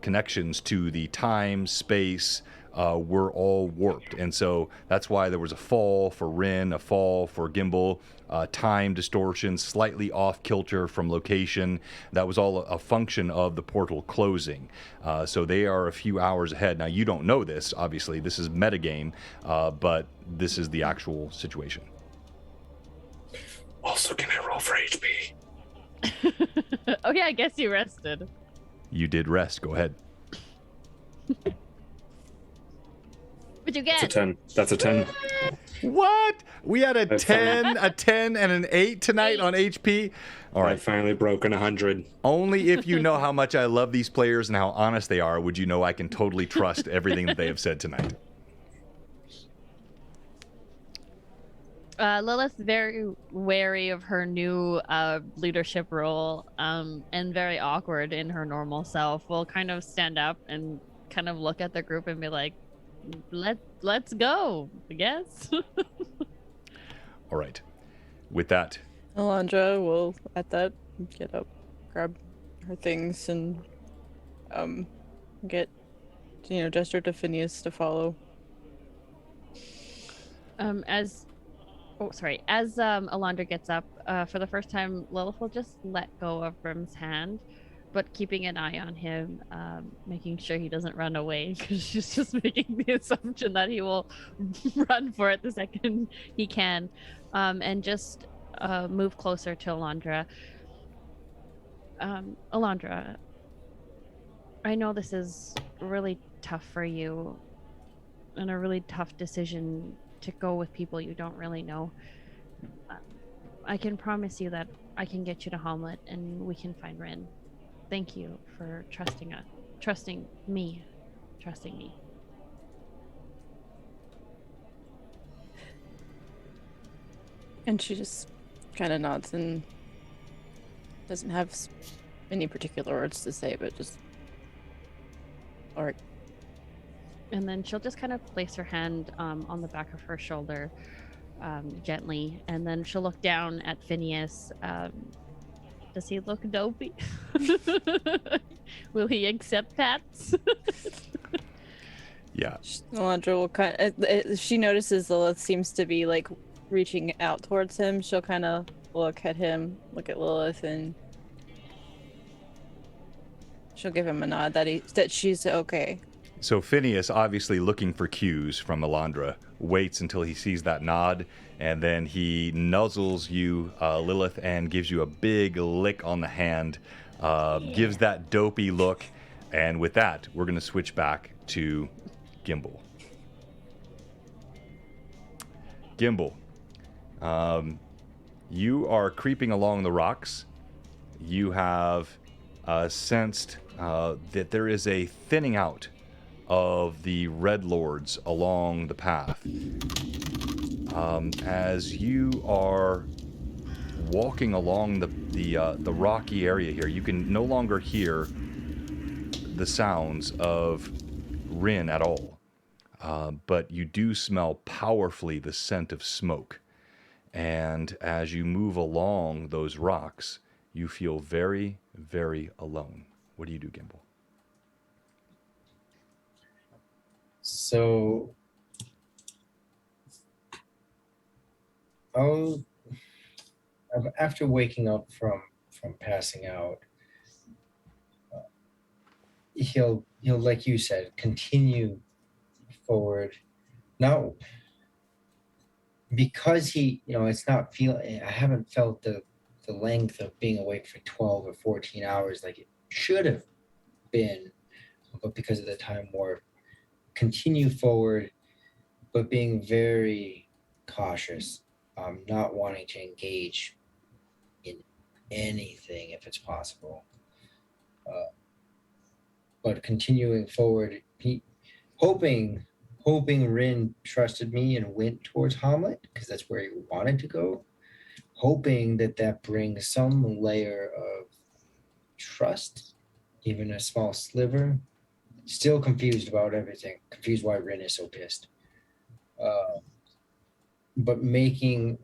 connections to the time, space, were all warped. And so that's why there was a fall for Rin, a fall for Gimbal, time distortion, slightly off kilter from location. That was all a function of the portal closing. So they are a few hours ahead. Now, you don't know this, obviously. This is metagame, but this is the actual situation. Also, can I roll for HP? Okay, I guess you rested. You did rest. Go ahead. What'd you get? That's a 10. That's a 10. What? We had a That's 10, a 10, and an 8 tonight on HP. All I right. finally broken 100. Only if you know how much I love these players and how honest they are would you know I can totally trust everything that they have said tonight. Lilith's very wary of her new leadership role and very awkward in her normal self. Will kind of stand up and kind of look at the group and be like, let's go, I guess. All right. With that, Alondra will, at that, get up, grab her things, and gesture to Phineas to follow. As Alondra gets up, for the first time, Lilith will just let go of Brim's hand, but keeping an eye on him, making sure he doesn't run away, because she's just making the assumption that he will run for it the second he can, and just move closer to Alondra. Alondra, I know this is really tough for you and a really tough decision to go with people you don't really know. I can promise you that I can get you to Hamlet and we can find Rin. Thank you for trusting me. And she just kind of nods and doesn't have any particular words to say, but just, all right. And then she'll just kind of place her hand on the back of her shoulder gently, and then she'll look down at Phineas. Does he look dopey? Will he accept pats? Yeah. Alondra will if she notices Lilith seems to be like reaching out towards him, she'll kind of look at him, look at Lilith, and she'll give him a nod that she's okay. So Phineas, obviously looking for cues from Alondra, waits until he sees that nod, and then he nuzzles you, Lilith, and gives you a big lick on the hand, gives that dopey look, and with that, we're going to switch back to Gimbal. Gimbal, you are creeping along the rocks. You have sensed that there is a thinning out of the Red Lords along the path. As you are walking along the rocky area here, you can no longer hear the sounds of Rin at all. But you do smell powerfully the scent of smoke. And as you move along those rocks, you feel very, very alone. What do you do, Gimbal? So, after waking up from passing out, he'll like you said, continue forward. Now, because it's not feeling. I haven't felt the length of being awake for 12 or 14 hours like it should have been, but because of the time warp. Continue forward, but being very cautious, not wanting to engage in anything if it's possible. But continuing forward, hoping Rin trusted me and went towards Hamlet because that's where he wanted to go. Hoping that brings some layer of trust, even a small sliver. Still confused about everything. Confused why Rin is so pissed. But making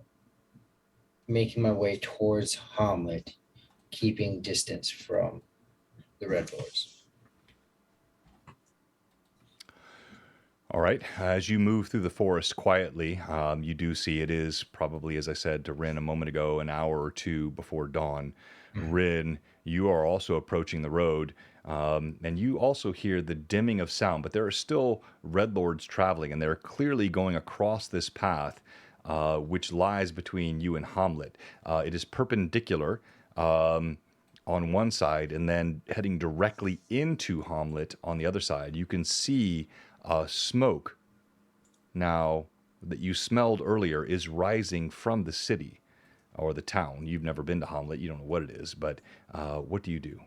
my way towards Hamlet, keeping distance from the Red Lords. All right. As you move through the forest quietly, you do see it is probably, as I said to Rin a moment ago, an hour or two before dawn. Mm-hmm. Rin, you are also approaching the road. And you also hear the dimming of sound, but there are still Red Lords traveling, and they're clearly going across this path, which lies between you and Hamlet. It is perpendicular on one side, and then heading directly into Hamlet on the other side. You can see smoke now that you smelled earlier is rising from the city or the town. You've never been to Hamlet. You don't know what it is, but what do you do?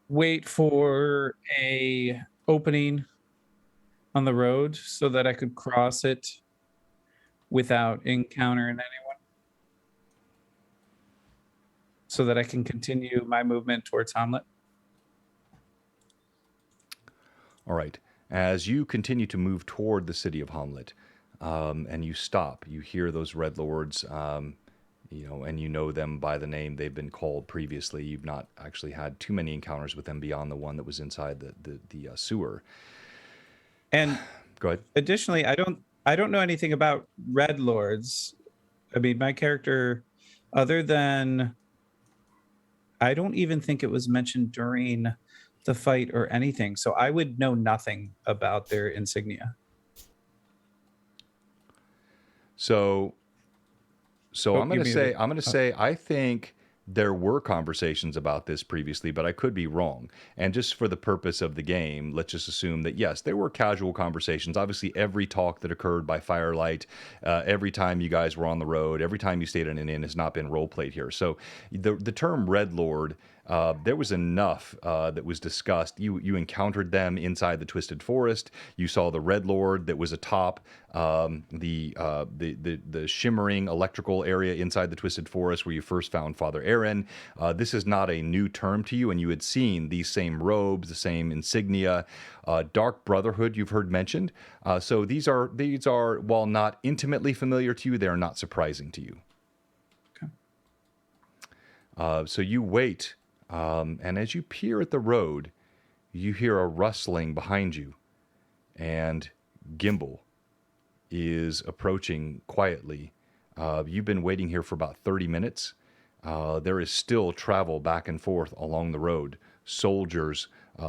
Wait for a opening on the road so that I could cross it without encountering anyone, so that I can continue my movement towards Hamlet. All right. As you continue to move toward the city of Hamlet, and you stop, you hear those Red Lords, and you know them by the name they've been called previously. You've not actually had too many encounters with them beyond the one that was inside the sewer. And go ahead. Additionally, I don't know anything about Red Lords. I mean, my character, other than, I don't even think it was mentioned during the fight or anything. So I would know nothing about their insignia. So Oh, I'm going you to muted. say I think there were conversations about this previously, but I could be wrong. And just for the purpose of the game, let's just assume that yes, there were casual conversations. Obviously, every talk that occurred by firelight, every time you guys were on the road, every time you stayed in an inn has not been role played here. So the term Red Lord. There was enough that was discussed. You encountered them inside the Twisted Forest. You saw the Red Lord that was atop the shimmering electrical area inside the Twisted Forest where you first found Father Aaron. This is not a new term to you, and you had seen these same robes, the same insignia. Dark Brotherhood you've heard mentioned. So these are while not intimately familiar to you, they are not surprising to you. Okay. So you wait. And as you peer at the road, you hear a rustling behind you, and Gimbal is approaching quietly. You've been waiting here for about 30 minutes. There is still travel back and forth along the road. Soldiers,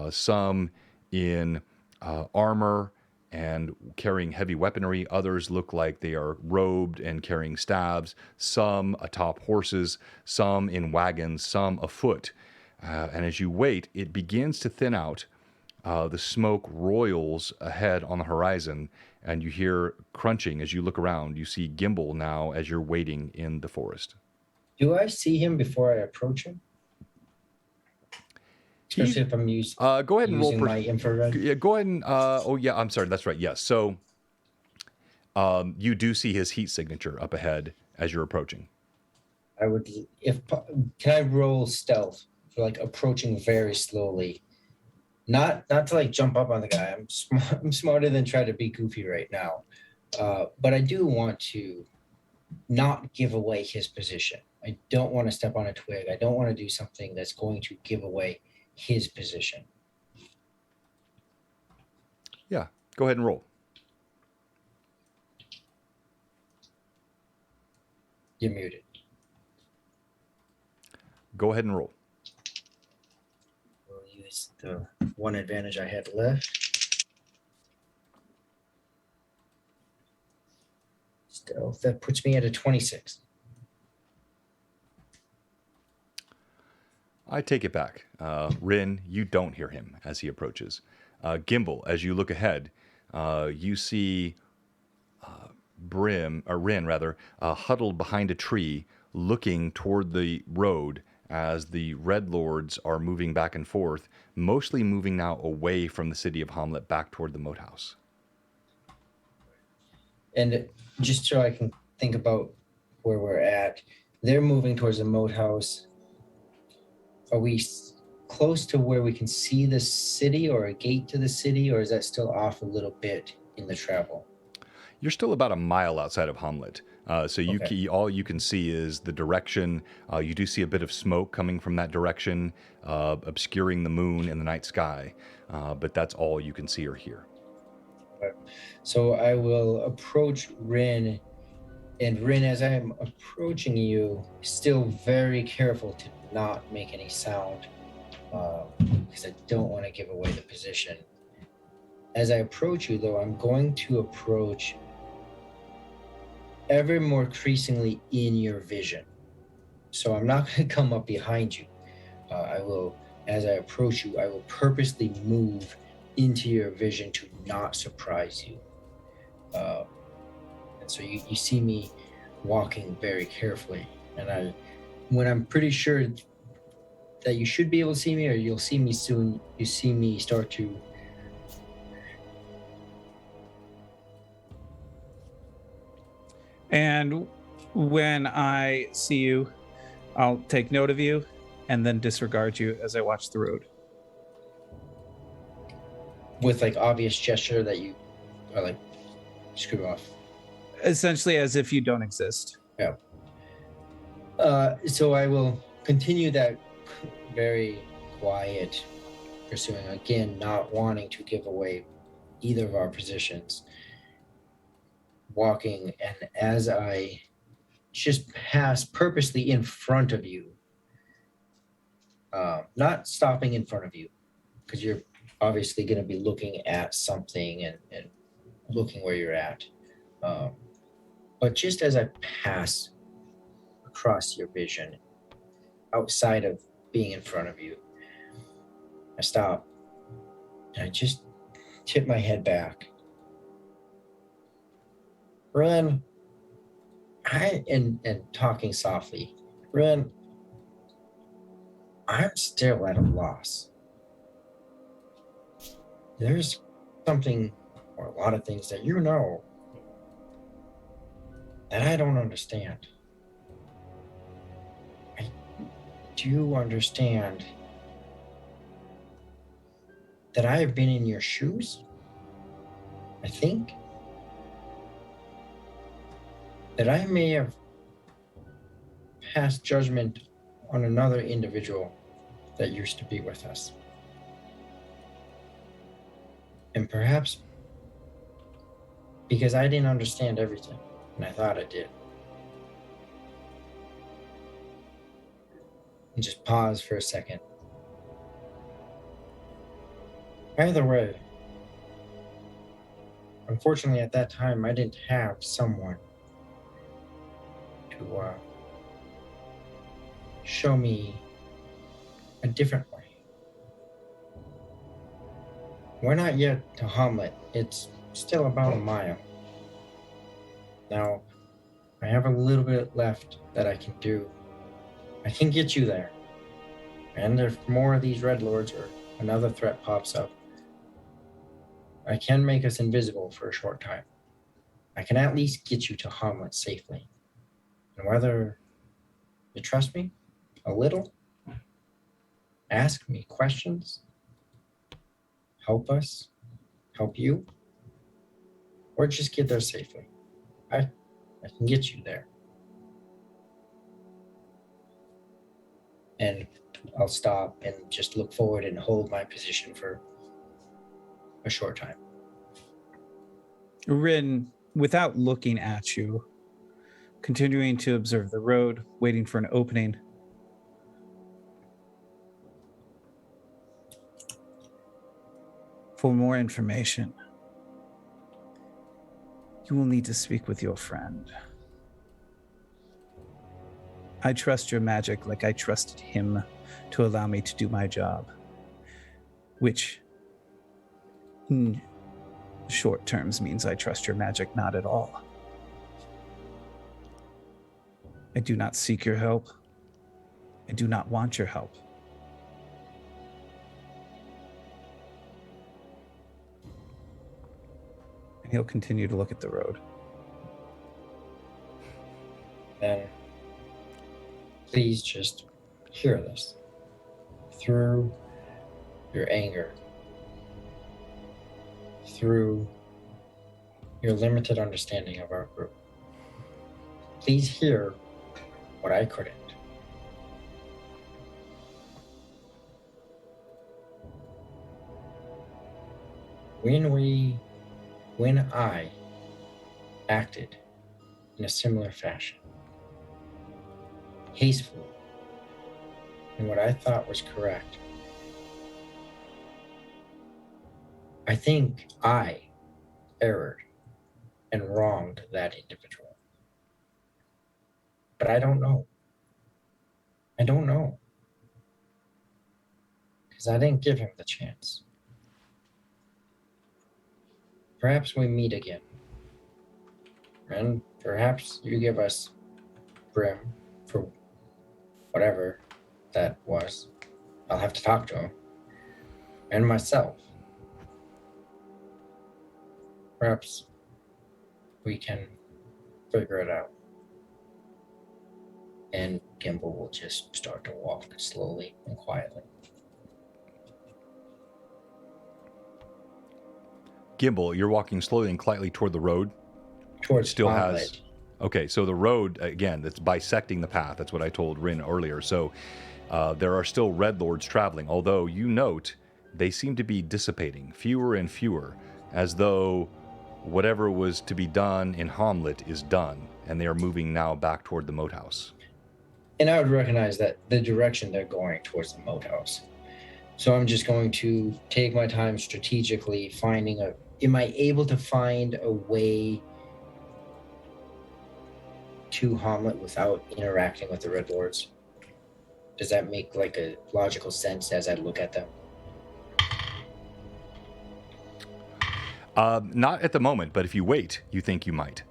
some in armor and carrying heavy weaponry. Others look like they are robed and carrying staves. Some atop horses, some in wagons, some afoot. And as you wait, it begins to thin out. The smoke roils ahead on the horizon, and you hear crunching as you look around. You see Gimbal now as you're waiting in the forest. Do I see him before I approach him? Especially if I'm go ahead and roll using my infrared. Yeah, go ahead and oh yeah, I'm sorry, that's right. Yes. So you do see his heat signature up ahead as you're approaching. I would, can I roll stealth for like approaching very slowly? Not to like jump up on the guy. I'm smarter than try to be goofy right now. But I do want to not give away his position. I don't want to step on a twig. I don't want to do something that's going to give away his position. Yeah, go ahead and roll. You're muted. Go ahead and roll. We'll use the one advantage I had left. Stealth, that puts me at a 26. I take it back. Rin, you don't hear him as he approaches. Gimbal, as you look ahead, you see Rin huddled behind a tree, looking toward the road as the Red Lords are moving back and forth, mostly moving now away from the city of Hamlet back toward the moat house. And just so I can think about where we're at, they're moving towards the moat house. Are we close to where we can see the city or a gate to the city, or is that still off a little bit in the travel? You're still about a mile outside of Hamlet. So all you can see is the direction. You do see a bit of smoke coming from that direction, obscuring the moon in the night sky. But that's all you can see or hear. Okay. So I will approach Rin. And Rin, as I am approaching you, still very careful to not make any sound, because I don't want to give away the position. As I approach you, though, I'm going to approach ever more increasingly in your vision. So I'm not going to come up behind you. I will, as I approach you, I will purposely move into your vision to not surprise you. And so you see me walking very carefully. And when I'm pretty sure that you should be able to see me, or you'll see me soon, you see me start to... And when I see you, I'll take note of you and then disregard you as I watch the road. With like obvious gesture that you are like, screw off. Essentially as if you don't exist. Yeah. So I will continue that very quiet pursuing, again, not wanting to give away either of our positions. Walking, and as I just pass purposely in front of you, not stopping in front of you, because you're obviously going to be looking at something and looking where you're at. But just as I pass across your vision, outside of being in front of you, I stop and I just tip my head back. Ren, and talking softly, Ren, I'm still at a loss. There's something, or a lot of things that you know that I don't understand. I do understand that I have been in your shoes, I think. That I may have passed judgment on another individual that used to be with us. And perhaps because I didn't understand everything, and I thought I did. And just pause for a second. Either way, unfortunately at that time I didn't have someone to show me a different way. We're not yet to Hamlet. It's still about a mile. Now, I have a little bit left that I can do. I can get you there. And if more of these Red Lords or another threat pops up, I can make us invisible for a short time. I can at least get you to Hamlet safely. And whether you trust me a little, ask me questions, help us, help you, or just get there safely, I can get you there. And I'll stop and just look forward and hold my position for a short time. Rin, without looking at you, continuing to observe the road, waiting for an opening. For more information, you will need to speak with your friend. I trust your magic like I trusted him to allow me to do my job, which in short terms means I trust your magic not at all. I do not seek your help. I do not want your help. And he'll continue to look at the road. Then please just hear this through your anger, through your limited understanding of our group. Please hear what I couldn't. When I acted in a similar fashion, hastily, in what I thought was correct, I think I erred and wronged that individual. But I don't know. I don't know. Because I didn't give him the chance. Perhaps we meet again. And perhaps you give us Brim for whatever that was. I'll have to talk to him. And myself. Perhaps we can figure it out. And Gimbal will just start to walk slowly and quietly. Gimbal, you're walking slowly and quietly toward the road. Towards still Spotlight. has. Okay, so the road, again, that's bisecting the path. That's what I told Rin earlier. So there are still Red Lords traveling, although you note they seem to be dissipating, fewer and fewer, as though whatever was to be done in Hamlet is done, and they are moving now back toward the moat house. And I would recognize that the direction they're going towards the moat house. So I'm just going to take my time strategically am I able to find a way to Hamlet without interacting with the Red Lords? Does that make like a logical sense as I look at them? Not at the moment, but if you wait, you think you might.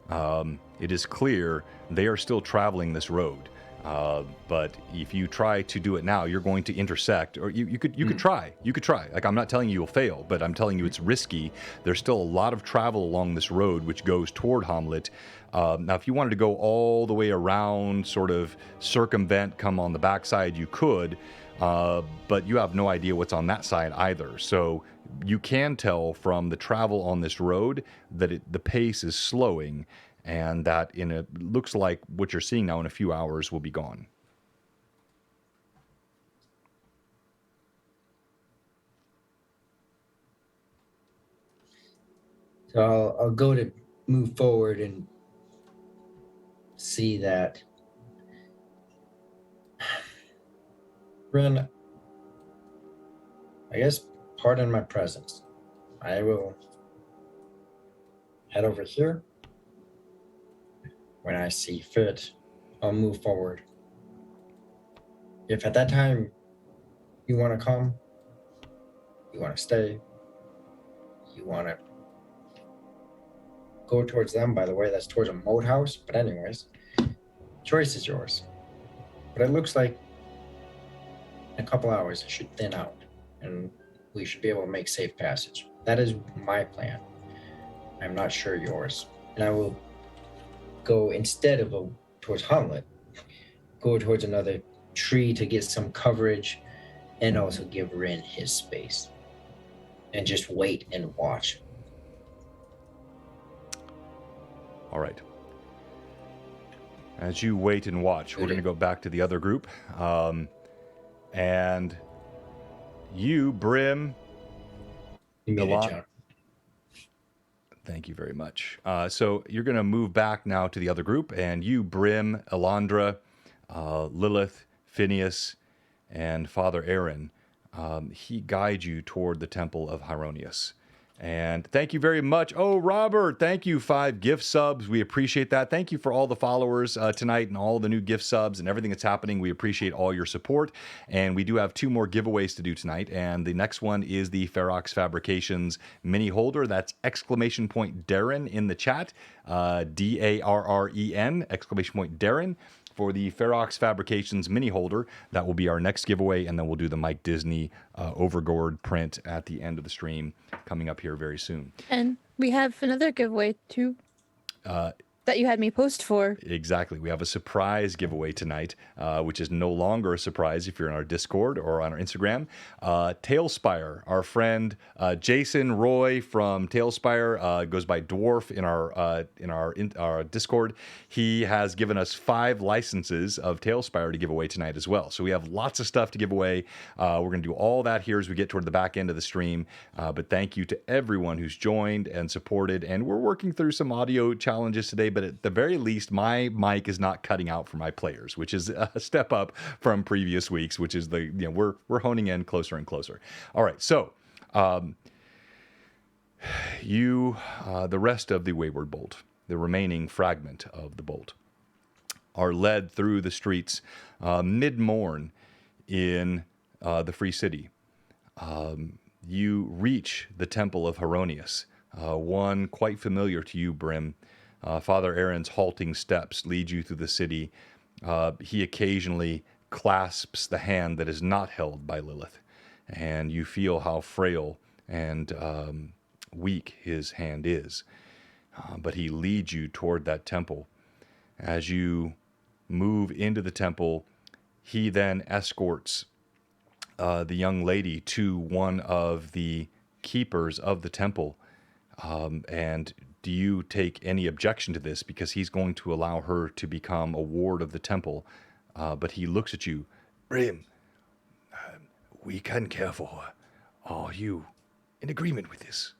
It is clear they are still traveling this road. But if you try to do it now, you're going to intersect, or you could try. You could try. Like, I'm not telling you you'll fail, but I'm telling you it's risky. There's still a lot of travel along this road, which goes toward Hamlet. Now, if you wanted to go all the way around, sort of circumvent, come on the backside, you could, but you have no idea what's on that side either. So you can tell from the travel on this road that the pace is slowing, and that looks like what you're seeing now in a few hours will be gone. So I'll go to move forward and see that. Ren, I guess pardon my presence. I will head over here. When I see fit, I'll move forward. If at that time you want to come, you want to stay, you want to go towards them, by the way, that's towards a moat house. But anyways, choice is yours. But it looks like in a couple hours it should thin out and we should be able to make safe passage. That is my plan. I'm not sure yours. And I will go, instead of go towards Hamlet, go towards another tree to get some coverage and also give Rin his space. And just wait and watch. All right. As you wait and watch, we're going to go back to the other group. And you, Brim, thank you very much. So you're going to move back now to the other group, and you, Brim, Elandra, Lilith, Phineas, and Father Aaron, he guides you toward the Temple of Hieronius. And thank you very much. Oh, Robert, thank you. 5 gift subs. We appreciate that. Thank you for all the followers tonight and all the new gift subs and everything that's happening. We appreciate all your support. And we do have 2 more giveaways to do tonight. And the next one is the Ferox Fabrications mini holder. That's !Darren in the chat. DARREN, !Darren. For the Ferox Fabrications mini holder. That will be our next giveaway, and then we'll do the Mike Disney Overgourd print at the end of the stream coming up here very soon. And we have another giveaway too. That you had me post for. Exactly. We have a surprise giveaway tonight, which is no longer a surprise if you're in our Discord or on our Instagram. Tailspire, our friend Jason Roy from Tailspire, goes by Dwarf in our Discord. He has given us 5 licenses of Tailspire to give away tonight as well. So we have lots of stuff to give away. We're going to do all that here as we get toward the back end of the stream. But thank you to everyone who's joined and supported. And we're working through some audio challenges today, but at the very least, my mic is not cutting out for my players, which is a step up from previous weeks, which is we're honing in closer and closer. All right, so the rest of the Wayward Bolt, the remaining fragment of the bolt, are led through the streets mid-morn in the Free City. You reach the Temple of Hieronius, one quite familiar to you, Brim. Father Aaron's halting steps lead you through the city. He occasionally clasps the hand that is not held by Lilith, and you feel how frail and weak his hand is. But he leads you toward that temple. As you move into the temple, he then escorts the young lady to one of the keepers of the temple. And do you take any objection to this? Because he's going to allow her to become a ward of the temple. But he looks at you. Brim, we can care for her. Are you in agreement with this?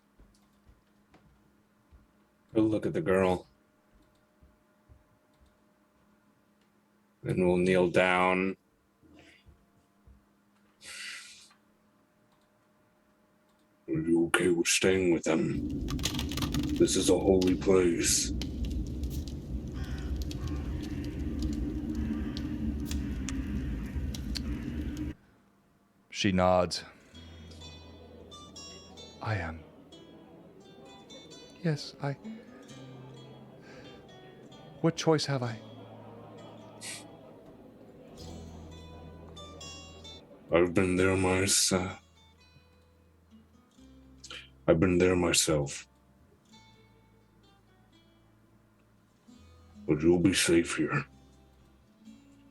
We'll look at the girl. And we'll kneel down. Are you okay with staying with them? This is a holy place. She nods. I am. Yes, I. What choice have I? I've been there myself. But you'll be safe here.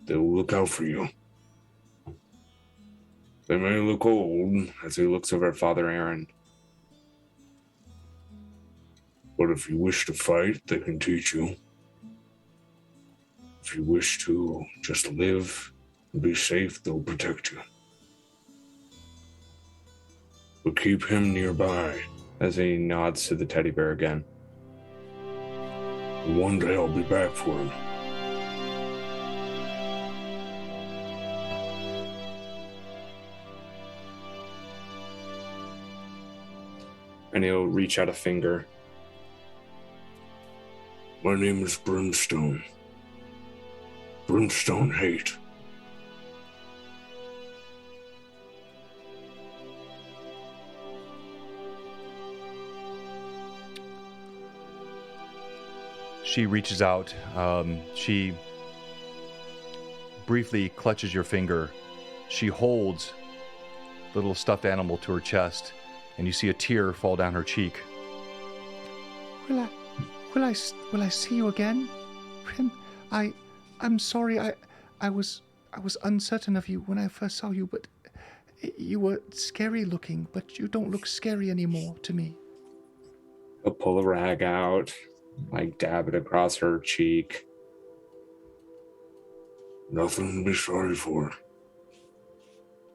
They'll look out for you. They may look old as he looks over at Father Aaron. But if you wish to fight, they can teach you. If you wish to just live and be safe, they'll protect you. But keep him nearby. As he nods to the teddy bear again. One day I'll be back for him. And he'll reach out a finger. My name is Brimstone. Brimstone Hate. She reaches out. She briefly clutches your finger. She holds the little stuffed animal to her chest, and you see a tear fall down her cheek. Will I see you again? Prim, I'm sorry. I was uncertain of you when I first saw you, but you were scary looking, but you don't look scary anymore to me. He'll pull a rag out, like dab it across her cheek. Nothing to be sorry for.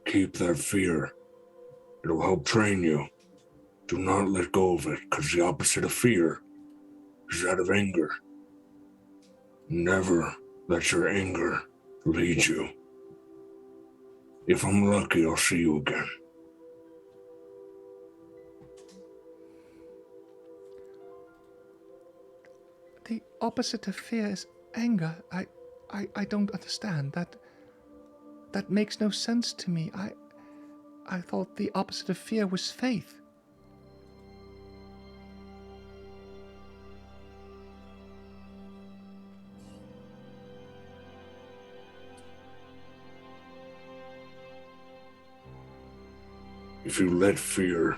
Keep that fear. It'll help train you. Do not let go of it, because the opposite of fear is that of anger. Never let your anger lead you. If I'm lucky, I'll see you again. The opposite of fear is anger. I don't understand. That makes no sense to me. I thought the opposite of fear was faith. If you let fear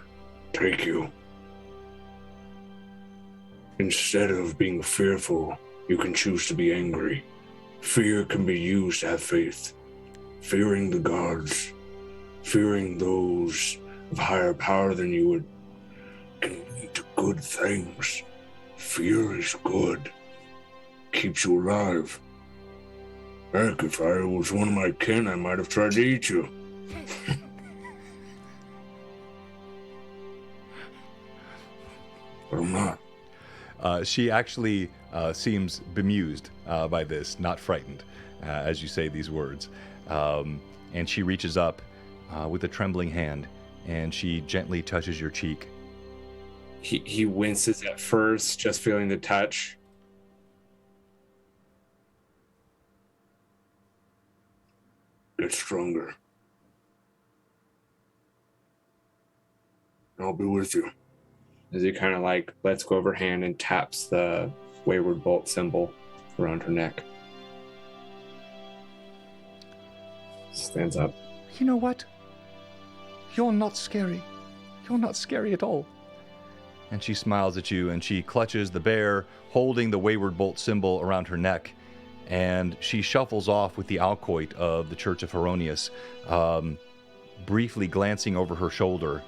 take you, instead of being fearful, you can choose to be angry. Fear can be used to have faith. Fearing the gods, fearing those of higher power than you can lead to good things. Fear is good. Keeps you alive. Heck, if I was one of my kin, I might have tried to eat you. But I'm not. She actually seems bemused by this, not frightened, as you say these words. And she reaches up with a trembling hand, and she gently touches your cheek. He winces at first, just feeling the touch. Get stronger. I'll be with you. As he kind of like lets go of her hand and taps the Wayward bolt symbol around her neck. Stands up. You know what? You're not scary. You're not scary at all. And she smiles at you, and she clutches the bear, holding the Wayward bolt symbol around her neck. And she shuffles off with the alcoit of the Church of Heronius, briefly glancing over her shoulder.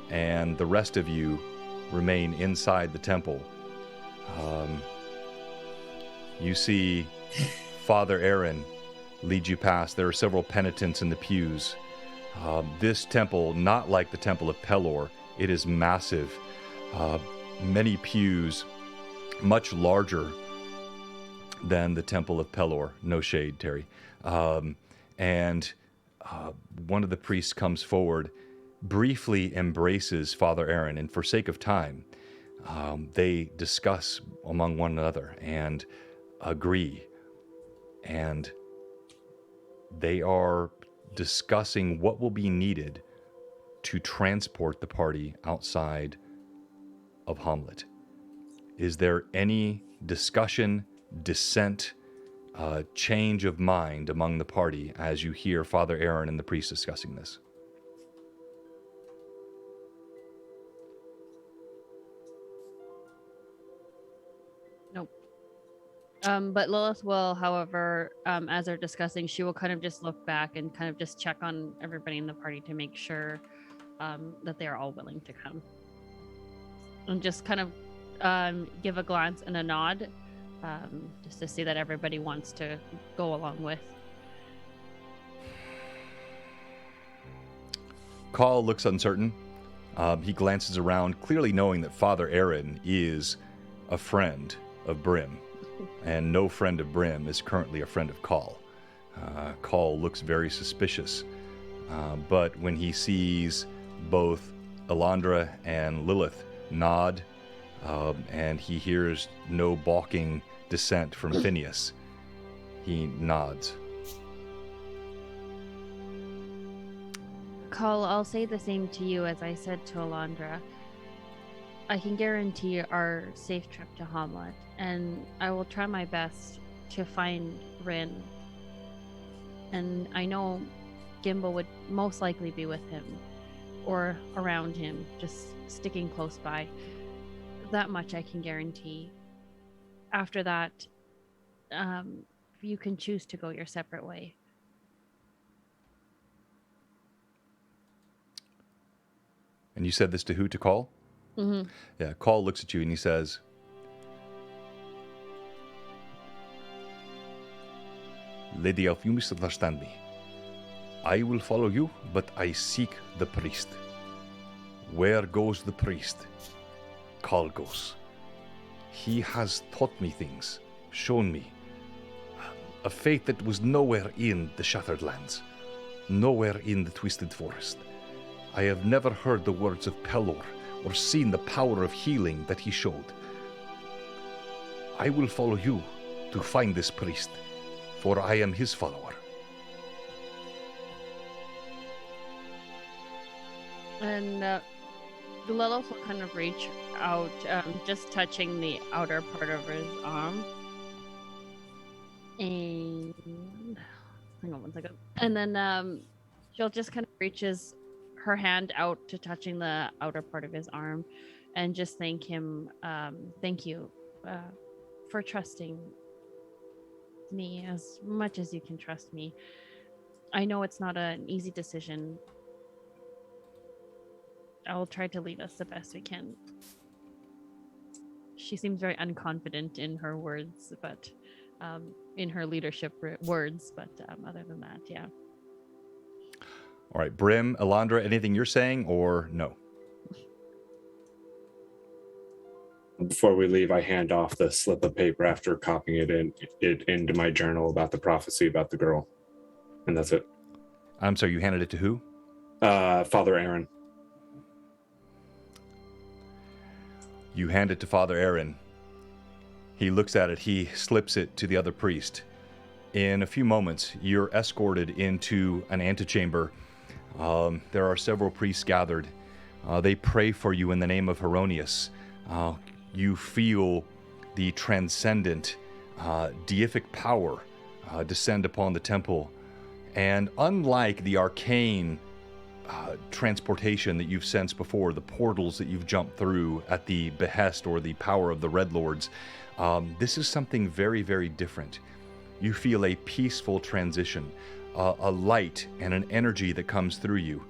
And the rest of you remain inside the temple. You see Father Aaron lead you past. There are several penitents in the pews. This temple, not like the Temple of Pelor, it is massive. Many pews, much larger than the Temple of Pelor. No shade, Terry. And one of the priests comes forward, briefly embraces Father Aaron, and for sake of time, they discuss among one another and agree. And they are discussing what will be needed to transport the party outside of Hamlet. Is there any discussion, dissent, change of mind among the party as you hear Father Aaron and the priest discussing this? Nope. But Lilith will, however, as they're discussing, she will kind of just look back and kind of just check on everybody in the party to make sure that they are all willing to come. And just kind of give a glance and a nod, just to see that everybody wants to go along with. Call looks uncertain. He glances around, clearly knowing that Father Aaron is a friend of Brim, and no friend of Brim is currently a friend of Call. Call looks very suspicious, but when he sees both Elandra and Lilith nod, and he hears no balking dissent from Phineas, he nods. Call, I'll say the same to you as I said to Elandra. I can guarantee our safe trip to Hamlet, and I will try my best to find Rin. And I know Gimbal would most likely be with him, or around him, just sticking close by. That much I can guarantee. After that, you can choose to go your separate way. And you said this to who? To Call? Mm-hmm. Yeah, Call looks at you and he says, Lady Elf, you misunderstand me. I will follow you, but I seek the priest. Where goes the priest? Call goes. He has taught me things, shown me. A faith that was nowhere in the Shattered Lands, nowhere in the Twisted Forest. I have never heard the words of Pelor or seen the power of healing that he showed. I will follow you to find this priest, for I am his follower. And Lilith will kind of reach out, just touching the outer part of his arm. And hang on one second. And then she'll just kind of reaches her hand out to touching the outer part of his arm, and just thank him. Thank you for trusting me as much as you can trust me. I know it's not an easy decision. I will try to lead us the best we can. She seems very unconfident in her words, but in her leadership words. But other than that, yeah. All right, Brim, Elandra, anything you're saying or no? Before we leave, I hand off the slip of paper after copying it into my journal about the prophecy about the girl. And that's it. I'm sorry, you handed it to who? Father Aaron. You hand it to Father Aaron. He looks at it. He slips it to the other priest. In a few moments, you're escorted into an antechamber. There are several priests gathered. They pray for you in the name of Heronius. You feel the transcendent, deific power descend upon the temple. And unlike the arcane transportation that you've sensed before, the portals that you've jumped through at the behest or the power of the Red Lords, this is something very, very different. You feel a peaceful transition, a light and an energy that comes through you.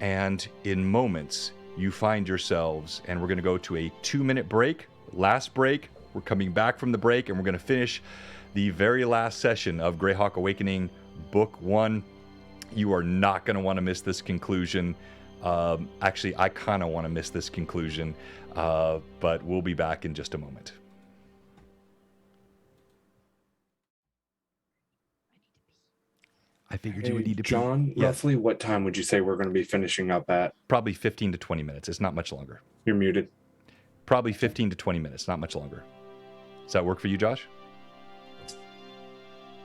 And in moments, you find yourselves, and we're going to go to a 2-minute break, last break. We're coming back from the break, and we're going to finish the very last session of Greyhawk Awakening, Book 1. You are not going to want to miss this conclusion. Actually, I kind of want to miss this conclusion, but we'll be back in just a moment. I figured you would need to John, Yes. roughly what time would you say we're going to be finishing up at? Probably 15 to 20 minutes. It's not much longer. You're muted. Probably 15 to 20 minutes, not much longer. Does that work for you, Josh?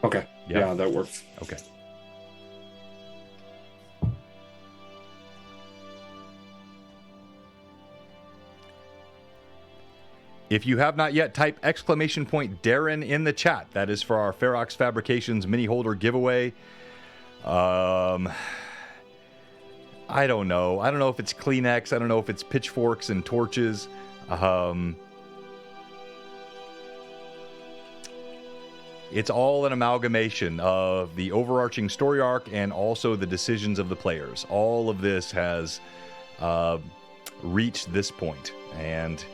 Okay. Yeah, that works. Okay. If you have not yet, type ! Darren in the chat. That is for our Ferox Fabrications mini holder giveaway. I don't know. I don't know if it's Kleenex. I don't know if it's pitchforks and torches. It's all an amalgamation of the overarching story arc and also the decisions of the players. All of this has reached this point, and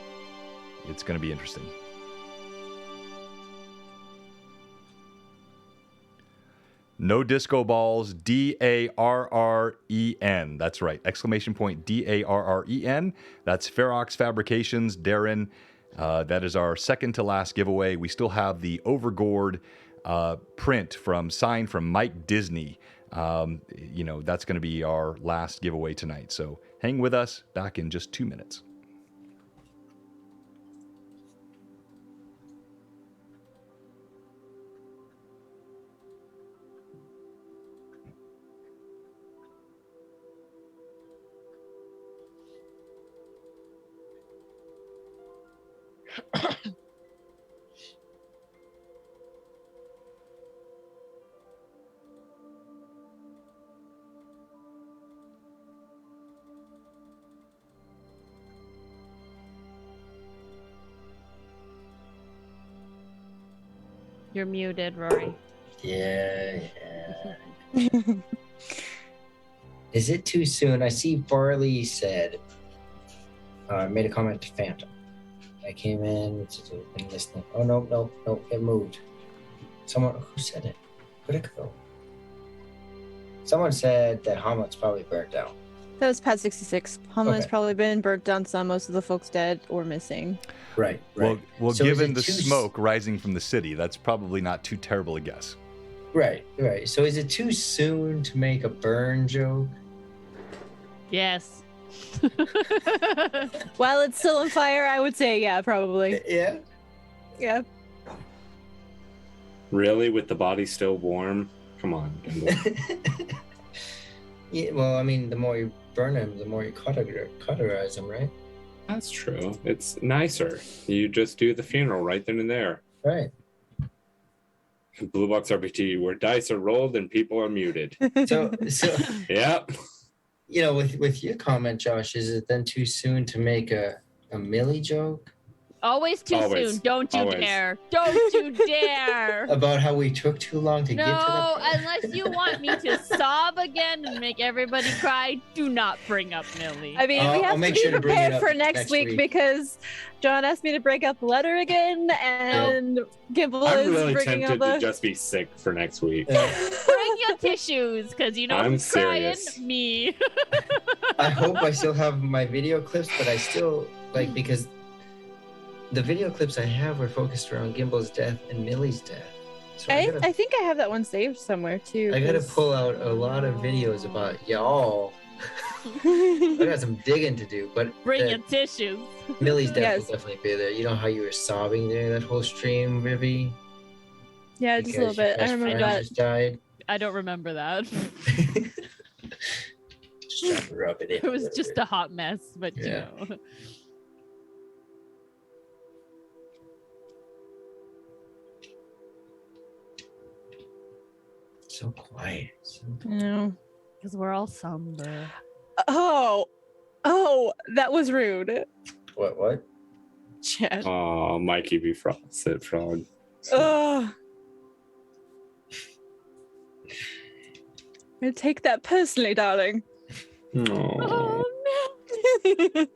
it's going to be interesting. No disco balls, DARREN. That's right. ! DARREN. That's Ferox Fabrications, Darren. That is our second to last giveaway. We still have the Overgored print signed from Mike Disney. That's going to be our last giveaway tonight. So hang with us. Back in just 2 minutes. You're muted, Rory. Yeah. Is it too soon? I see Barley said, made a comment to Phantom. I came in and listening. Oh, no, it moved. Someone, who said it? Where'd it go? Someone said that Hamlet's probably burnt down. That was Pat 66. Homeland's Okay. probably been burnt down some. Most of the folks dead or missing. Right. Well, So given the is it smoke rising from the city, that's probably not too terrible a guess. Right. So is it too soon to make a burn joke? Yes. While it's still on fire, I would say, yeah, probably. Yeah. Yeah. Really? With the body still warm? Come on, Gimbal. Yeah, well, I mean, the more you burn them, the more you cauterize them, right? That's true. It's nicer. You just do the funeral right then and there. Right. BlueBoxRPG, where dice are rolled and people are muted. So Yep. with your comment, Josh, is it then too soon to make a Millie joke Always too Always. soon. Don't you Always. dare. Don't you dare. about how we took too long to get to No, the point? unless you want me to sob again and make everybody cry, do not bring up Millie. I mean, we I'll have to make be sure to bring it prepared up for next next week week. because John asked me to break out the letter again, and Gimbal I'm is really bringing out tempted to the. just be sick for next week. Bring your tissues, because you know I'm who's serious. crying? Me. I hope I still have my video clips, but I still because the video clips I have were focused around Gimbal's death and Millie's death. So I think I have that one saved somewhere too. I gotta 'cause- pull out a lot of videos about y'all. I got some digging to do, but Bring your tissues. Millie's death Yes. will definitely be there. You know how you were sobbing during that whole stream, Rivy? Yeah, just a little Because your bit. I best remember friend that. just died. I don't remember that. Just trying to rub it in. It was just a hot mess, but Yeah. you know. So quiet. No. Because we're all somber. Oh, that was rude. What? Chad. Oh, Mikey be said frog. Oh. I take that personally, darling. Oh. no.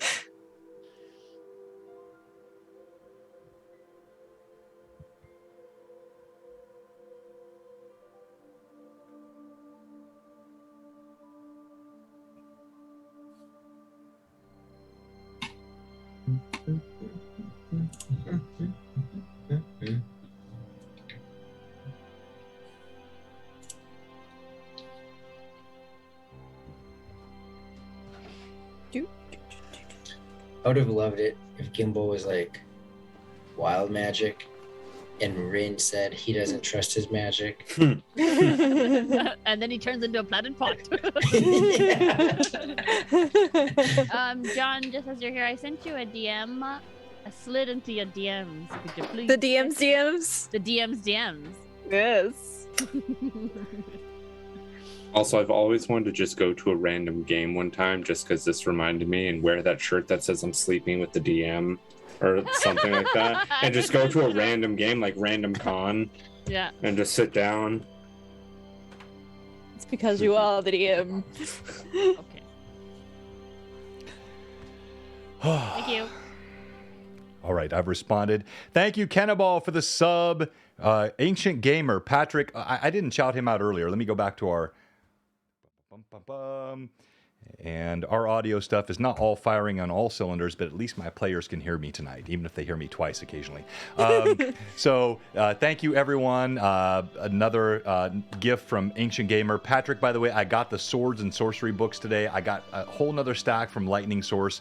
I would have loved it if Gimbal was like wild magic and Rin said he doesn't trust his magic. And then he turns into a planet pot. Yeah. John, just as you're here, I sent you a DM. I I slid into your DMs. Could you please The DM's DMs. The DM's DMs. Yes. Also, I've always wanted to just go to a random game one time just because this reminded me and wear that shirt that says I'm sleeping with the DM or something like that. And just go to a random game like Random Con Yeah. and just sit down. It's because you are the DM. Okay. Thank you. All right, I've responded. Thank you, Cannibal, for the sub. Ancient Gamer, Patrick. I didn't shout him out earlier. Let me go back to our... And our audio stuff is not all firing on all cylinders, but at least my players can hear me tonight, even if they hear me twice occasionally. So thank you, everyone. Another gift from Ancient Gamer. Patrick, by the way, I got the Swords and Sorcery books today. I got a whole nother stack from Lightning Source.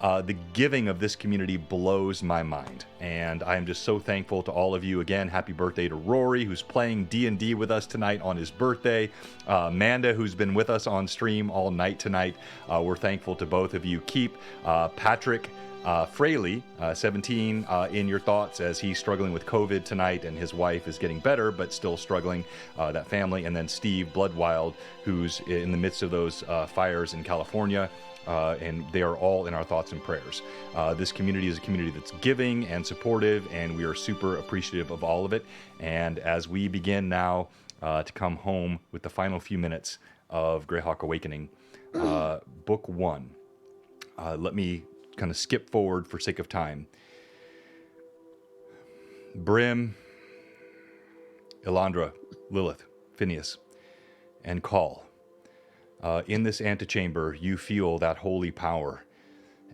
The giving of this community blows my mind, and I am just so thankful to all of you. Again, happy birthday to Rory, who's playing D&D with us tonight on his birthday. Amanda, who's been with us on stream all night tonight. We're thankful to both of you. Keep Patrick Fraley, 17, in your thoughts as he's struggling with COVID tonight, and his wife is getting better but still struggling, that family. And then Steve Bloodwild, who's in the midst of those fires in California. And they are all in our thoughts and prayers. This community is a community that's giving and supportive, and we are super appreciative of all of it. And as we begin now to come home with the final few minutes of Greyhawk Awakening, Book 1, let me kind of skip forward for sake of time. Brim, Elandra, Lilith, Phineas, and Call. In this antechamber, you feel that holy power,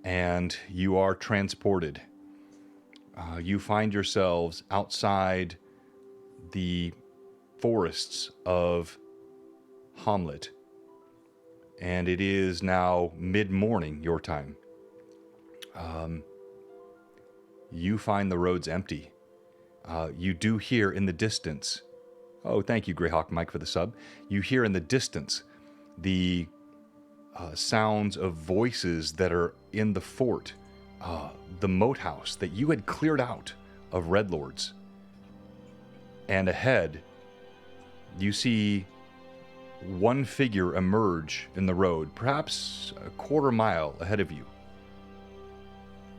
and you are transported. You find yourselves outside the forests of Hamlet, and it is now mid-morning, your time. You find the roads empty. You do hear in the distance... Oh, thank you, Greyhawk Mike, for the sub. You hear in the distance the sounds of voices that are in the fort, the moat house that you had cleared out of Red Lords. And ahead, you see one figure emerge in the road, perhaps a quarter mile ahead of you,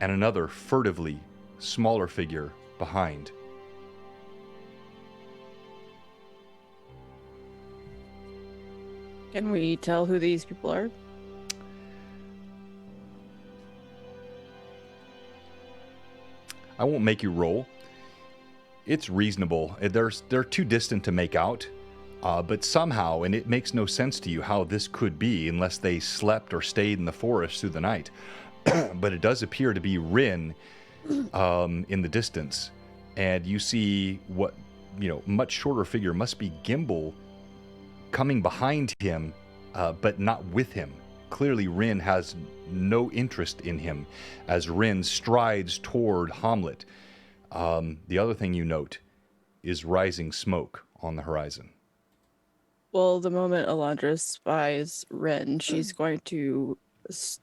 and another furtively smaller figure behind. Can we tell who these people are? I won't make you roll. It's reasonable. They're too distant to make out, but somehow, and it makes no sense to you how this could be unless they slept or stayed in the forest through the night. But it does appear to be Rin in the distance, and you see what, much shorter figure must be Gimbal coming behind him, but not with him. Clearly, Rin has no interest in him as Rin strides toward Hamlet. The other thing you note is rising smoke on the horizon. Well, the moment Elandra spies Ren, she's going to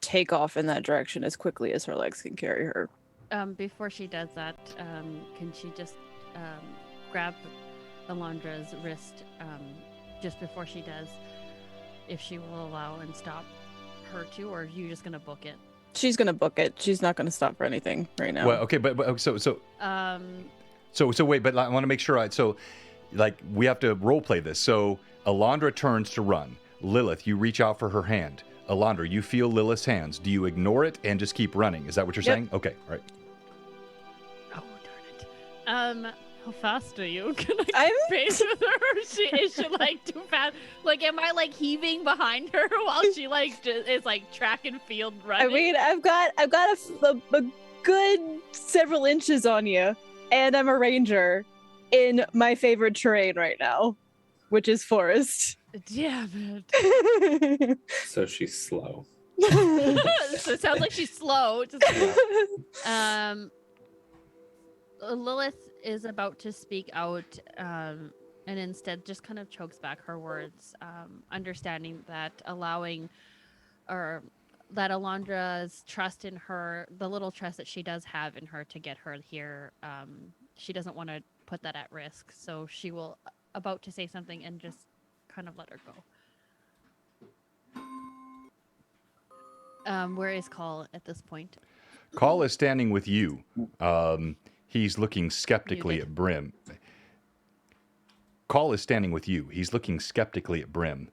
take off in that direction as quickly as her legs can carry her. Before she does that, can she just grab Elandra's wrist just before she does, if she will allow and stop her to, or are you just gonna book it? She's gonna book it. She's not gonna stop for anything right now. Well, okay, but so wait, but I want to make sure. We have to role play this. So Elandra turns to run. Lilith, you reach out for her hand. Elandra, you feel Lilith's hands. Do you ignore it and just keep running? Is that what you're saying? Okay, all right. Oh, darn it. How fast are you? Can I pace with her? Is she like too fast? Like, am I like heaving behind her while she is like track and field running? I mean, I've got a good several inches on you, and I'm a ranger in my favorite terrain right now, which is forest. Damn it. So she's slow. So it sounds like she's slow. Lilith is about to speak out, and instead just kind of chokes back her words, understanding that allowing or that Alondra's trust in her, the little trust that she does have in her to get her here, she doesn't want to put that at risk. So she will about to say something and just kind of let her go. Where is Call at this point? Call is standing with you. He's looking skeptically at Brim. Call is standing with you. He's looking skeptically at Brim.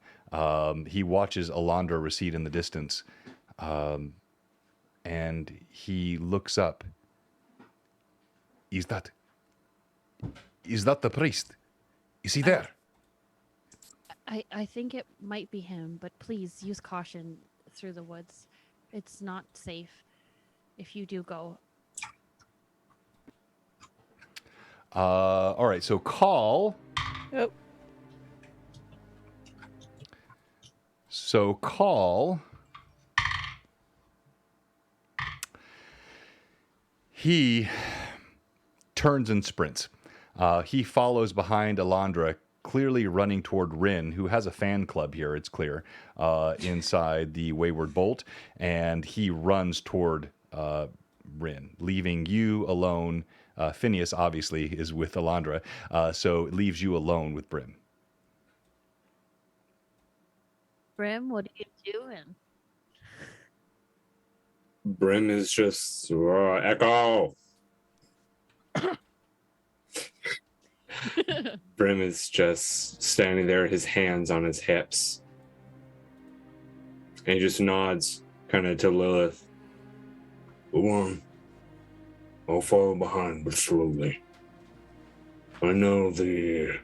He watches Alondra recede in the distance. And he looks up. Is that the priest? Is he there? I think it might be him, but please use caution through the woods. It's not safe if you do go. All right, so Call. Oh. So Call. He turns and sprints. He follows behind Alondra, clearly running toward Rin, who has a fan club here, it's clear, inside the Wayward Bolt, and he runs toward Rin, leaving you alone. Phineas, obviously, is with Alondra, so it leaves you alone with Brim. Brim, what are you doing? Brim is just Echo. Brim is just standing there, his hands on his hips. And he just nods kind of to Lilith. Go on. I'll follow behind, but slowly. I know the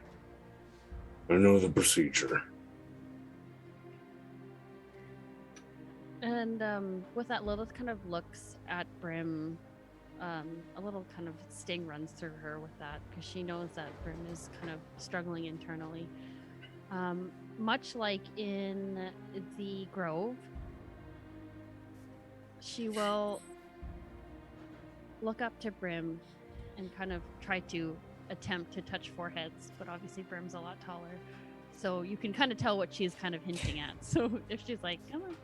procedure. And with that, Lilith kind of looks at Brim. A little kind of sting runs through her with that because she knows that Brim is kind of struggling internally. Much like in the Grove, she will look up to Brim and kind of try to attempt to touch foreheads, but obviously Brim's a lot taller. So you can kind of tell what she's kind of hinting at. So if she's like, come on.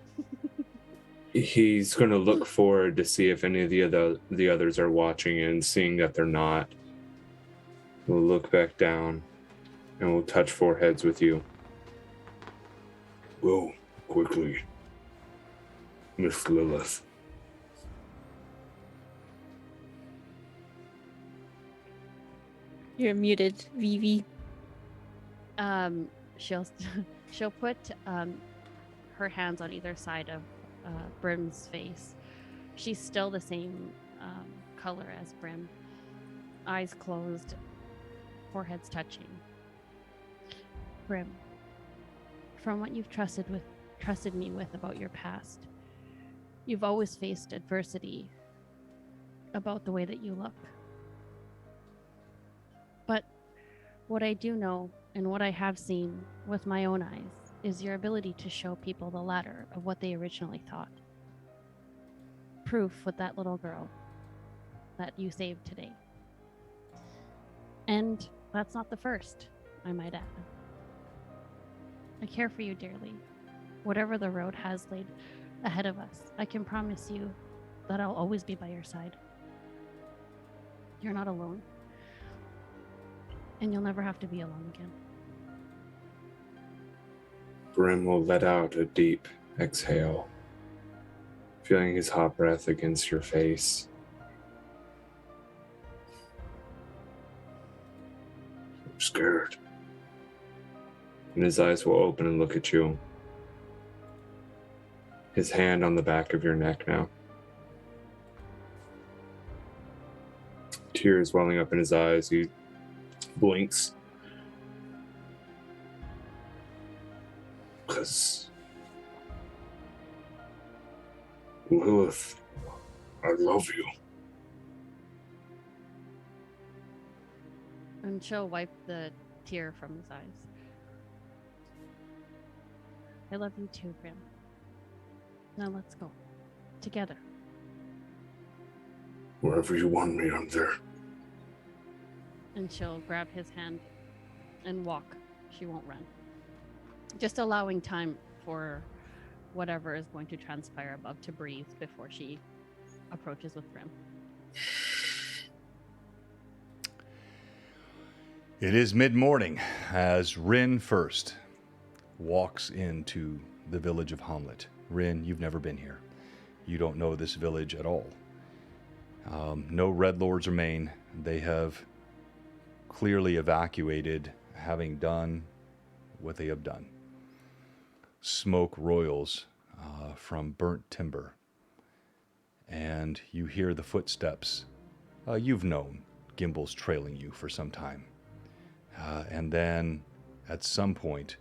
He's going to look forward to see if any of the others are watching, and seeing that they're not, we'll look back down and we'll touch foreheads with you. Go, quickly. Miss Lilith. You're muted, Vivi. She'll put her hands on either side of Brim's face. She's still the same color as Brim. Eyes closed, foreheads touching. Brim, from what you've trusted me with about your past, you've always faced adversity about the way that you look. But what I do know and what I have seen with my own eyes is your ability to show people the ladder of what they originally thought. Proof with that little girl that you saved today. And that's not the first, I might add. I care for you dearly. Whatever the road has laid ahead of us, I can promise you that I'll always be by your side. You're not alone. And you'll never have to be alone again. Brim will let out a deep exhale, feeling his hot breath against your face. I'm scared. And his eyes will open and look at you. His hand on the back of your neck now. Tears welling up in his eyes. He blinks. Because Lilith, I love you. And she'll wipe the tear from his eyes. I love you too, Brim. Now let's go. Together. Wherever you want me, I'm there. And she'll grab his hand and walk. She won't run. Just allowing time for whatever is going to transpire above to breathe before she approaches with Brim. It is mid-morning as Rin first walks into the village of Hamlet. Rin, you've never been here. You don't know this village at all. No Red Lords remain. They have clearly evacuated, having done what they have done. Smoke roils from burnt timber. And you hear the footsteps. You've known Gimbal's trailing you for some time. And then at some point,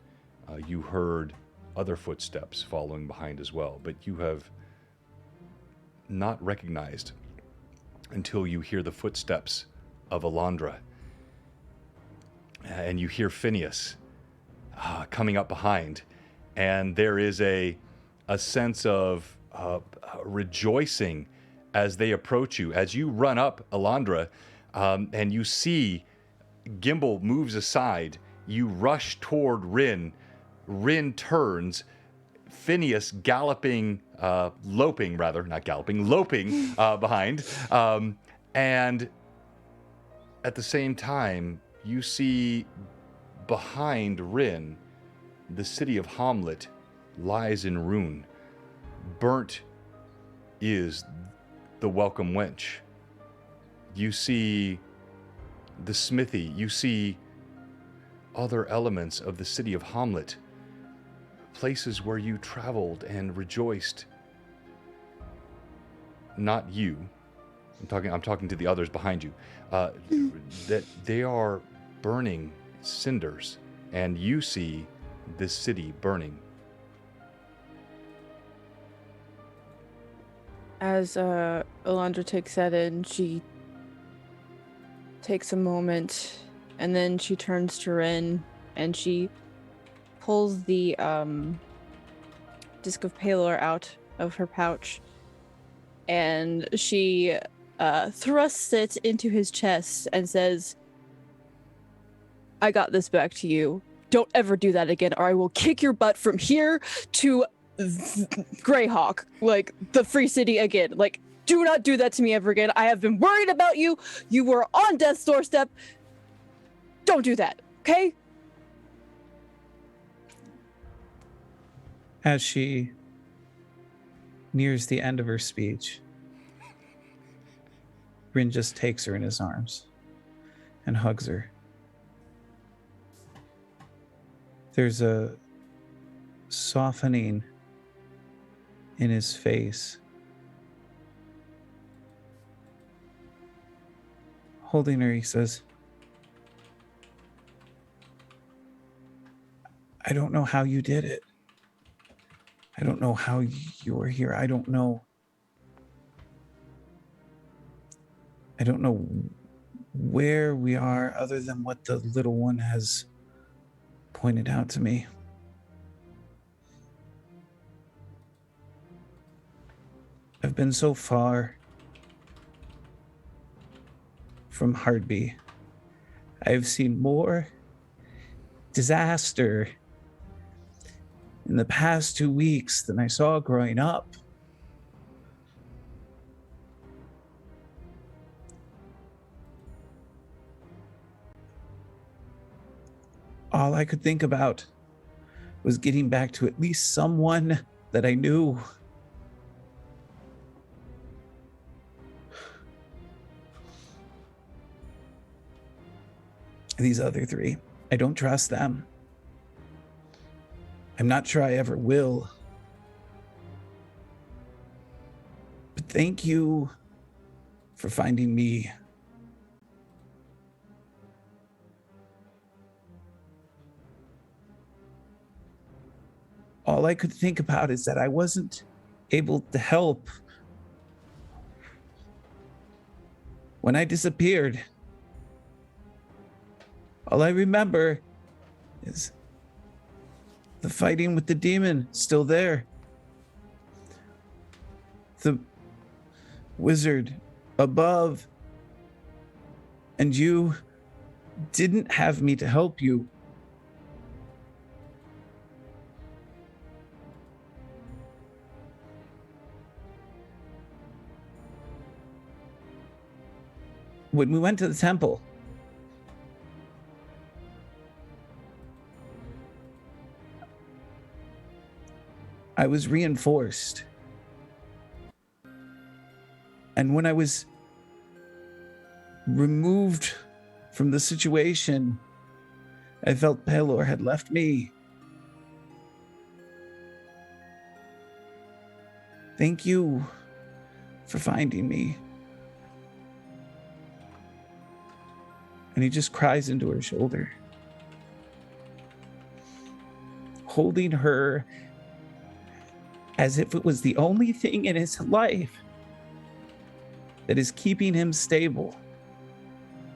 you heard other footsteps following behind as well, but you have not recognized until you hear the footsteps of Alondra. And you hear Phineas coming up behind, and there is a sense of rejoicing as they approach you. As you run up, Alondra, and you see Gimbal moves aside, you rush toward Rin. Rin turns, Phineas loping behind. And at the same time, you see behind Rin, the city of Hamlet lies in ruin. Burnt is the welcome wench. You see the smithy, you see other elements of the city of Hamlet, places where you traveled and rejoiced. Not you. I'm talking to the others behind you. That they are burning cinders, and you see this city burning. As Alondra takes that in, she takes a moment, and then she turns to Rin, and she pulls the disc of Palor out of her pouch, and she thrusts it into his chest and says, "I got this back to you. Don't ever do that again, or I will kick your butt from here to Greyhawk, like the free city again. Like, do not do that to me ever again. I have been worried about you. You were on death's doorstep. Don't do that, okay?" As she nears the end of her speech, Rin just takes her in his arms and hugs her. There's a softening in his face. Holding her, he says, "I don't know how you did it. I don't know how you were here. I don't know where we are other than what the little one has pointed out to me. I've been so far from Hardby. I've seen more disaster in the past 2 weeks than I saw growing up. All I could think about was getting back to at least someone that I knew. These other three, I don't trust them. I'm not sure I ever will. But thank you for finding me. All I could think about is that I wasn't able to help when I disappeared. All I remember is the fighting with the demon still there. The wizard above. And you didn't have me to help you. when we went to the temple, I was reinforced. And when I was removed from the situation, I felt Pelor had left me. Thank you for finding me. And he just cries into her shoulder, holding her as if it was the only thing in his life that is keeping him stable,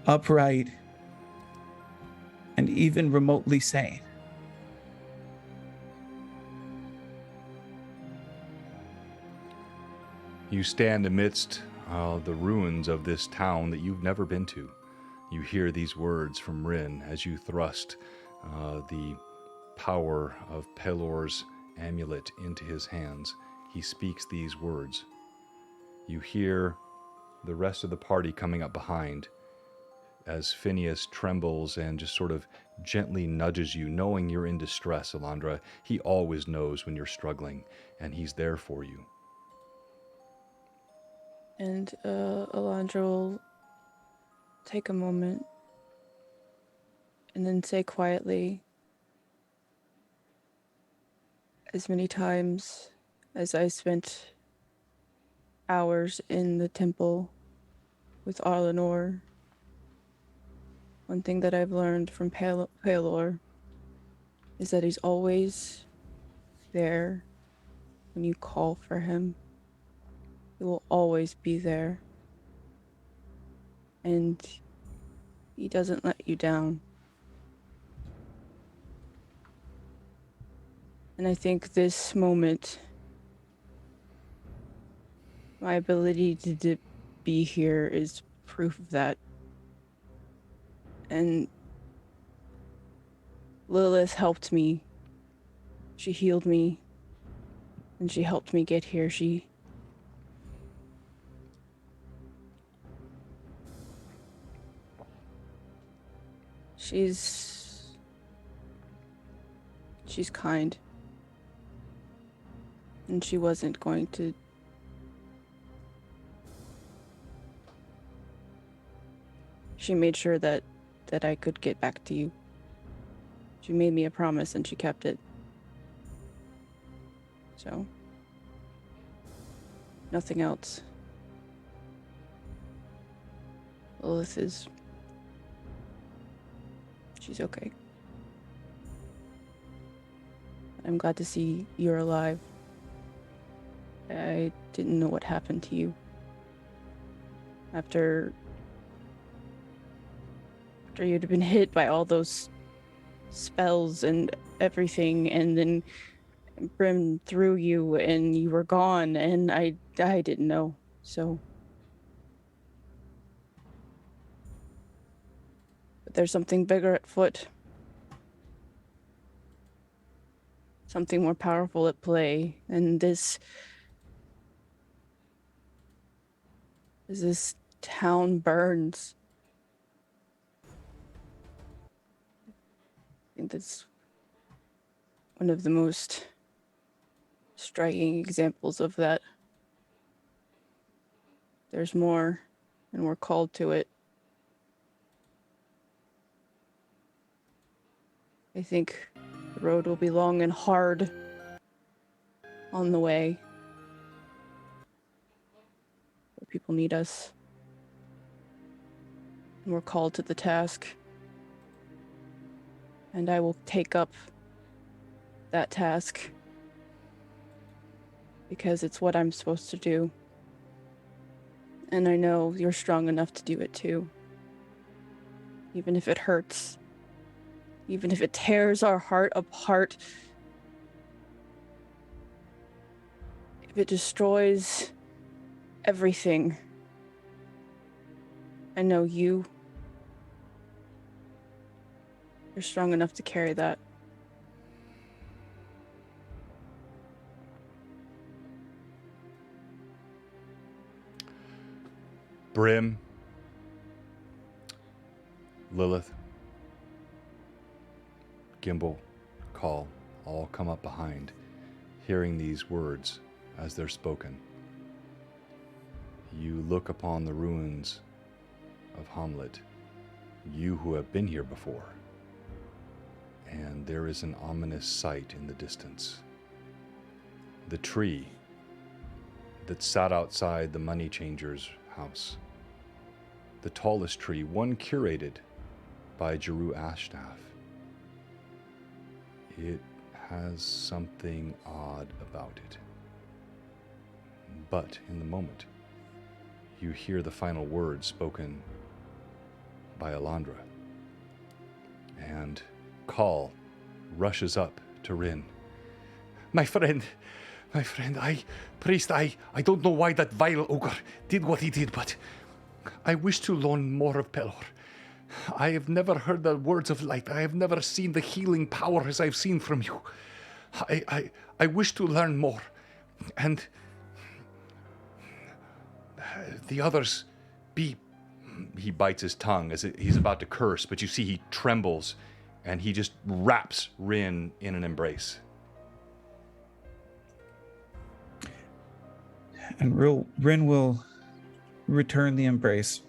upright, and even remotely sane. You stand amidst the ruins of this town that you've never been to. You hear these words from Rin as you thrust the power of Pelor's amulet into his hands. He speaks these words. You hear the rest of the party coming up behind as Phineas trembles and just sort of gently nudges you, knowing you're in distress, Alondra. He always knows when you're struggling, and he's there for you. And Alondra will take a moment and then say quietly, as many times as I spent hours in the temple with Arlenor, one thing that I've learned from Pelor is that he's always there when you call for him. He will always be there. And he doesn't let you down. And I think this moment, my ability to be here is proof of that. And Lilith helped me. She healed me. And she helped me get here. She's kind. And she wasn't going to she made sure that I could get back to you. She made me a promise and she kept it. So nothing else. Lilith she's okay. I'm glad to see you're alive. I didn't know what happened to you. After you'd been hit by all those spells and everything, and then Brim threw you and you were gone, and I didn't know, so. But there's something bigger at foot. Something more powerful at play, and this town burns. I think that's one of the most striking examples of that. There's more, and we're called to it. I think the road will be long and hard on the way. But people need us. And we're called to the task. And I will take up that task. Because it's what I'm supposed to do. And I know you're strong enough to do it too. Even if it hurts. Even if it tears our heart apart. If it destroys everything. I know you're strong enough to carry that. Brim, Lilith, Gimbal, Call, all come up behind, hearing these words as they're spoken. You look upon the ruins of Hamlet, you who have been here before, and there is an ominous sight in the distance. The tree that sat outside the money changer's house, the tallest tree, one curated by Jeru Ashtaff. It has something odd about it. But in the moment, you hear the final words spoken by Alondra. And Call rushes up to Rin. My friend, priest, I don't know why that vile ogre did what he did, but I wish to learn more of Pelor. I have never heard the words of light. I have never seen the healing power as I've seen from you. I wish to learn more. And the others be... He bites his tongue as he's about to curse, but you see he trembles and he just wraps Rin in an embrace. And Rin will return the embrace.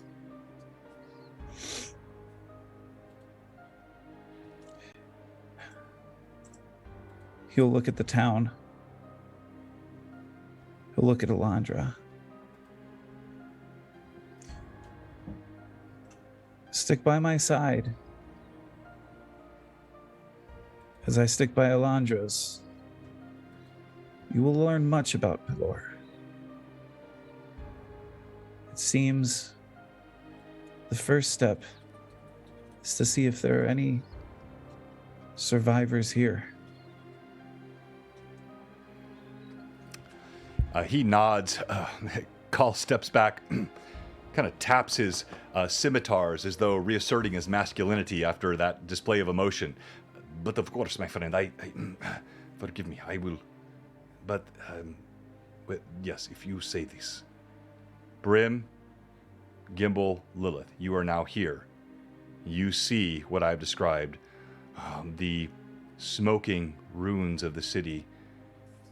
He'll look at the town. He'll look at Alondra. Stick by my side as I stick by Alondra's. You will learn much about Pelor. It seems the first step is to see if there are any survivors here. He nods. Call steps back, kind of taps his scimitars as though reasserting his masculinity after that display of emotion. But of course, my friend, I forgive me, I will. But, well, yes, if you say this. Brim, Gimbal, Lilith, you are now here. You see what I've described. The smoking ruins of the city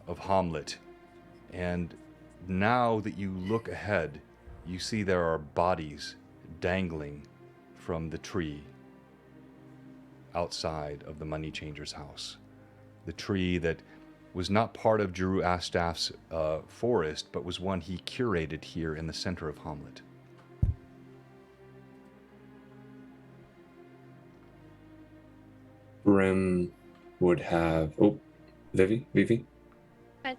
of Hamlet. And now that you look ahead, you see there are bodies dangling from the tree outside of the money changer's house. The tree that was not part of Jeru Ashtaff's forest, but was one he curated here in the center of Hamlet. Brim would have... Oh, Vivi? Hi.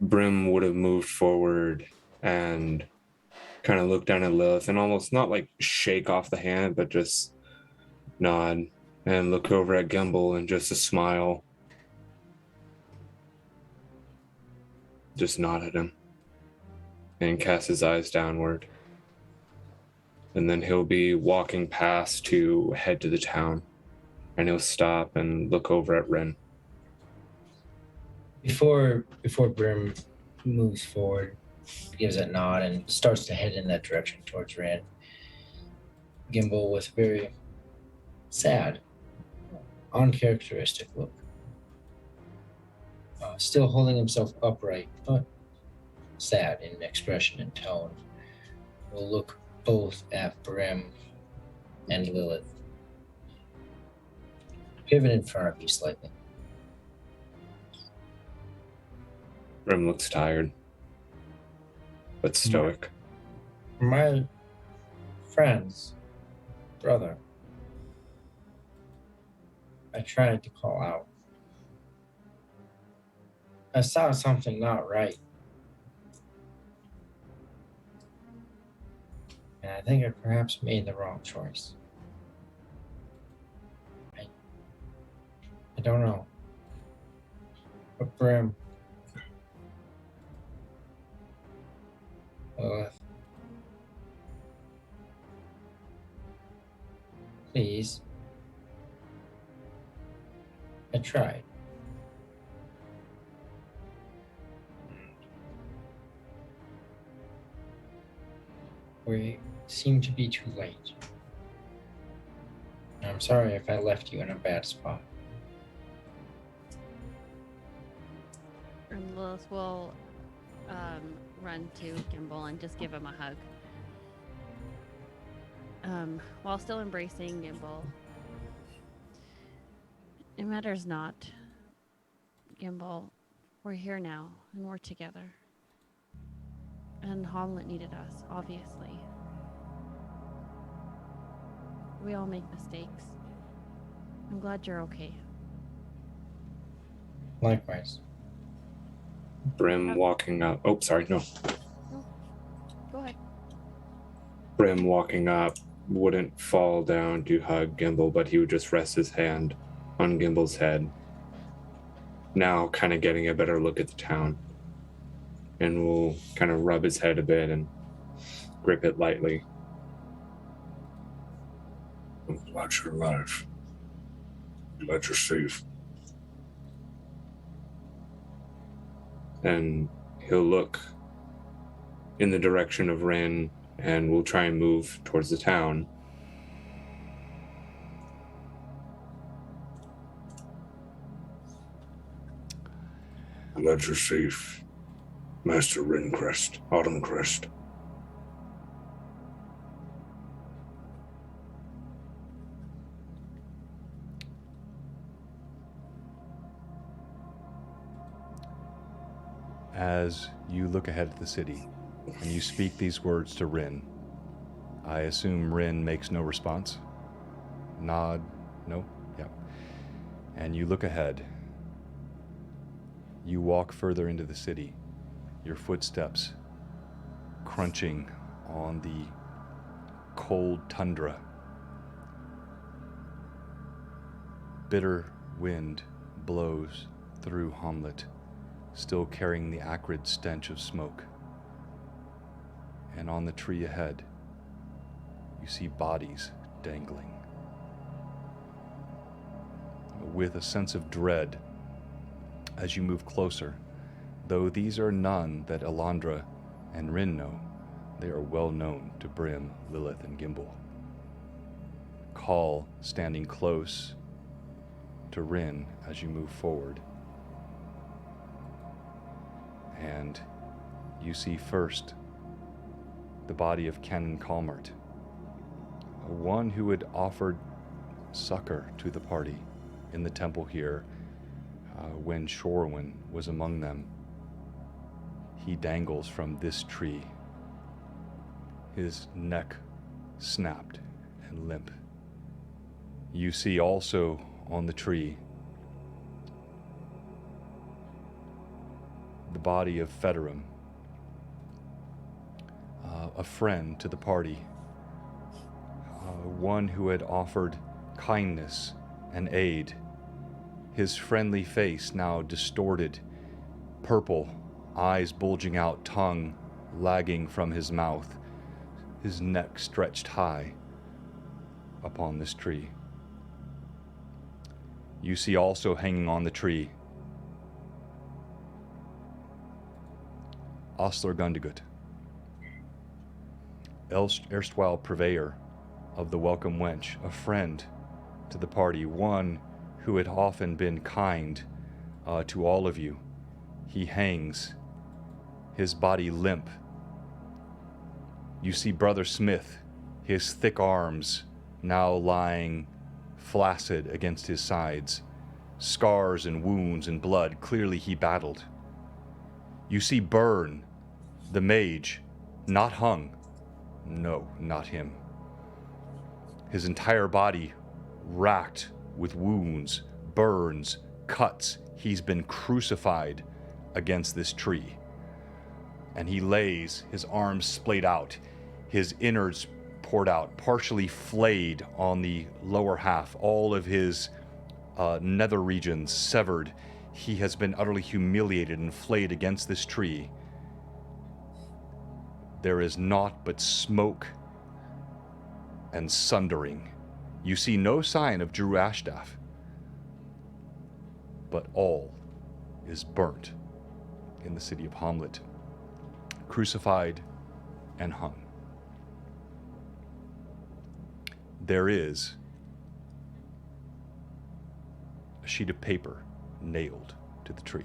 Brim would have moved forward and kind of look down at Lilith and almost not like shake off the hand, but just nod and look over at Gimbal and just a smile. Just nod at him and cast his eyes downward. And then he'll be walking past to head to the town, and he'll stop and look over at Rin. Before Brim moves forward, gives that nod and starts to head in that direction towards Rin, Gimbal with a very sad, uncharacteristic look. Still holding himself upright, but sad in expression and tone. Will look both at Brim and Lilith. Pivot in front of you slightly. Brim looks tired, but stoic. My friends, brother, I tried to call out. I saw something not right. And I think I perhaps made the wrong choice. I don't know. But Brim, please. I tried. We seem to be too late. I'm sorry if I left you in a bad spot. And Lilith will run to Gimbal and just give him a hug. While still embracing Gimbal. It matters not, Gimbal. We're here now, and we're together. And Hamlet needed us, obviously. We all make mistakes. I'm glad you're okay. Likewise. Brim walking up. Oh, sorry, no. No. Go ahead. Brim walking up wouldn't fall down to hug Gimbal, but he would just rest his hand on Gimbal's head. Now kind of getting a better look at the town. And will kind of rub his head a bit and grip it lightly. I'm glad you're alive. Glad you're safe. And he'll look in the direction of Rin and will try and move towards the town. Glad you're safe, Master Rincrest, Autumncrest. As you look ahead at the city and you speak these words to Rin, I assume Rin makes no response. Nod, no, yeah. And you look ahead. You walk further into the city, your footsteps crunching on the cold tundra. Bitter wind blows through Hamlet, still carrying the acrid stench of smoke. And on the tree ahead, you see bodies dangling. With a sense of dread, as you move closer, though these are none that Elandra and Rin know, they are well known to Brim, Lilith, and Gimbal. Call standing close to Rin as you move forward. And you see first the body of Canon Calmart, one who had offered succor to the party in the temple here when Shorwin was among them. He dangles from this tree, his neck snapped and limp. You see also on the tree the body of Fedorum, a friend to the party, one who had offered kindness and aid. His friendly face now distorted, purple, eyes bulging out, tongue lagging from his mouth, his neck stretched high upon this tree. You see also hanging on the tree Osler Gundagut, erstwhile purveyor of the Welcome Wench, a friend to the party, one who had often been kind to all of you. He hangs, his body limp. You see Brother Smith, his thick arms now lying flaccid against his sides, scars and wounds and blood. Clearly he battled. You see Byrne, the mage, not hung. No, not him. His entire body racked with wounds, burns, cuts. He's been crucified against this tree. And he lays, his arms splayed out, his innards poured out, partially flayed on the lower half, all of his nether regions severed. He has been utterly humiliated and flayed against this tree. There is naught but smoke and sundering. You see no sign of Drew Ashdaff, but all is burnt in the city of Hamlet, crucified and hung. There is a sheet of paper nailed to the tree.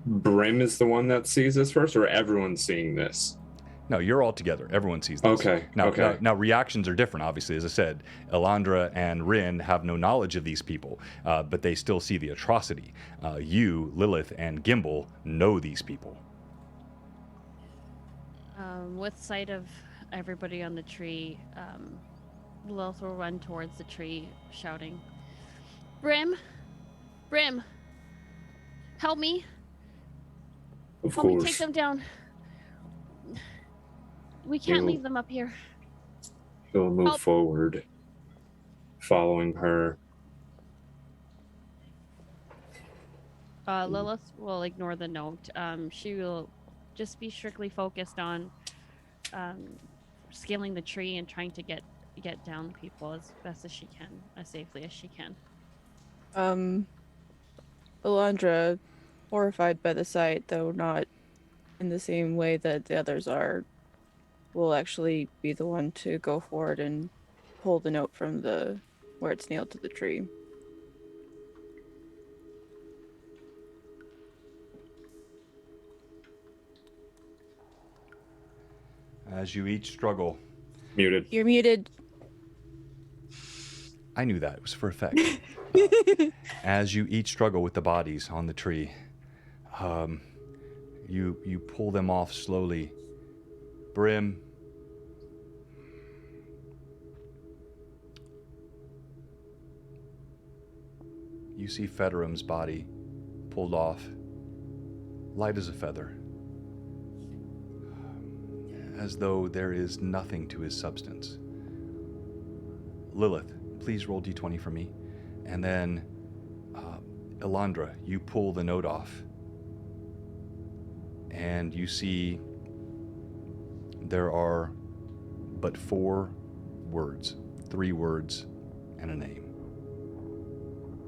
Brim is the one that sees this first, or everyone's seeing this? No, you're all together. Everyone sees this. Okay. Now, reactions are different, obviously. As I said, Elandra and Rin have no knowledge of these people, but they still see the atrocity. You, Lilith, and Gimbal know these people. With sight of everybody on the tree, Lilith will run towards the tree, shouting, Brim! Brim! Help me! Of Help me course. take them down. We can't leave them up here. He'll move Help. forward, following her. Lilith will ignore the note. She will just be strictly focused on scaling the tree and trying to get down people as best as she can, as safely as she can. Elandra, horrified by the sight, though not in the same way that the others are, will actually be the one to go forward and pull the note from where it's nailed to the tree. As you each struggle. Muted. You're muted. I knew that. It was for effect. As you each struggle with the bodies on the tree, you pull them off slowly. Brim, you see Federum's body pulled off, light as a feather, as though there is nothing to his substance. Lilith, please roll d20 for me. And then, Elandra, you pull the note off. And you see there are but 4 words, 3 words, and a name.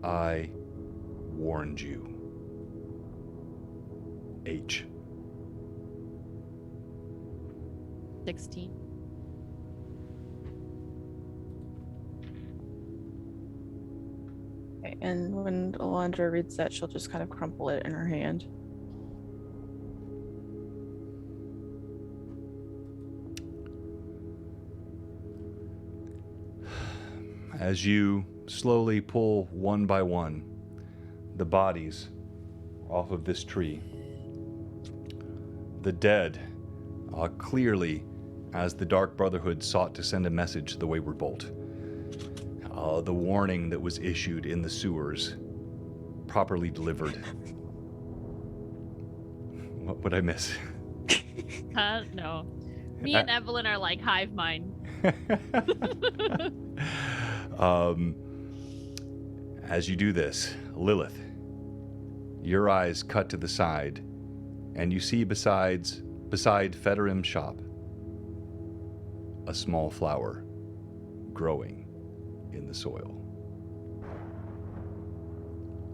I warned you. H. 16. Okay, and when Elandra reads that, she'll just kind of crumple it in her hand. As you slowly pull one by one the bodies off of this tree, the dead, clearly, as the Dark Brotherhood sought to send a message to the Wayward Bolt, the warning that was issued in the sewers, properly delivered. What would I miss? No. Me and Evelyn are like hive mind. As you do this, Lilith, your eyes cut to the side, and you see beside Fedorim's shop a small flower growing in the soil.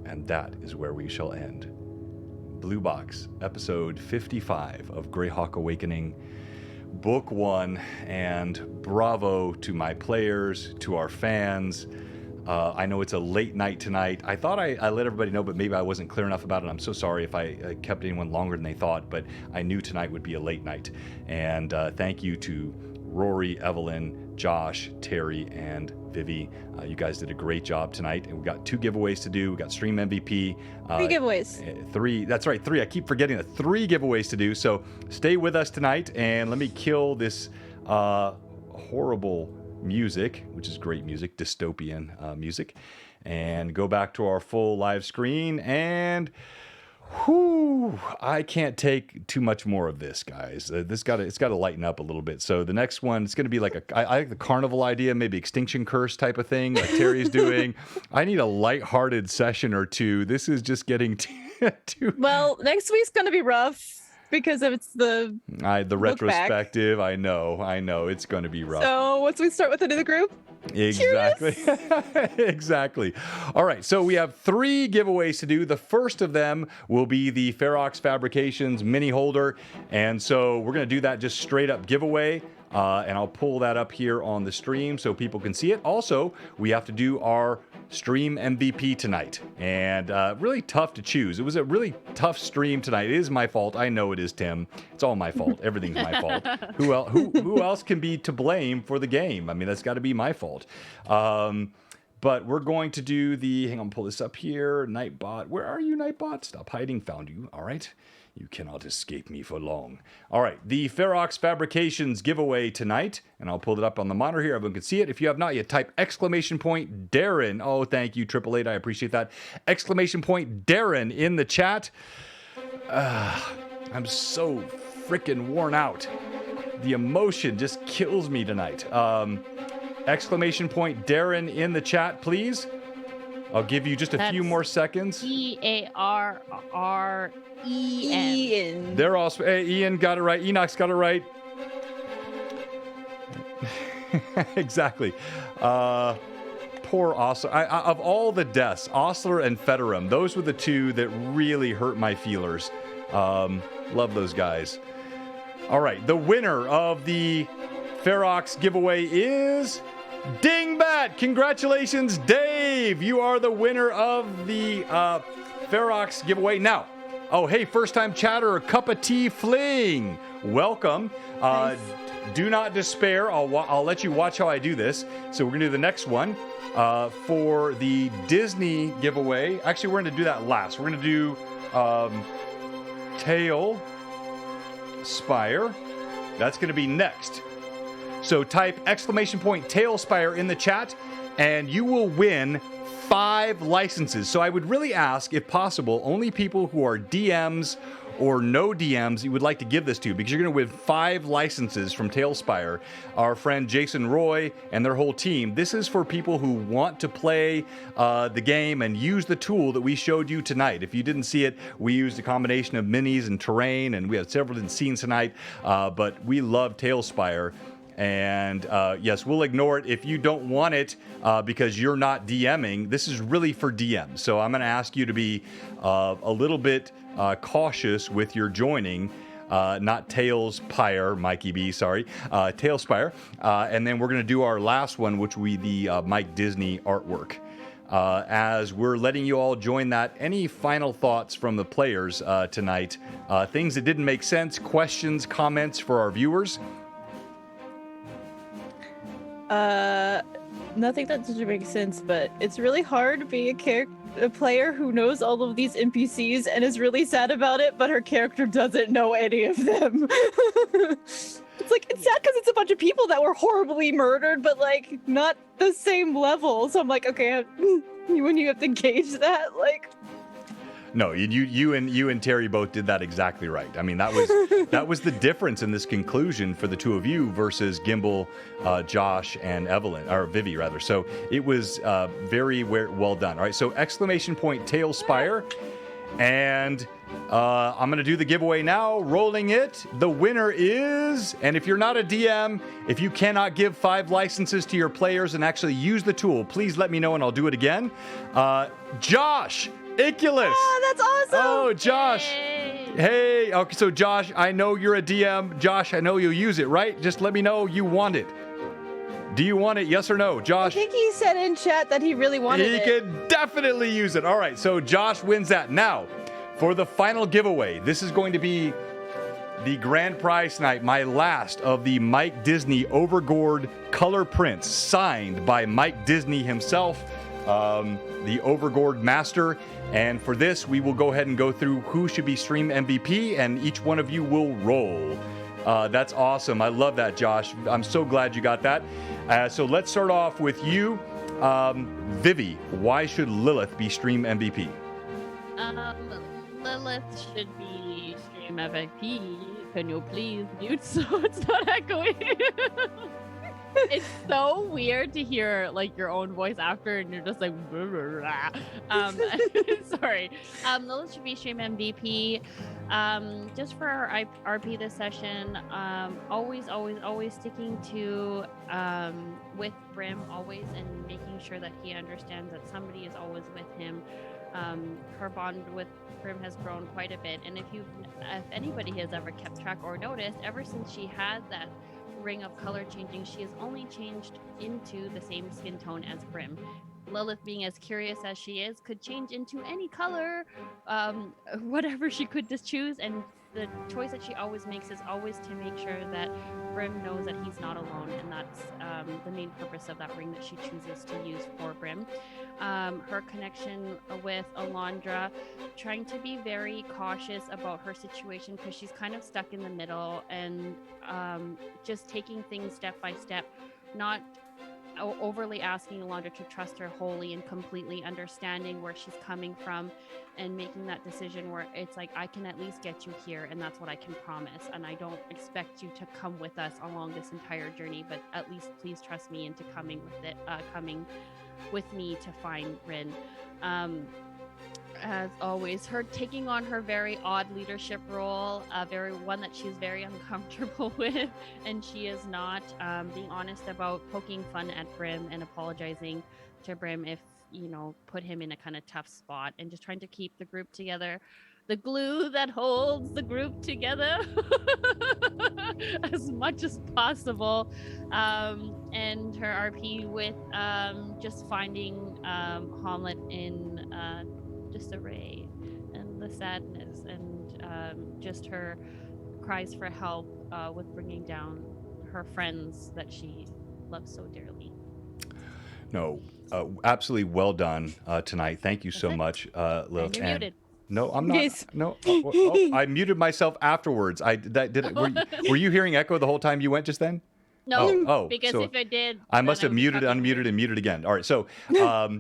And that is where we shall end. Blue Box, episode 55 of Greyhawk Awakening, Book 1, and bravo to my players, to our fans. I know it's a late night tonight. I thought I let everybody know, but maybe I wasn't clear enough about it. I'm so sorry if I kept anyone longer than they thought, but I knew tonight would be a late night. And thank you to Rory, Evelyn, Josh, Terry, and Vivi. You guys did a great job tonight. And we've got 2 giveaways to do. We've got Stream MVP. 3 giveaways. 3. That's right, 3. I keep forgetting that. 3 giveaways to do. So stay with us tonight, and let me kill this horrible music, which is great music, dystopian music, and go back to our full live screen. And I can't take too much more of this, guys. It's got to lighten up a little bit. So the next one, it's going to be like I like the carnival idea, maybe Extinction Curse type of thing, like Terry's doing. I need a lighthearted session or 2. This is just getting too. Well, next week's gonna be rough because it's the retrospective. I know, it's going to be rough. So once we start with another group, Exactly. Exactly. All right. So we have 3 giveaways to do. The first of them will be the Ferox Fabrications mini holder. And so we're going to do that just straight up giveaway. And I'll pull that up here on the stream so people can see it. Also, we have to do our stream MVP tonight. And really tough to choose. It was a really tough stream tonight. It is my fault. I know it is, Tim. It's all my fault. Everything's my fault. Who else can be to blame for the game? I mean, that's got to be my fault. But we're going to do the, hang on, pull this up here. Nightbot. Where are you, Nightbot? Stop hiding. Found you. All right. You cannot escape me for long. All right, the Ferox Fabrications giveaway tonight, and I'll pull it up on the monitor here. Everyone can see it. If you have not yet, type exclamation point Darren. Oh, thank you, 888. I appreciate that. Exclamation point Darren in the chat. I'm so freaking worn out. The emotion just kills me tonight. Exclamation point Darren in the chat, please. I'll give you just a few more seconds. Darren. They're all. Hey, Ian got it right. Enoch's got it right. Exactly. Poor Osler. Of all the deaths, Osler and Federum, those were the 2 that really hurt my feelers. Love those guys. All right. The winner of the Ferox giveaway is Dingbat. Congratulations, Dave. You are the winner of the Ferox giveaway. Now, oh, hey, first-time chatter, a cup of tea fling. Welcome. Nice. Do not despair. I'll let you watch how I do this. So we're going to do the next one for the Disney giveaway. Actually, we're going to do that last. We're going to do Tail Spire. That's going to be next. So type exclamation point Tail Spire in the chat, and you will win 5 licenses. So I would really ask, if possible, only people who are DMs or no DMs you would like to give this to, because you're going to win 5 licenses from Tailspire. Our friend Jason Roy and their whole team. This is for people who want to play the game and use the tool that we showed you tonight. If you didn't see it, we used a combination of minis and terrain, and we have several different scenes tonight, but we love Tailspire. And yes, we'll ignore it if you don't want it because you're not DMing. This is really for DMs. So I'm going to ask you to be a little bit cautious with your joining. Not Tailspire, Mikey B, sorry. Tailspire. And then we're going to do our last one, which will be the Mike Disney artwork. As we're letting you all join that, any final thoughts from the players tonight? Things that didn't make sense, questions, comments for our viewers? Nothing that doesn't make sense, but it's really hard being a player who knows all of these NPCs and is really sad about it, but her character doesn't know any of them. It's like, it's sad because it's a bunch of people that were horribly murdered, but like not the same level. So I'm like, okay, when you have to gauge that, like. No, you and Terry both did that exactly right. I mean, that was the difference in this conclusion for the 2 of you versus Gimbal, Josh, and Evelyn, or Vivi rather. So it was very well done. All right, so exclamation point Tailspire, and I'm going to do the giveaway now. Rolling it. The winner is, and if you're not a DM, if you cannot give 5 licenses to your players and actually use the tool, please let me know and I'll do it again. Josh Iculus. Oh, that's awesome. Oh, Josh. Yay. Hey. Okay, so Josh, I know you're a DM. Josh, I know you'll use it, right? Just let me know you want it. Do you want it? Yes or no? Josh? I think he said in chat that he really wanted it. He can definitely use it. All right, so Josh wins that. Now, for the final giveaway, this is going to be the grand prize tonight, my last of the Mike Disney Overgored color prints, signed by Mike Disney himself, the Overgored master. And for this, we will go ahead and go through who should be stream MVP, and each one of you will roll. That's awesome. I love that, Josh. I'm so glad you got that. So let's start off with you. Vivi, why should Lilith be stream MVP? Lilith should be stream MVP. Can you please mute so it's not echoing? It's so weird to hear like your own voice after, and you're just like, blah, blah, blah. Sorry. Lilith should be stream MVP. Just for our RP this session, always sticking to with Brim always, and making sure that he understands that somebody is always with him. Her bond with Brim has grown quite a bit, and if anybody has ever kept track or noticed, ever since she had that ring of color changing, she has only changed into the same skin tone as Brim. Lilith, being as curious as she is, could change into any color, whatever she could just choose, and the choice that she always makes is always to make sure that Brim knows that he's not alone, and that's the main purpose of that ring that she chooses to use for Brim. Her connection with Alondra, trying to be very cautious about her situation because she's kind of stuck in the middle, and just taking things step by step, not overly asking Alondra to trust her wholly, and completely understanding where she's coming from, and making that decision where it's like, I can at least get you here, and that's what I can promise, and I don't expect you to come with us along this entire journey, but at least please trust me into coming with me to find Rin. As always, her taking on her very odd leadership role, one that she's very uncomfortable with, and she is not being honest about poking fun at Brim and apologizing to Brim if, put him in a kind of tough spot, and just trying to keep the group together. The glue that holds the group together as much as possible. And her RP with just finding Hamlet in disarray, and the sadness, and just her cries for help with bringing down her friends that she loves so dearly. No, absolutely well done tonight. Thank you so much, Lilith. You're muted. No, I'm not. Yes. No, I muted myself afterwards. Were you hearing echo the whole time you went just then? No, because so if I did, I must have would be muted, talking unmuted, and muted again. All right, so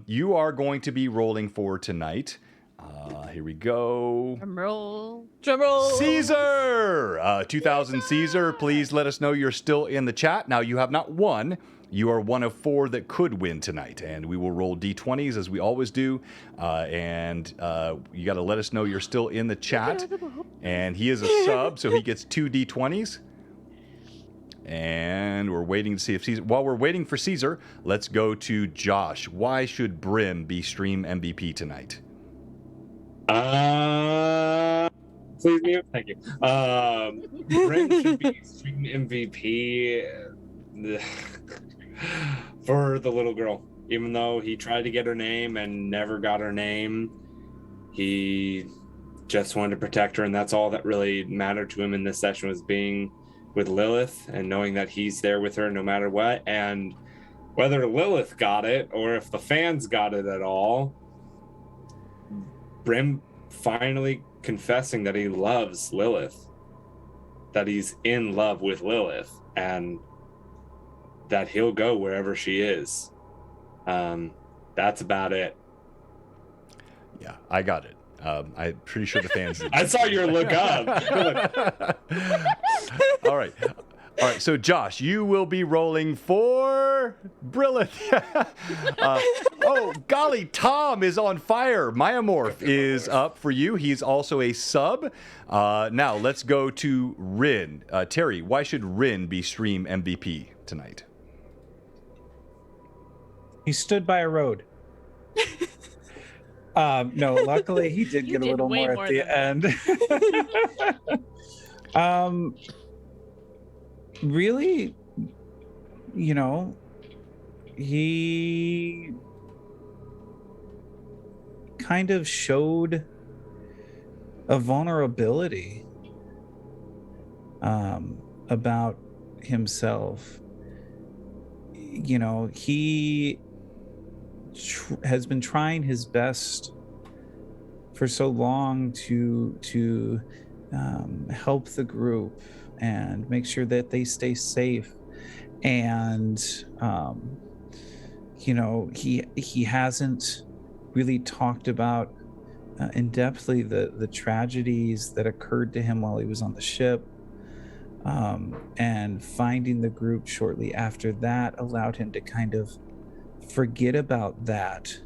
you are going to be rolling for tonight. Here we go. Drum roll. Caesar! 2000 Caesar, please let us know you're still in the chat. Now, you have not won. You are one of 4 that could win tonight, and we will roll D20s as we always do. And you got to let us know you're still in the chat. And he is a sub, so he gets 2 D20s. And we're waiting to see if Caesar... While we're waiting for Caesar, let's go to Josh. Why should Brim be stream MVP tonight? Please mute. Thank you. Brim should be stream MVP for the little girl. Even though he tried to get her name and never got her name, he just wanted to protect her, and that's all that really mattered to him in this session, was being with Lilith and knowing that he's there with her no matter what. And whether Lilith got it or if the fans got it at all, Brim finally confessing that he loves Lilith, that he's in love with Lilith, and that he'll go wherever she is. That's about it. Yeah, I got it. I'm pretty sure the fans did. I saw your look up. All right. So Josh, you will be rolling for Brilliant. Oh, golly, Tom is on fire. Myamorph is up for you. He's also a sub. Now let's go to Rin. Terry, why should Rin be stream MVP tonight? He stood by a road. No, luckily he did get a little more at the end. Really, he kind of showed a vulnerability about himself. He has been trying his best for so long to help the group and make sure that they stay safe, and he hasn't really talked about in depthly the tragedies that occurred to him while he was on the ship. And finding the group shortly after that allowed him to kind of forget about that.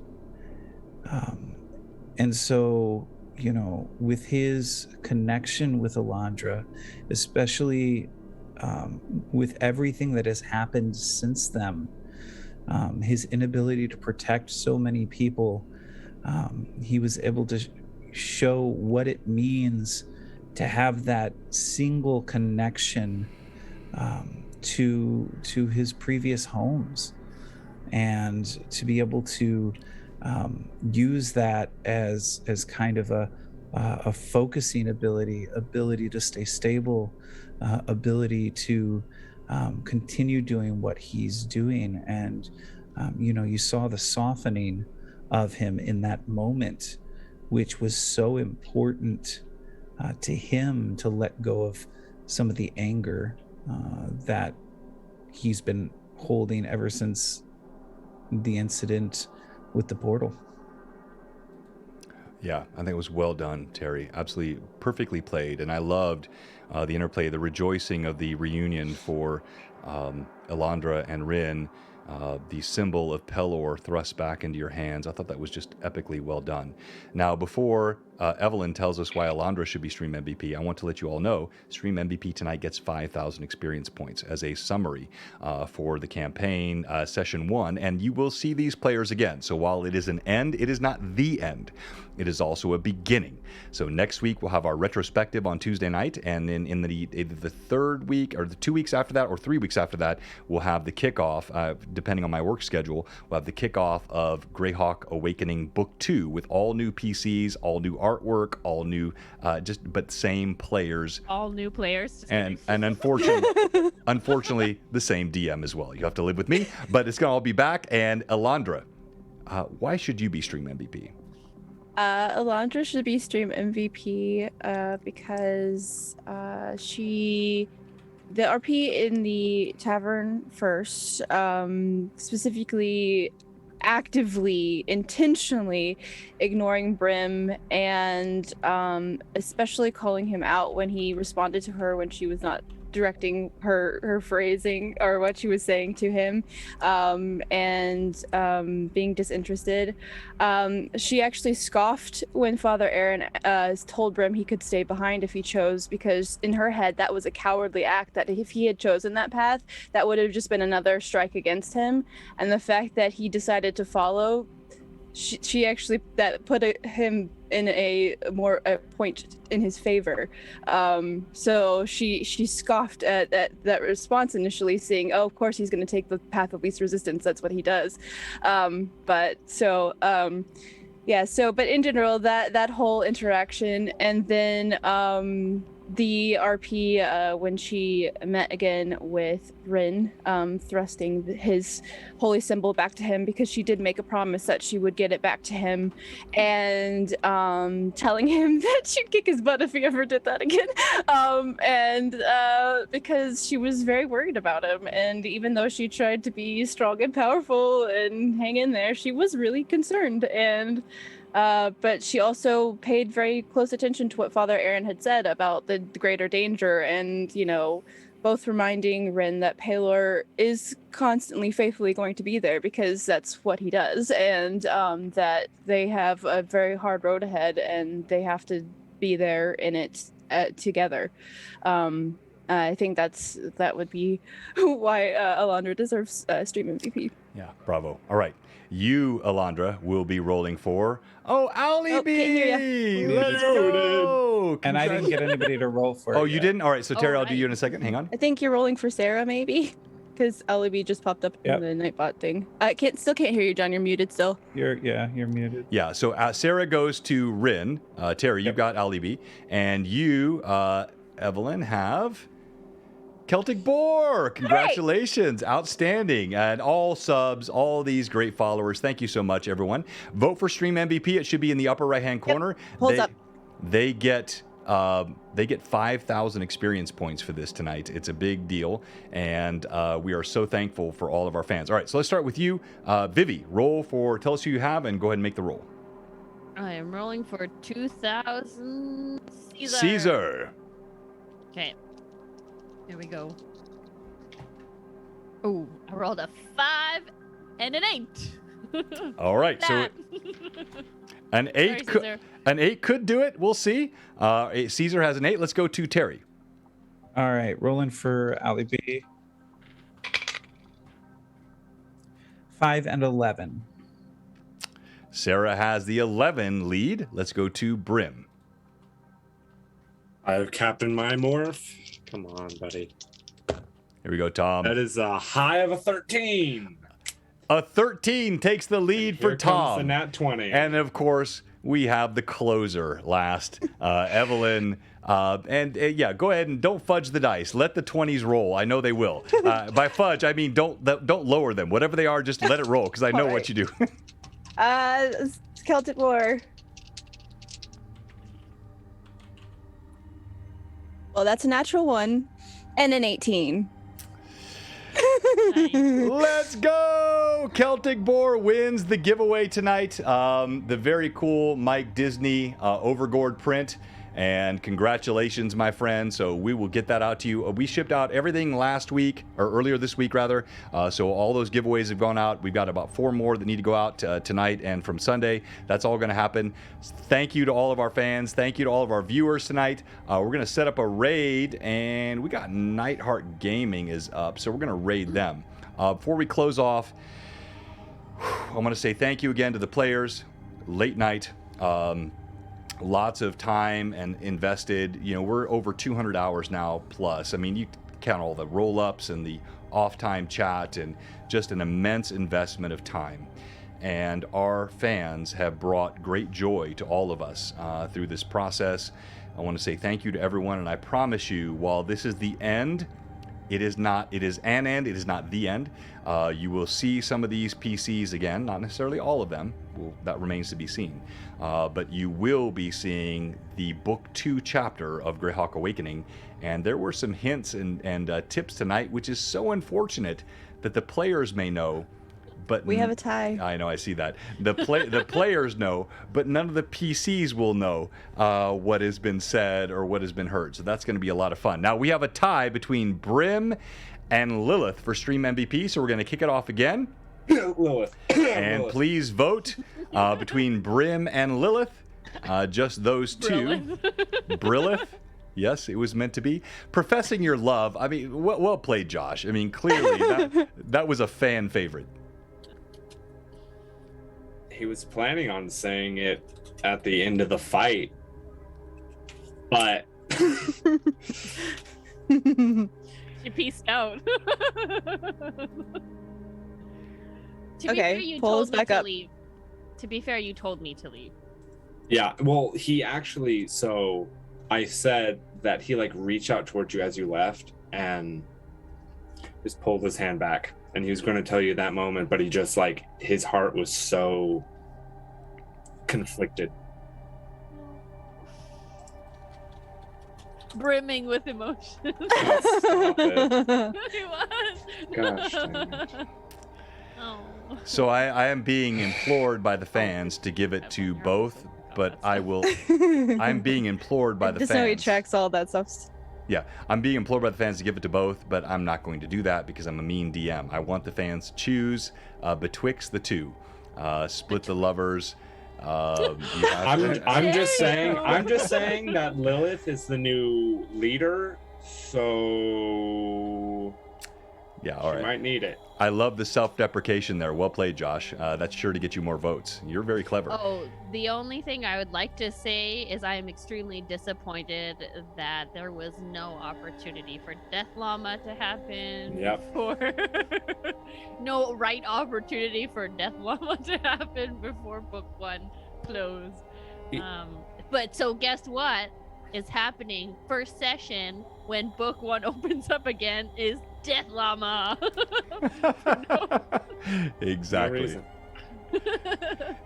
And so, you know, with his connection with Alondra, especially with everything that has happened since then, his inability to protect so many people, he was able to show what it means to have that single connection to his previous homes, and to be able to use that as kind of a focusing ability to stay stable, ability to continue doing what he's doing. And you know, you saw the softening of him in that moment, which was so important to him, to let go of some of the anger that he's been holding ever since the incident with the portal. Yeah, I think it was well done, Terry. Absolutely perfectly played. And I loved the interplay, the rejoicing of the reunion for Alondra and Rin, the symbol of Pelor thrust back into your hands. I thought that was just epically well done. Now, before Evelyn tells us why Alondra should be Stream MVP, I want to let you all know Stream MVP tonight gets 5,000 experience points as a summary for the campaign, Session 1, and you will see these players again. So while it is an end, it is not the end. It is also a beginning. So next week we'll have our retrospective on Tuesday night, and then in either the third week or the 2 weeks after that or 3 weeks after that, we'll have the kickoff, depending on my work schedule, we'll have the kickoff of Greyhawk Awakening Book 2 with all new PCs, all new artwork, all new, but same players. All new players. And unfortunately, the same DM as well. You have to live with me, but it's going to all be back. And Alondra, why should you be Stream MVP? Alondra should be Stream MVP because the RP in the tavern first, specifically actively, intentionally ignoring Brim, and especially calling him out when he responded to her when she was not directing her phrasing or what she was saying to him, and being disinterested. She actually scoffed when Father Aaron told Brim he could stay behind if he chose, because in her head that was a cowardly act, that if he had chosen that path, that would have just been another strike against him. And the fact that he decided to follow, she actually that put him in a point in his favor. So she scoffed at that response initially, seeing, oh, of course he's going to take the path of least resistance. That's what he does. But in general, that whole interaction, and then the RP when she met again with Rin, thrusting his holy symbol back to him, because she did make a promise that she would get it back to him, and telling him that she'd kick his butt if he ever did that again, because she was very worried about him. And even though she tried to be strong and powerful and hang in there, she was really concerned. And but she also paid very close attention to what Father Aaron had said about the greater danger, and, you know, both reminding Rin that Pelor is constantly faithfully going to be there because that's what he does, and that they have a very hard road ahead and they have to be there in it together. I think that would be why Alondra deserves Stream MVP. Yeah, bravo. All right. You, Alondra, will be rolling for Owlie B. Let's go. And I didn't get anybody to roll for it. Oh, you yet. didn't? All right, so Terry, I'll do you in a second. Hang on. I think you're rolling for Sarah, maybe, because Alibi just popped up in the Nightbot thing. I still can't hear you, John. You're muted still. You're muted. Yeah, so Sarah goes to Rin. Terry, you've got Alibi. And you, Evelyn, have Celtic Boar. Congratulations. Right. Outstanding. And all subs, all these great followers. Thank you so much, everyone. Vote for Stream MVP. It should be in the upper right-hand corner. Pulls up. They get 5,000 experience points for this tonight. It's a big deal, and we are so thankful for all of our fans. All right, so let's start with you. Vivi, tell us who you have, and go ahead and make the roll. I am rolling for 2,000 Caesar. Caesar. Okay. There we go. Oh, I rolled a 5 and an 8. All right, so an 8 could do it. We'll see. Caesar has an 8. Let's go to Terry. All right, rolling for Ali B. 5 and 11. Sarah has the 11 lead. Let's go to Brim. I have Captain My Morph. Come on, buddy. Here we go, Tom. That is a high of a 13. A 13 takes the lead for Here comes the Tom. nat 20. And of course, we have the closer last, Evelyn. Yeah, go ahead and don't fudge the dice. Let the 20s roll. I know they will. By fudge, I mean don't lower them. Whatever they are, just let it roll because I know what you do. Celtic War. Well, that's a natural 1 and an 18. Let's go! Celtic Boar wins the giveaway tonight. The very cool Mike Disney Overgourd print. And congratulations, my friend. So we will get that out to you. We shipped out everything last week, or earlier this week, rather. So all those giveaways have gone out. We've got about 4 more that need to go out tonight and from Sunday. That's all going to happen. Thank you to all of our fans. Thank you to all of our viewers tonight. We're going to set up a raid, and we got Nightheart Gaming is up. So we're going to raid them. Before we close off, I want to say thank you again to the players. Late night. Lots of time and invested. You know, we're over 200 hours now plus. I mean, you count all the roll-ups and the off-time chat and just an immense investment of time. And our fans have brought great joy to all of us through this process. I want to say thank you to everyone, and I promise you, while this is the end, it is an end, it is not the end. You will see some of these PCs again, not necessarily all of them. Well, that remains to be seen. But you will be seeing the Book 2 chapter of Greyhawk Awakening. And there were some hints and tips tonight, which is so unfortunate that the players may know. But We have a tie. I know, I see that. The players know, but none of the PCs will know what has been said or what has been heard. So that's going to be a lot of fun. Now, we have a tie between Brim and Lilith for Stream MVP, so we're going to kick it off again. Lilith. And please vote between Brim and Lilith. Just those two. Brillith. Yes, it was meant to be. Professing your love. I mean, well played, Josh. I mean, clearly that was a fan favorite. He was planning on saying it at the end of the fight, but She pieced out. To be Okay, fair, you pull told us me back to up. leave. To be fair, you told me to leave. yeah, well, he actually, so I said that he like reached out towards you as you left and just pulled his hand back, and he was going to tell you that moment, but he just like, his heart was so conflicted. Brimming with emotion. Stop it. He was. Gosh dang it. Oh. So I am being implored by the fans to give it to both, but I'm being implored by the Just know he fans. tracks all that stuff. Yeah, I'm being implored by the fans to give it to both, but I'm not going to do that because I'm a mean DM. I want the fans to choose betwixt the two. Split the lovers. I'm just saying that Lilith is the new leader, so Yeah, all she right. might need it. I love the self-deprecation there. Well played, Josh. That's sure to get you more votes. You're very clever. Oh, the only thing I would like to say is I am extremely disappointed that there was no opportunity for Death Llama to happen. Yep. No right opportunity for Death Llama to happen before Book 1 closed. But so guess what is happening first session when Book 1 opens up again is Death Llama. Exactly.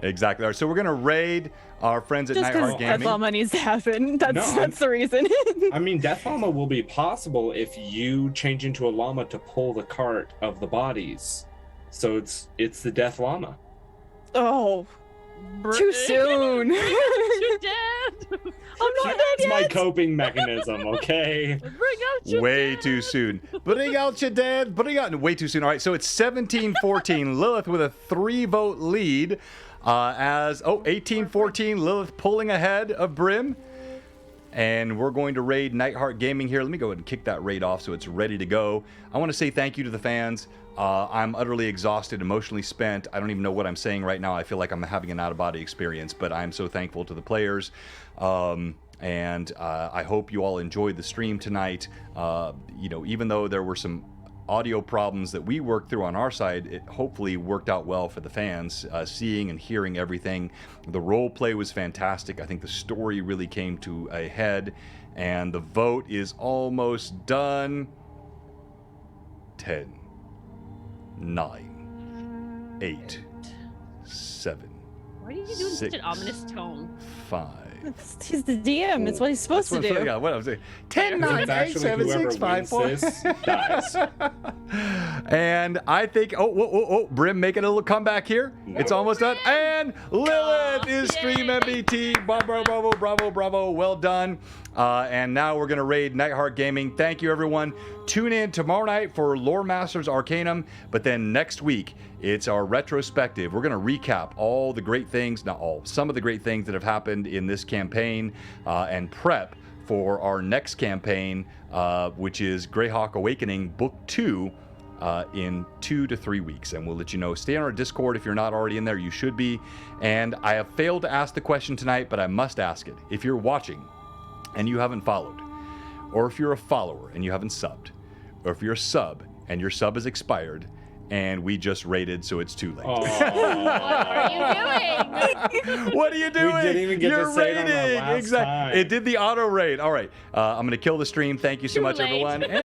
Exactly. All right, so we're gonna raid our friends at Just Nightheart because Death Gaming. Llama needs to happen. That's the reason. I mean, Death Llama will be possible if you change into a llama to pull the cart of the bodies. So it's the Death Llama. Oh, Too soon. You're dead. I'm not dead That's my yet. coping mechanism, okay? Bring out your Way dead. too soon. Bring out your dead. Bring out way too soon. All right, so it's 17-14. Lilith with a 3-vote lead. 18-14. Lilith pulling ahead of Brim. And we're going to raid Nightheart Gaming here. Let me go ahead and kick that raid off so it's ready to go. I want to say thank you to the fans. I'm utterly exhausted, emotionally spent. I don't even know what I'm saying right now. I feel like I'm having an out-of-body experience, but I'm so thankful to the players. And I hope you all enjoyed the stream tonight. Even though there were some audio problems that we worked through on our side, it hopefully worked out well for the fans, seeing and hearing everything. The role play was fantastic. I think the story really came to a head, and the vote is almost done. 10, 9, 8, 7, Why are you doing such an ominous tone? 5. He's the DM. It's what he's supposed to do. Yeah, what I was saying. 10, Because 9, it's 8, actually 7, whoever 6, 5, wins 4. this dies. And I think, Brim making a little comeback here. It's almost done. And Lilith is Stream MBT. Bravo. Well done. And now we're going to raid Nightheart Gaming. Thank you, everyone. Tune in tomorrow night for Lore Masters Arcanum. But then next week, it's our retrospective. We're going to recap all the great things, not all, some of the great things that have happened in this campaign and prep for our next campaign, which is Greyhawk Awakening Book 2 in 2 to 3 weeks. And we'll let you know. Stay on our Discord if you're not already in there. You should be. And I have failed to ask the question tonight, but I must ask it. If you're watching and you haven't followed, or if you're a follower and you haven't subbed, or if you're a sub and your sub is expired, and we just raided, so it's too late. What are you doing? What are you doing? We didn't even get You're to say it on our raiding. last Exactly. time. It did the auto raid. All right. I'm going to kill the stream. Thank you so Too much, late. everyone. And